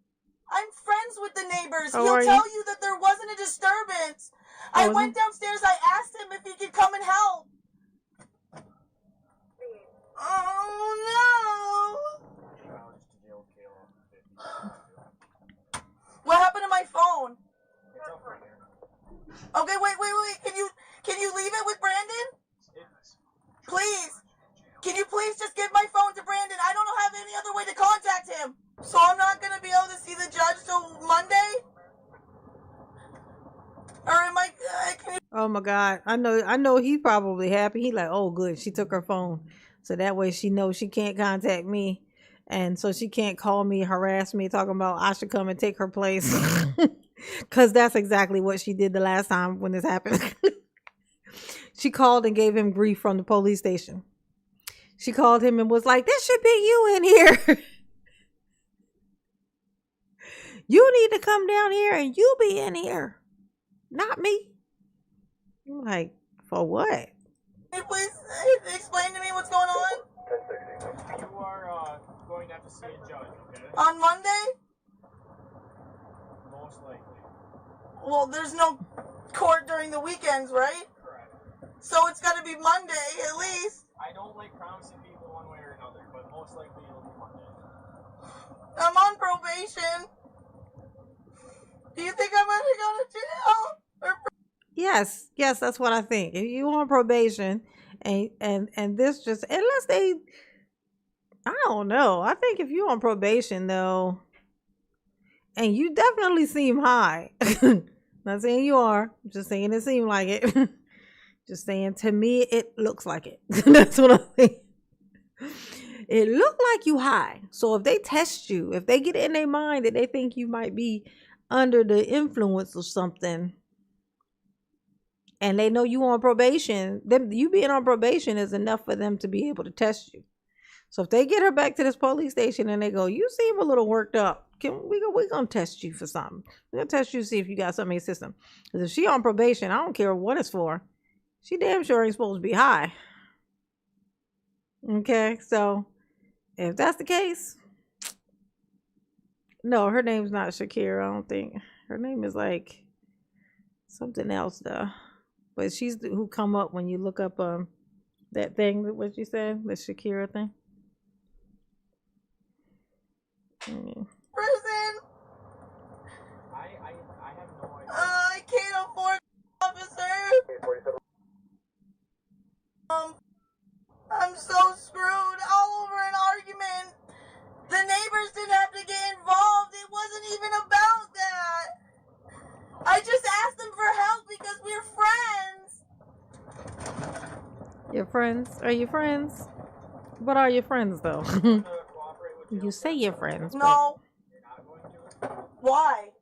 I'm friends with the neighbors. Oh, He'll tell you that there wasn't a disturbance. I went downstairs. I asked him if he could come and help. Oh no! What happened to my phone? Okay, wait. Can you leave it with Brandon? Please. Can you please just give my phone to Brandon? I don't have any other way to contact him. So I'm not going to be able to see the judge till Monday? Or am I... Oh my God. I know he's probably happy. He like, oh good, she took her phone. So that way she knows she can't contact me. And so she can't call me, harass me, talking about I should come and take her place. Because that's exactly what she did the last time when this happened. She called and gave him grief from the police station. She called him and was like, "This should be you in here. You need to come down here and you be in here, not me." I'm like, for what? Can you please explain to me what's going on? You are going to have to see a judge, okay? On Monday? Most likely. Well, there's no court during the weekends, right? Correct. So it's got to be Monday at least. I don't like promising people one way or another, but most likely it'll be Monday. I'm on probation. Do you think I'm going to go to jail? Yes, that's what I think. If you on probation and this just, unless they, I don't know. I think if you on probation though, and you definitely seem high. Not saying you are, I'm just saying it seemed like it. Just saying, to me it looks like it. That's what I think. It looked like you high. So if they test you, if they get in their mind that they think you might be under the influence of something, and they know you on probation, then you being on probation is enough for them to be able to test you. So if they get her back to this police station and they go, "You seem a little worked up. We're gonna test you for something. We're gonna test you to see if you got something in your system." Because if she on probation, I don't care what it's for. She damn sure ain't supposed to be high. Okay, so if that's the case, no, her name's not Shakira. I don't think her name is like something else though. But she's who come up when you look up that thing, what you said, the Shakira thing. Prison. I have no idea. I can't afford officer. I'm so screwed all over an argument. The neighbors didn't have to get involved. It wasn't even about that. I just asked them for help because we're friends. Your friends? Are you friends? What are your friends though? You say you're friends. No. You're not going to? Why?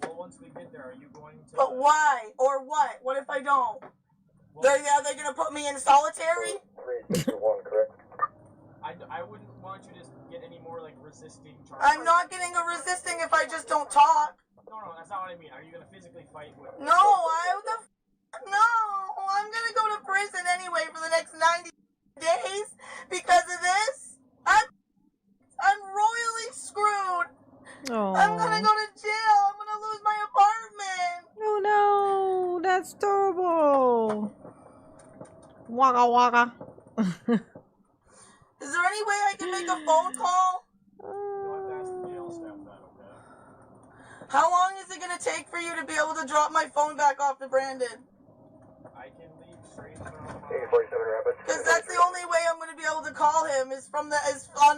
Well, once we get there, are you going to? But why? Or what? What if I don't? They're gonna put me in solitary? 3, 2, 1, correct? I wouldn't want you to get any more like resisting charges. I'm not getting a resisting if I just don't talk. No, that's not what I mean. Are you gonna physically fight with? No, no, I'm gonna go to prison anyway for the next 90 days because of this. I'm royally screwed. Oh. I'm gonna go to jail. I'm gonna lose my apartment. Oh no, that's terrible. Waka waka. Is there any way I can make a phone call? How long is it gonna take for you to be able to drop my phone back off to Brandon? I can leave straight from 47 Rapids. Because that's the only way I'm gonna be able to call him is on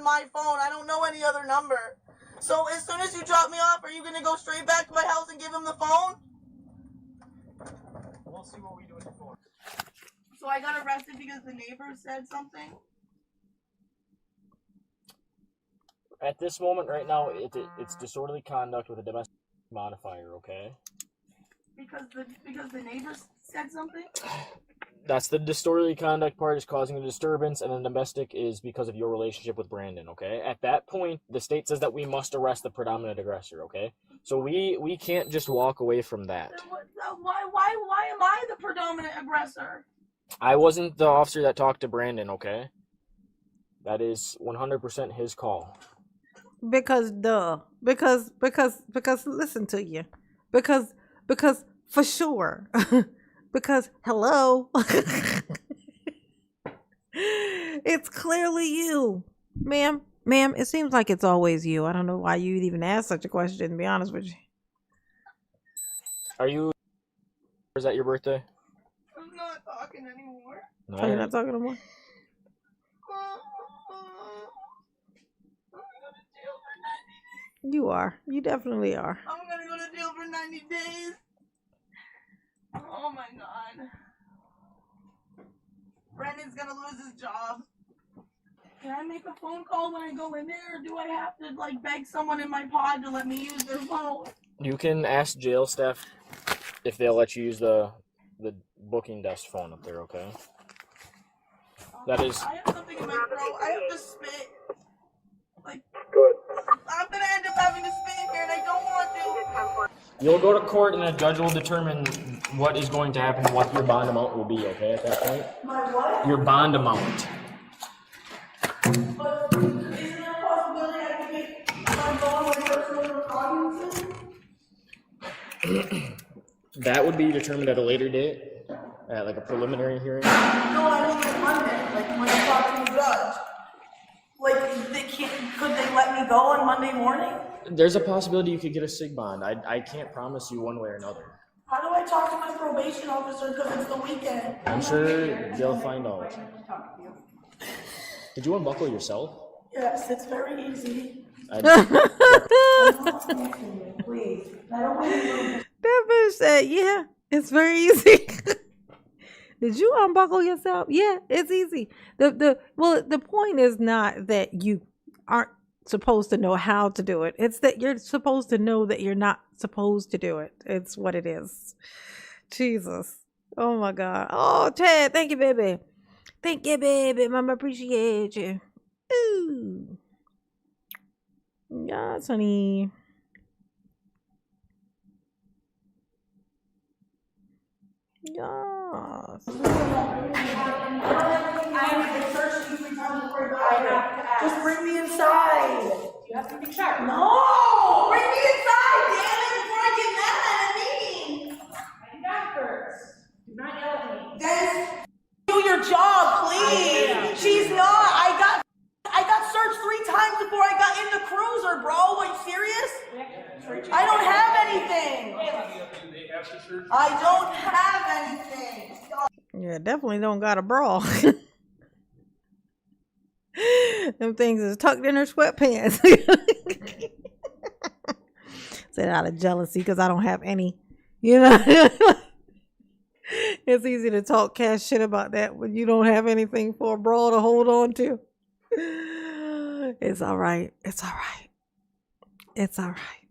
my phone. I don't know any other number. So as soon as you drop me off, are you gonna go straight back to my house and give him the phone? We'll see what we do with the phone. So I got arrested because the neighbor said something? At this moment, right now, it's disorderly conduct with a domestic modifier, okay? Because the neighbor said something? That's the disorderly conduct part is causing a disturbance, and the domestic is because of your relationship with Brandon, okay? At that point, the state says that we must arrest the predominant aggressor, okay? So we can't just walk away from that. Why am I the predominant aggressor? I wasn't the officer that talked to Brandon, okay? That is 100% his call. Because listen to you. Because for sure. Because hello. It's clearly you. Ma'am, it seems like it's always you. I don't know why you'd even ask such a question, to be honest with you. Are you... Is that your birthday? I'm not talking anymore. No. Oh, you're not talking anymore? You are. You definitely are. I'm gonna go to jail for 90 days. Oh my god. Brandon's gonna lose his job. Can I make a phone call when I go in there, or do I have to like beg someone in my pod to let me use their phone? You can ask jail staff if they'll let you use the booking desk phone up there, okay? That is. I have something in my throat. I have to spit. Like, Good. I'm gonna end up having to spit in here, and I don't want to. You'll go to court, and a judge will determine what is going to happen and what your bond amount will be, okay, at that point? My what? Your bond amount. But isn't there a possibility I could get my bond my personal recognizance? That would be determined at a later date, at like a preliminary hearing. No, I mean like Monday, like when I talk to the judge. Like, could they let me go on Monday morning? There's a possibility you could get a SIG bond. I can't promise you one way or another. How do I talk to my probation officer because it's the weekend? I'm sure they'll find out. Did you unbuckle yourself? Yes, it's very easy. Please. I don't want to. That bitch said, yeah, it's very easy. Did you unbuckle yourself? Yeah, it's easy. The point is not that you aren't supposed to know how to do it. It's that you're supposed to know that you're not supposed to do it. It's what it is. Jesus. Oh my God. Oh, Ted, thank you, baby. Thank you, baby. Mama, appreciate you. Ooh. Yes, honey. Yes. Just bring me inside. You have to be sharp. No! Bring me inside, damn it, before I get mad at me. I'm back first. Do not yell at me. Then do your job, please. She's not. I got searched 3 times before I got in the cruiser, bro. Are you serious? I don't have anything. I don't have anything. Yeah, definitely don't got a bra. Them things is tucked in her sweatpants. Said out of jealousy because I don't have any. You know, it's easy to talk cash shit about that when you don't have anything for a bra to hold on to. It's all right. It's all right. It's all right.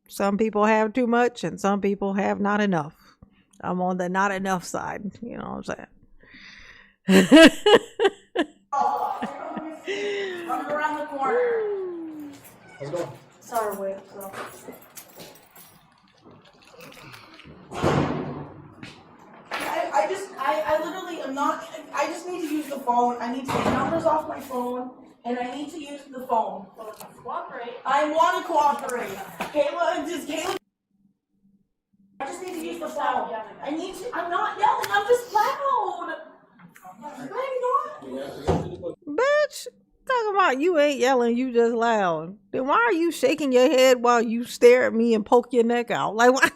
Some people have too much and some people have not enough. I'm on the not enough side. You know what I'm saying? Running around the corner. Let's go. Sorry, wait. I literally am not. I just need to use the phone. I need to get numbers off my phone, and I need to use the phone. Cooperate. I want to cooperate. Kayla. I just need to use the phone. I need to. I'm not yelling. I'm just loud. I'm not. Bitch, talking about you ain't yelling, you just loud. Then why are you shaking your head while you stare at me and poke your neck out? Like, what?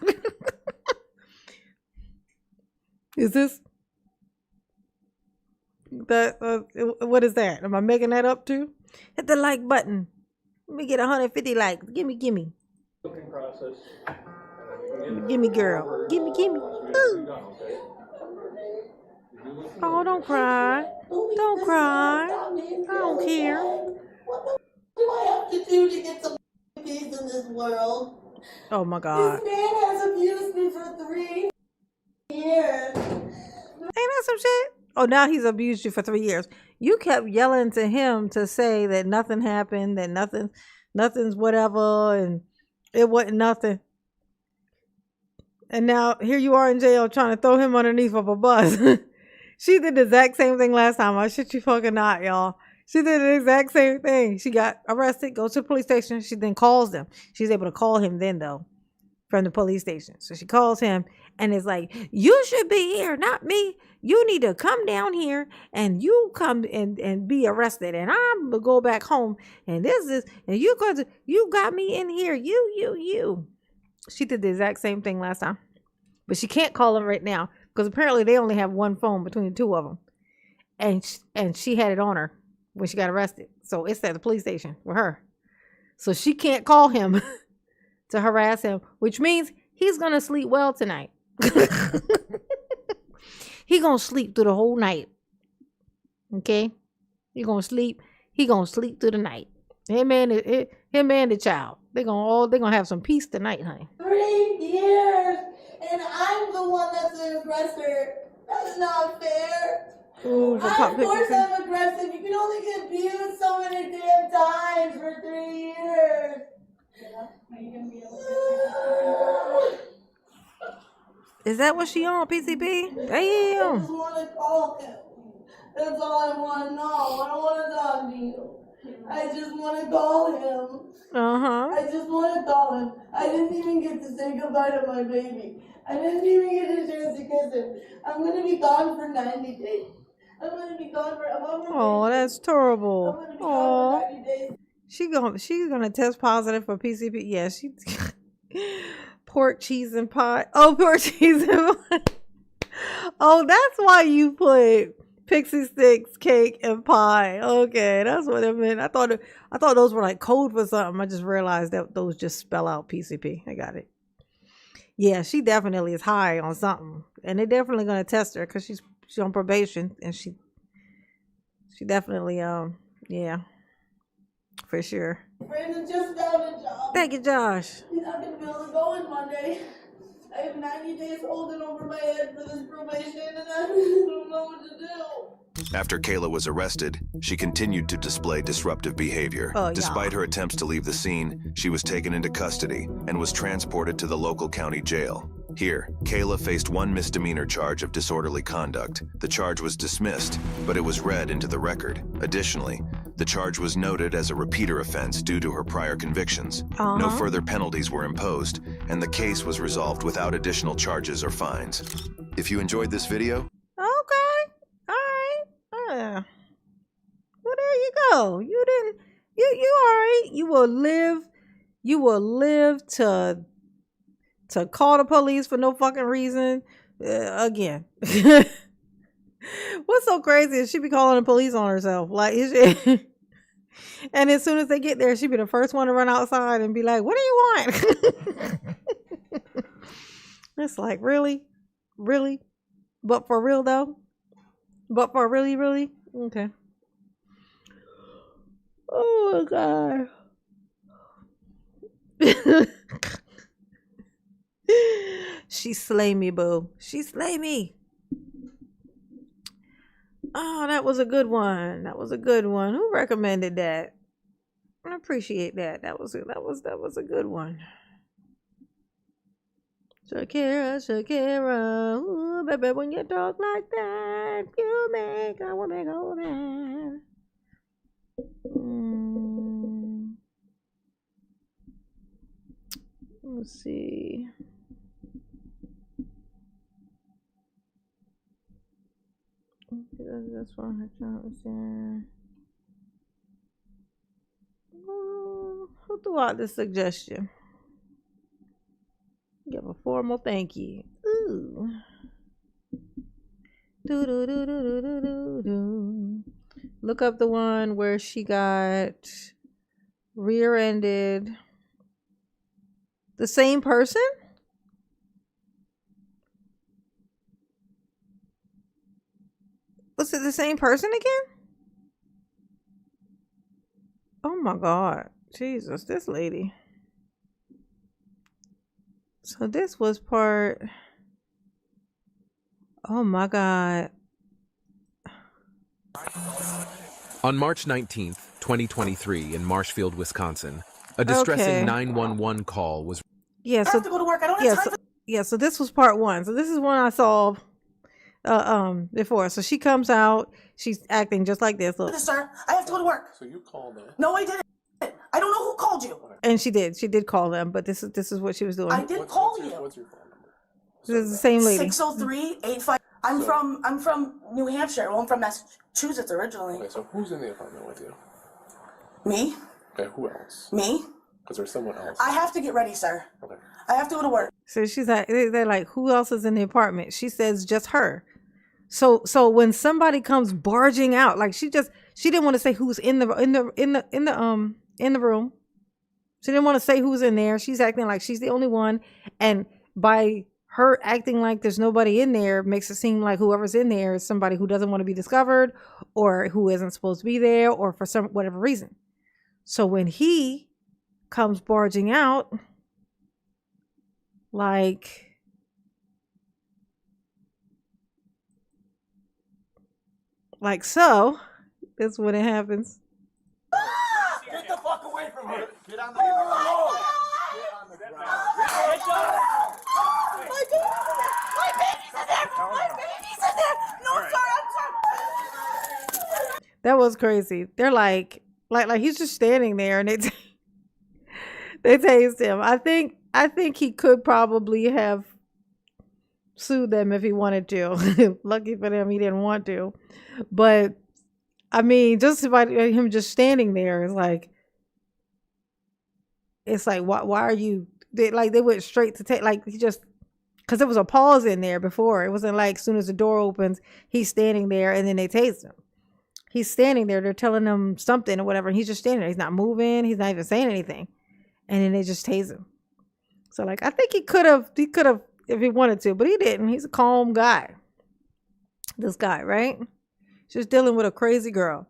Is this that? What is that? Am I making that up too? Hit the like button. Let me get 150 likes. Gimme. Gimme, girl. Gimme. Ooh. Oh, don't cry. Don't cry. I don't care. What the do I have to do to get some peace in this world? Oh my God. This man has abused me for 3 years. Ain't that some shit? Oh, now he's abused you for 3 years. You kept yelling to him to say that nothing happened, that nothing's whatever, and it wasn't nothing. And now here you are in jail trying to throw him underneath of a bus. She did the exact same thing last time. I shit you fucking not, y'all. She did the exact same thing. She got arrested, goes to the police station. She then calls them. She's able to call him then, though, from the police station. So she calls him and is like, you should be here, not me. You need to come down here and you come and be arrested. And I'm going to go back home. And you got me in here. You. She did the exact same thing last time. But she can't call him right now because apparently they only have one phone between the two of them. And she had it on her when she got arrested. So it's at the police station with her. So she can't call him to harass him, which means he's going to sleep well tonight. He going to sleep through the whole night. Okay? He going to sleep. He going to sleep through the night. Him and the child. They're going to have some peace tonight, honey. 3 years, and I'm the one that's the aggressor. That's not fair. Ooh, Of course I'm aggressive. You can only get abused so many damn times for 3 years. Is that what she on, PCP? Damn. I just want to call him. That's all I want to know. I don't want to talk to you. I just want to call him. I just want to call him. I didn't even get to say goodbye to my baby. I didn't even get a chance to kiss him. I'm going to be gone for 90 days. I'm going to be gone for... Oh, that's terrible. I'm going to be gone for 90 days. She's gonna test positive for PCP. Yeah, she pork, cheese, and pie. Oh, pork, cheese, and pie. Oh, that's why you put pixie sticks, cake, and pie. Okay, that's what it meant. I thought those were like code for something. I just realized that those just spell out PCP. I got it. Yeah, she definitely is high on something, and they're definitely gonna test her because she's on probation, and she definitely yeah. For sure. Brandon just found a job. Thank you, Josh. He's not going to be able to go in Monday. I have 90 days holding over my head for this probation, and I don't know what to do. After Kayla was arrested, she continued to display disruptive behavior. Despite her attempts to leave the scene, she was taken into custody and was transported to the local county jail. Here, Kayla faced one misdemeanor charge of disorderly conduct. The charge was dismissed, but it was read into the record. Additionally, the charge was noted as a repeater offense due to her prior convictions. No further penalties were imposed, and the case was resolved without additional charges or fines. If you enjoyed this video... Okay. All right. Well, there you go. You all right. You will live to call the police for no fucking reason again. What's so crazy is she be calling the police on herself. Like, and as soon as they get there, she be the first one to run outside and be like, what do you want? It's like, really? Really? But for real though? But for really? Okay. Oh my God. She slay me, boo. She slay me. Oh, that was a good one. Who recommended that? I appreciate that. That was a good one. Shakira. Ooh, baby, when you talk like that, you make a woman go mad. Let's see. That's what I'm trying to understand. Who threw out this suggestion? Give a formal thank you. Ooh. Look up the one where she got rear-ended. The same person? Was it the same person again? Oh my God. Jesus, this lady. So this was part... Oh my God. On March 19th, 2023, in Marshfield, Wisconsin, a distressing 911 call was... Yeah, so, I have to go to work. I don't have time for... so this was part one. So this is one I saw before. So she comes out, she's acting just like this. Look. Sir, I have to go to work. So you called them? No, I didn't. I don't know who called you. And she did call them, but this is what she was doing. I did call you. What's your phone number? This is the same lady. 603-85. I'm from New Hampshire. Well, I'm from Massachusetts originally. Okay, so who's in the apartment with you? Me? Okay, who else? Me? Because there's someone else. I have to get ready, sir. Okay. I have to go to work. So she's like, they're like, who else is in the apartment? She says just her. So when somebody comes barging out, like she didn't want to say who's in the room. She didn't want to say who's in there. She's acting like she's the only one, and by her acting like there's nobody in there makes it seem like whoever's in there is somebody who doesn't want to be discovered, or who isn't supposed to be there, or for some whatever reason. So when he comes barging out, like, Like so. That's when it happens. Get the fuck away from her. Get on the ground. Get on the ground. My baby's in there. My baby's in there. No, sorry, I'm sorry. That was crazy. They're like he's just standing there and they tased him. I think he could probably have sued them if he wanted to. Lucky for them, he didn't want to. But I mean, just by him just standing there is like, it's like, why are you? They went straight to take, like, he just, because there was a pause in there before. It wasn't like as soon as the door opens, he's standing there and then they tased him. He's standing there. They're telling him something or whatever. And he's just standing there. He's not moving. He's not even saying anything. And then they just tase him. So like, I think he could have if he wanted to, but he didn't. He's a calm guy. This guy, right? Just dealing with a crazy girl.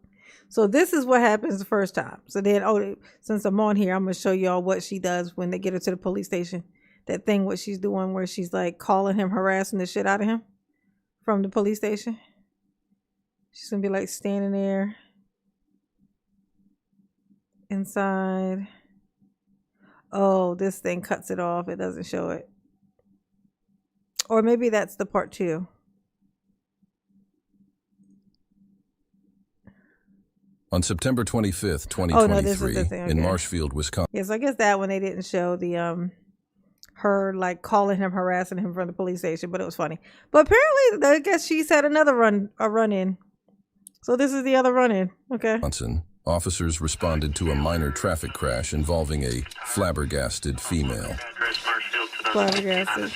So this is what happens the first time. So then, since I'm on here, I'm going to show y'all what she does when they get her to the police station. That thing, what she's doing where she's like calling him, harassing the shit out of him from the police station. She's going to be like standing there inside. Oh, this thing cuts it off. It doesn't show it. Or maybe that's the part 2. On September 25th, 2023, in Marshfield, Wisconsin. Yes, I guess that one they didn't show the her like calling him, harassing him from the police station, but it was funny. But apparently, I guess she's had another run in. So this is the other run in. Okay. Wisconsin, officers responded to a minor traffic crash involving a flabbergasted female. Flabbergasted.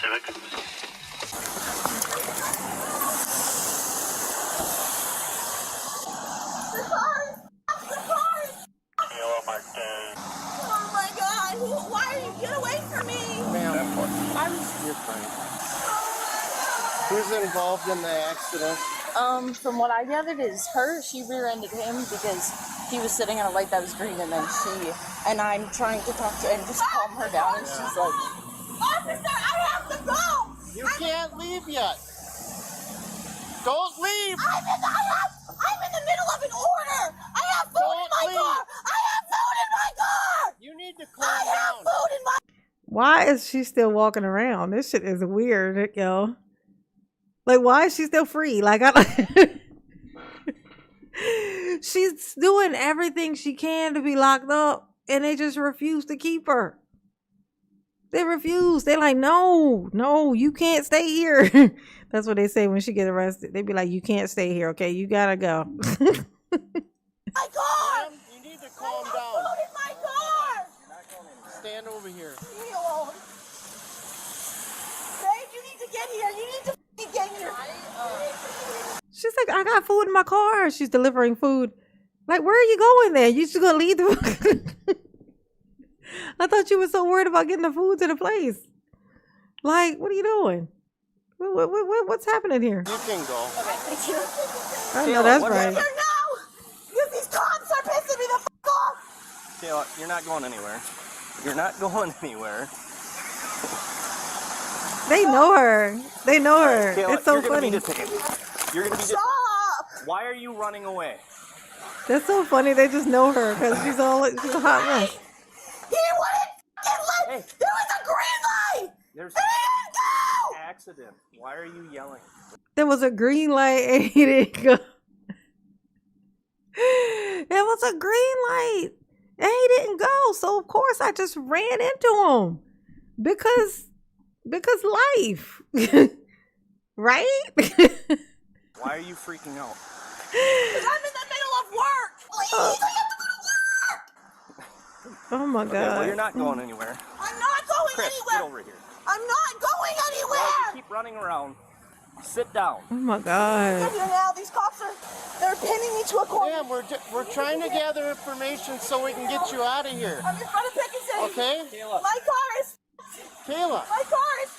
Who's involved in the accident? From what I gathered is her. She rear-ended him because he was sitting at a light that was green, and then I'm trying to talk to her and just calm her down, and she's like, Officer, I have to go! You can't leave yet. Don't leave! I'm in the middle of an order! I have food in my car! I have food in my car! You need to calm down. Food in my Why is she still walking around? This shit is weird, yo. Like, why is she still free? Like, she's doing everything she can to be locked up, and they just refuse to keep her. They refuse. They're like, no, you can't stay here. That's what they say when she gets arrested. They be like, you can't stay here, okay? You gotta go. my car! You need to calm down. Food in my car! Stand over here. Leave me alone. Babe, you need to get here. You need to get here. She's like, I got food in my car. She's delivering food. Like, where are you going there? You just gonna leave the I thought you were so worried about getting the food to the place. Like, what are you doing? What's happening here? You can go. Okay, thank you. I know that's right. Because these cops are pissing me the fuck off. Taylor, you're not going anywhere. You're not going anywhere. They know her. They know her. Taylor, it's so you're funny. You're gonna be Stop! Why are you running away? That's so funny. They just know her because she's a hot mess. He wouldn't let. Hey. There was a green light. There's an accident. Why are you yelling? There was a green light and he didn't go. There was a green light and he didn't go. So of course I just ran into him because life, right? Why are you freaking out? Because I'm in the middle of work. Please, I have to go to work. Oh my God. Okay, well, you're not going anywhere. I'm not going Chris, anywhere. get over here. I'm not going anywhere. Well, you keep running around. Sit down. Oh my God. Get here now. These cops they're pinning me to a corner. Yeah, we're trying to gather information so we can get you out of here. I'm in front of Pick and Save. Okay? Kayla. My car is. Kayla. My car is.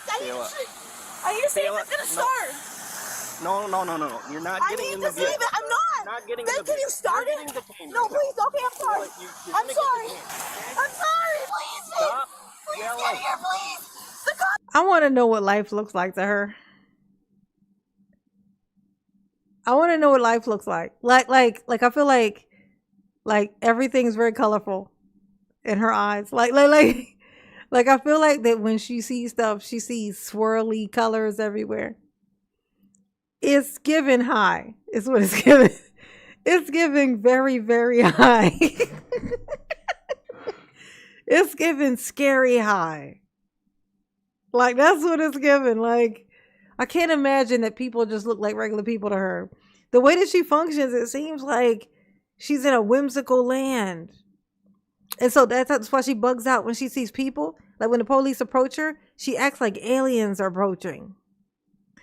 I need to see if it's gonna start. No. You're not getting in the vehicle. I'm not. Not getting Then in the can you start it? No, please. Okay, I'm sorry. I'm sorry. I'm sorry. Please, stop. Please get here, please. The I want to know what life looks like to her. I want to know what life looks like. Like I feel like everything's very colorful in her eyes. Like I feel like that when she sees stuff, she sees swirly colors everywhere. It's giving high. Is what it's giving. It's giving very, very high. It's giving scary high. Like that's what it's giving. Like I can't imagine that people just look like regular people to her. The way that she functions, it seems like she's in a whimsical land. And so that's why she bugs out when she sees people. Like when the police approach her, she acts like aliens are approaching.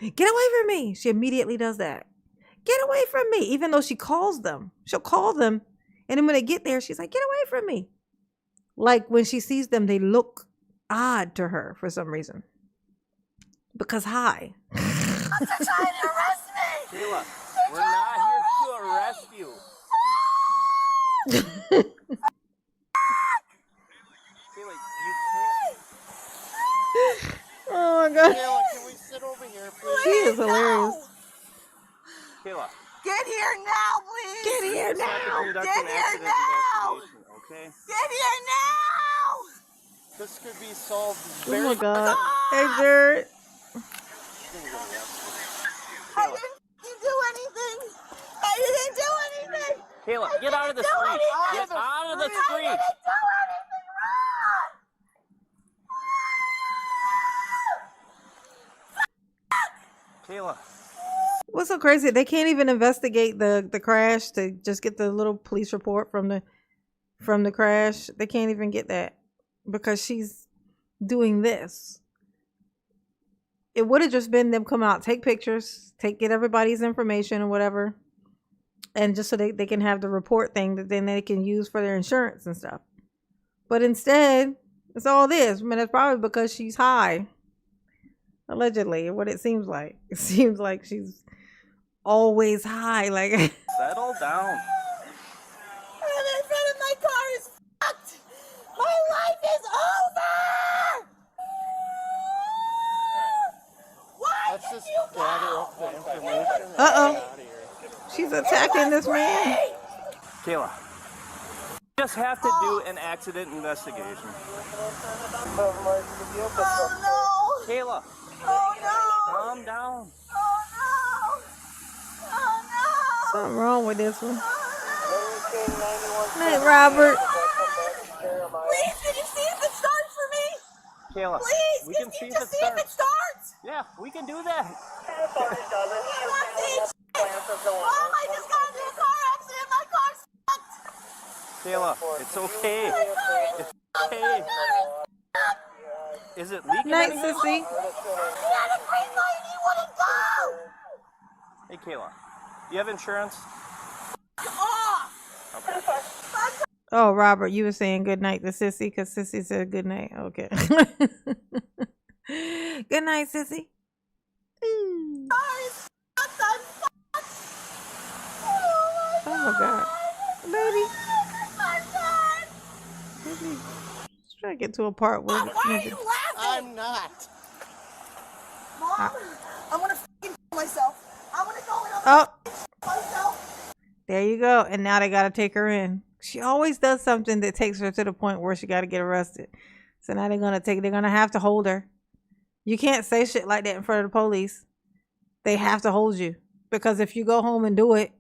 Get away from me. She immediately does that. Get away from me. Even though she calls them. She'll call them. And then when they get there, she's like, get away from me. Like when she sees them, they look odd to her for some reason. Because hi. They're trying to arrest me. Kayla, we're not here to arrest you. Kayla, you can't. Oh my God. Kayla, can we sit over here, please? She is hilarious. Kayla. Get here now, please. Get here now. Get here now. Okay? Get here now. This could be solved Oh my God. Hey, Jared. I didn't do anything. I didn't do anything. Kayla, get out of the street. Get out of the street. I didn't do anything wrong. Kayla. What's so crazy? They can't even investigate the crash to just get the little police report from the crash. They can't even get that because she's doing this. It would have just been them come out, take pictures, get everybody's information or whatever, and just so they can have the report thing that then they can use for their insurance and stuff. But instead, it's all this. I mean, it's probably because she's high. Allegedly, what it seems like. It seems like she's always high. Like Settle down. I'm in front of my car is fucked. My life is over. Why Let's did just you gather go? up the information. Uh-oh. She's attacking this man. Kayla. You just have to do an accident investigation. Oh no. Kayla. Oh no. Calm down. Oh no. Oh no. Something wrong with this one. Hey, Robert. Please, can you see if it starts for me? Kayla. Please, We can can you see if just it see if it starts? Yeah, we can do that. Mom, I just got into a car accident. My car's fucked. Kayla, it's okay. It's okay. Is it leaking? Night, anything? sissy. He had a green light and he wouldn't go. Hey, Kayla. Do you have insurance? Off. Okay. Oh, Robert, you were saying good night to Sissy because Sissy said good night. Okay. Good night, Sissy. Oh my God. Baby. Baby. Let's try to get to a part where Why are you laughing? I'm not. Mom, I'm gonna f***ing kill myself. I'm gonna go in Oh, myself. there you go. And now they got to take her in. She always does something that takes her to the point where she got to get arrested. So now they're going to have to hold her. You can't say shit like that in front of the police. They have to hold you because if you go home and do it,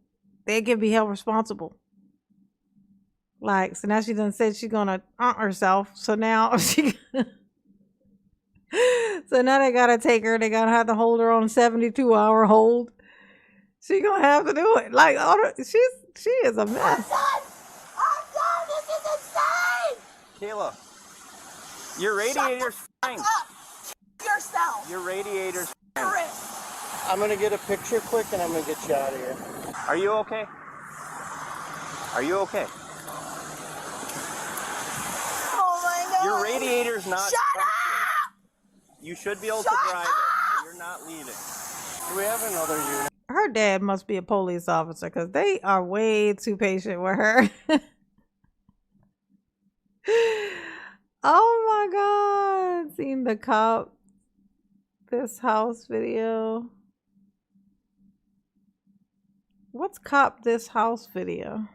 they can be held responsible. Like, so now she done said she's going to aunt herself. So now so now they got to take her. They got to have to hold her on 72-hour hold. She going to have to do it. Like, she is a mess. I'm done. This is insane. Kayla, your radiator's fine. Yourself. Your radiator's fine. Chris. I'm gonna get a picture quick and I'm gonna get you out of here. Are you okay? Are you okay? Oh my God. Your radiator's not. Shut up. You should be able to drive it. But you're not leaving. Do we have another unit? Her dad must be a police officer because they are way too patient with her. Oh my God. Seen the cop. This house video. What's cop this house video?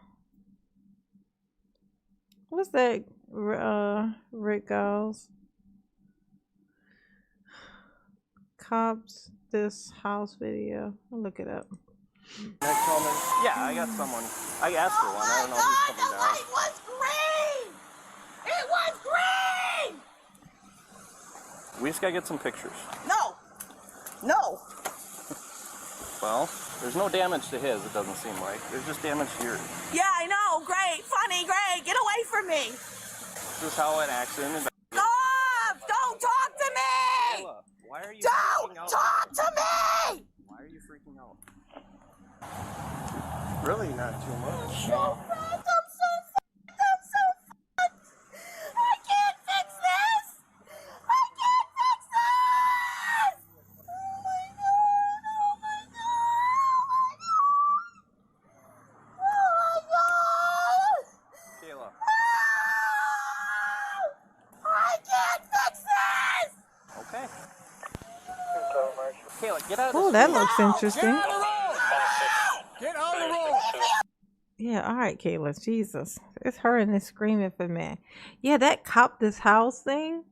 What's that? Rick Giles. Cops this house video. I'll look it up. Next woman. Yeah, I got someone. I asked for one. I don't know who's coming down. The light was green! It was green! We just gotta get some pictures. No. No. Well, there's no damage to his, it doesn't seem like. There's just damage to yours. Yeah, I know. Great. Funny. Great. Get away from me. This is how an accident. Stop! Don't talk to me! Kayla, why are you Don't freaking out? talk to me! Why are you freaking out? Really not too much. So fat. I'm so fat. I can't fix this. I can't fix this. Oh my god. Oh my god. Oh my god. Kayla. I can't fix this. Okay. Kayla, get out of Oh, this that room. looks interesting. Get out of the road! Yeah, all right, Kayla. Jesus. It's her and this screaming for me. Yeah, that cop this house thing.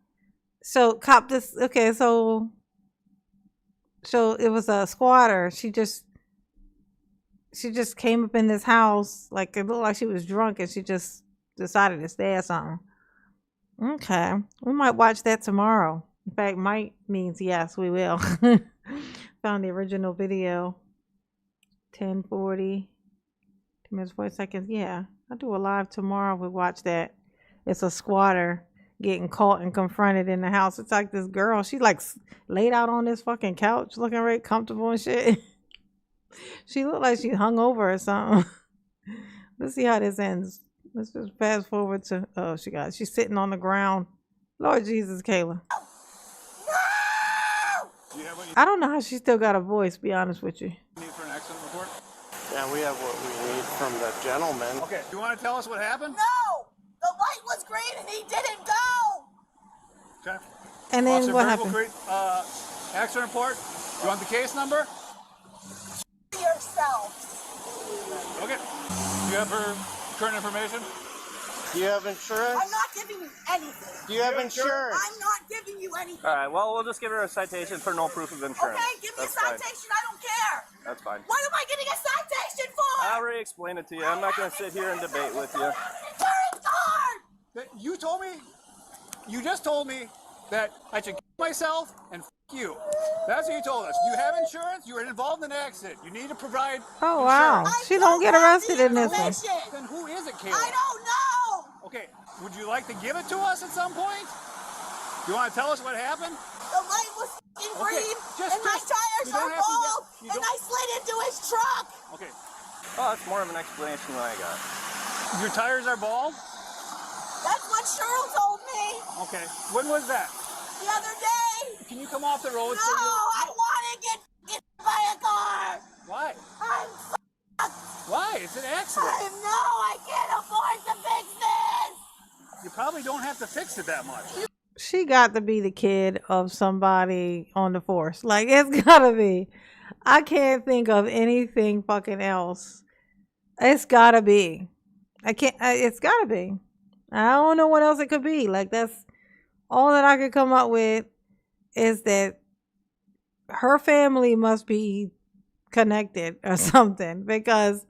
So cop this okay, so it was a squatter. She just came up in this house, like it looked like she was drunk and she just decided to stay or something. Okay. We might watch that tomorrow. In fact, might means yes, we will. Found the original video. 10:40. 2 minutes 40 seconds. Yeah, I'll do a live tomorrow. We watch that. It's a squatter getting caught and confronted in the house. It's like this girl. She like laid out on this fucking couch, looking right comfortable and shit. She looked like she hung over or something. Let's see how this ends. Let's just fast forward to she's sitting on the ground. Lord Jesus, Kayla. I don't know how she still got a voice, to be honest with you. Need for an accident report? Yeah, we have what we need from the gentleman. Okay, do you want to tell us what happened? No! The light was green and he didn't go! Okay. And then Officer what Variable happened? Accident report. You want the case number? Yourself. Okay. Do you have her current information? Do you have insurance? I'm not giving you anything. Do you have insurance? I'm not giving you anything. Alright, well, we'll just give her a citation for no proof of insurance. Okay, give me That's a citation. I don't care. That's fine. What am I getting a citation for? I already explained it to you. I'm not going to sit here and debate with you. Insurance card! You told me, you just told me that I should kill myself and you. That's what you told us. You have insurance, you were involved in an accident. You need to provide Oh, wow. She don't get arrested in this one. Then who is it, Kayla? I don't know! Okay, would you like to give it to us at some point? You want to tell us what happened? The light was green and my tires are bald and I slid into his truck! Okay. Oh, that's more of an explanation than I got. Your tires are bald? That's what Cheryl told me Okay. When was that? the other day! Can you come off the road? No, I want to get hit by a car! Why? I'm Why? It's an accident. I can't afford to fix this! You probably don't have to fix it that much. She got to be the kid of somebody on the force. Like, it's gotta be. I can't think of anything fucking else. It's gotta be. It's gotta be. I don't know what else it could be. Like, that's all that I could come up with is that her family must be connected or something, because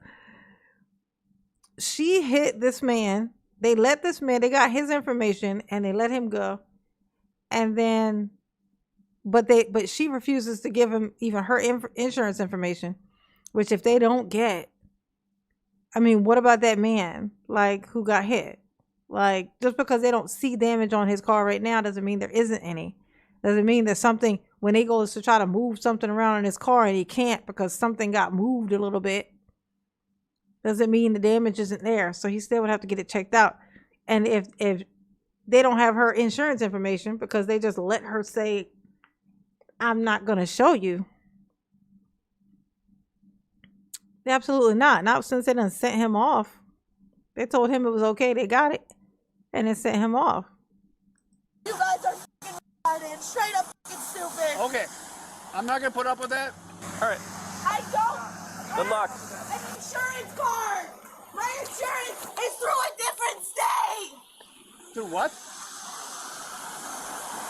she hit this man. They let this man, they got his information and they let him go. And then, but she refuses to give him even her insurance information, which if they don't get, I mean, what about that man, like, who got hit? Like, just because they don't see damage on his car right now doesn't mean there isn't any. Doesn't mean there's something, when he goes to try to move something around in his car and he can't because something got moved a little bit, doesn't mean the damage isn't there. So he still would have to get it checked out. And if they don't have her insurance information because they just let her say, I'm not going to show you. Absolutely not. Not since they done sent him off. They told him it was okay. They got it. And then sent him off. You guys are fucking retarded. Straight up fucking stupid. Okay. I'm not going to put up with that. All right. I don't Good luck. An insurance card. My insurance is through a different state. Through what?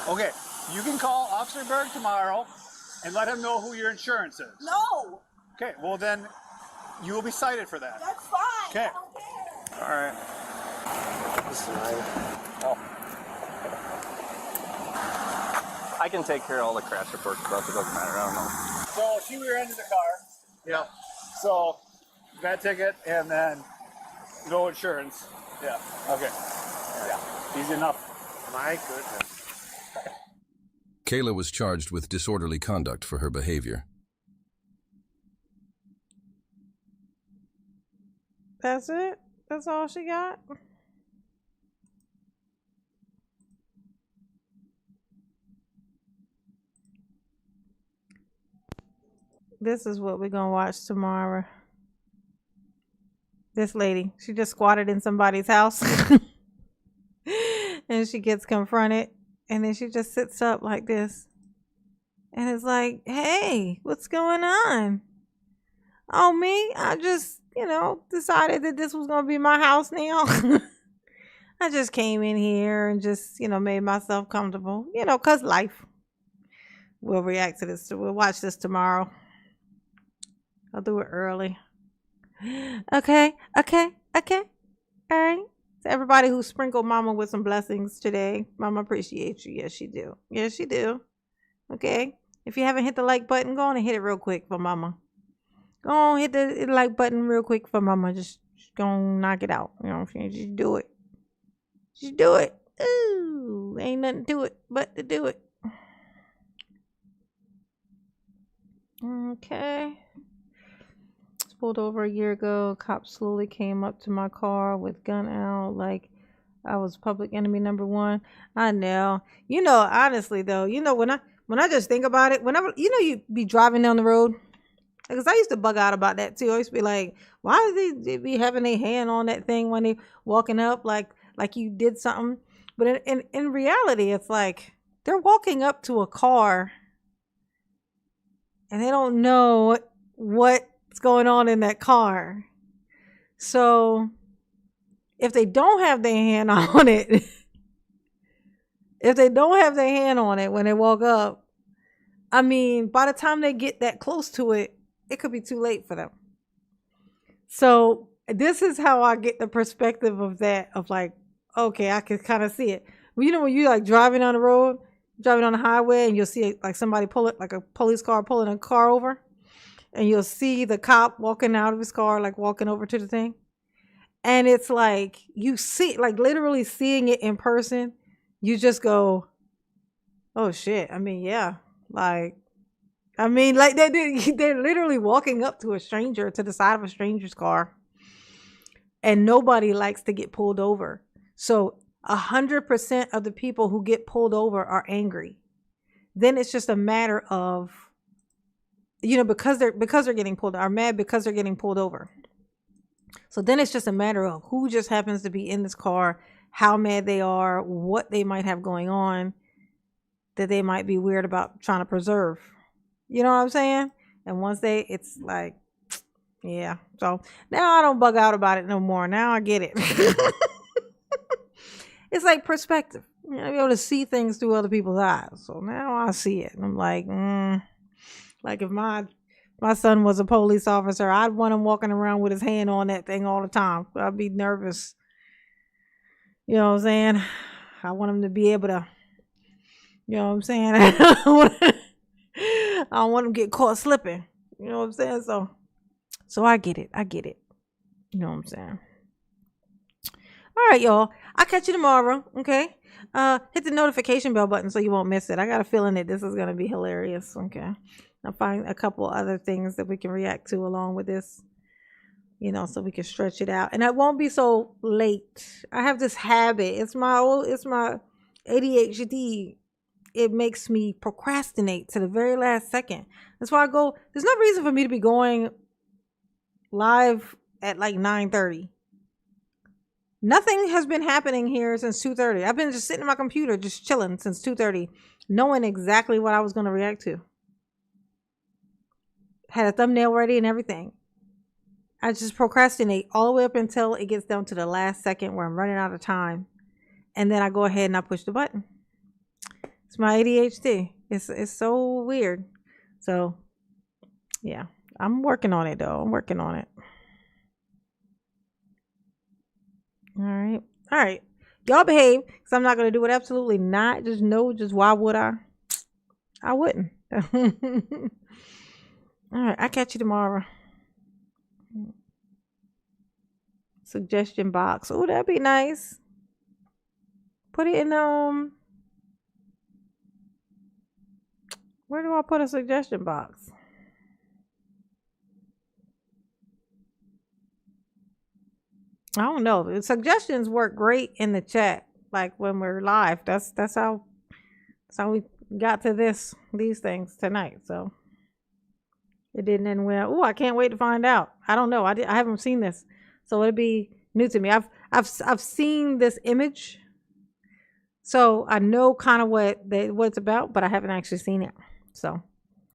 Okay, you can call Officer Berg tomorrow and let him know who your insurance is. No. Okay, well then you will be cited for that. That's fine. Okay. I don't care. All right. Oh. I can take care of all the crash reports stuff. It doesn't matter. I don't know. So she rear-ended the car. Yeah. So bad ticket and then no insurance. Yeah. Okay. Yeah. Easy enough. My goodness. Kayla was charged with disorderly conduct for her behavior. That's it? That's all she got? This is what we're gonna watch tomorrow. This lady, she just squatted in somebody's house and she gets confronted and then she just sits up like this and it's like, hey, what's going on? Oh, me? I just, decided that this was gonna be my house now. I just came in here and just, made myself comfortable, 'cause life. We'll react to this. We'll watch this tomorrow. I'll do it early. Okay. All right. To everybody who sprinkled Mama with some blessings today, Mama appreciates you. Yes, she do. Yes, she do. Okay. If you haven't hit the like button, go on and hit it real quick for Mama. Go on, hit the like button real quick for Mama. Just go on, knock it out. Just do it. Just do it. Ooh, ain't nothing to it but to do it. Okay. Pulled over a year ago. Cops slowly came up to my car with gun out like I was public enemy number one. I know. Honestly though, when I just think about it, whenever you be driving down the road, because I used to bug out about that too. I used to be like, why do they be having their hand on that thing when they walking up like you did something? But in reality, it's like they're walking up to a car and they don't know what's going on in that car. So if they don't have their hand on it, when they walk up, I mean, by the time they get that close to it, it could be too late for them. So this is how I get the perspective of that, of like, okay, I can kind of see it. When you're like driving on the road, driving on the highway, and you'll see like somebody pull it, like a police car pulling a car over. And you'll see the cop walking out of his car, like walking over to the thing. And it's like, you see, like literally seeing it in person, you just go, oh shit. I mean, yeah. Like they're literally walking up to a stranger, to the side of a stranger's car. And nobody likes to get pulled over. So 100% of the people who get pulled over are angry. Then it's just a matter of, because they're getting pulled, are mad because they're getting pulled over. So then it's just a matter of who just happens to be in this car, how mad they are, what they might have going on that they might be weird about trying to preserve. You know what I'm saying? And once it's like, yeah. So now I don't bug out about it no more. Now I get it. It's like perspective. Be able to see things through other people's eyes. So now I see it. And I'm like, like if my son was a police officer, I'd want him walking around with his hand on that thing all the time. I'd be nervous. You know what I'm saying? I want him to be able to, you know what I'm saying? I don't want him to get caught slipping. You know what I'm saying? So I get it. You know what I'm saying? All right, y'all. I'll catch you tomorrow. Okay. Hit the notification bell button so you won't miss it. I got a feeling that this is going to be hilarious. Okay. I'll find a couple other things that we can react to along with this, so we can stretch it out. And it won't be so late. I have this habit. It's my ADHD. It makes me procrastinate to the very last second. That's why there's no reason for me to be going live at like 9:30. Nothing has been happening here since 2:30. I've been just sitting in my computer, just chilling since 2:30, knowing exactly what I was going to react to. Had a thumbnail ready and everything. I just procrastinate all the way up until it gets down to the last second where I'm running out of time. And then I go ahead and I push the button. It's my ADHD. It's so weird. So, yeah. I'm working on it, though. I'm working on it. All right. All right. Y'all behave, because I'm not going to do it. Absolutely not. Just no. Just why would I? I wouldn't. All right. I'll catch you tomorrow. Suggestion box. Oh, that'd be nice. Put it in, where do I put a suggestion box? I don't know. The suggestions work great in the chat, like when we're live. That's how we got to these things tonight. So it didn't end well. Oh, I can't wait to find out. I don't know. I haven't seen this, so it'd be new to me. I've seen this image, so I know kind of what it's about, but I haven't actually seen it. So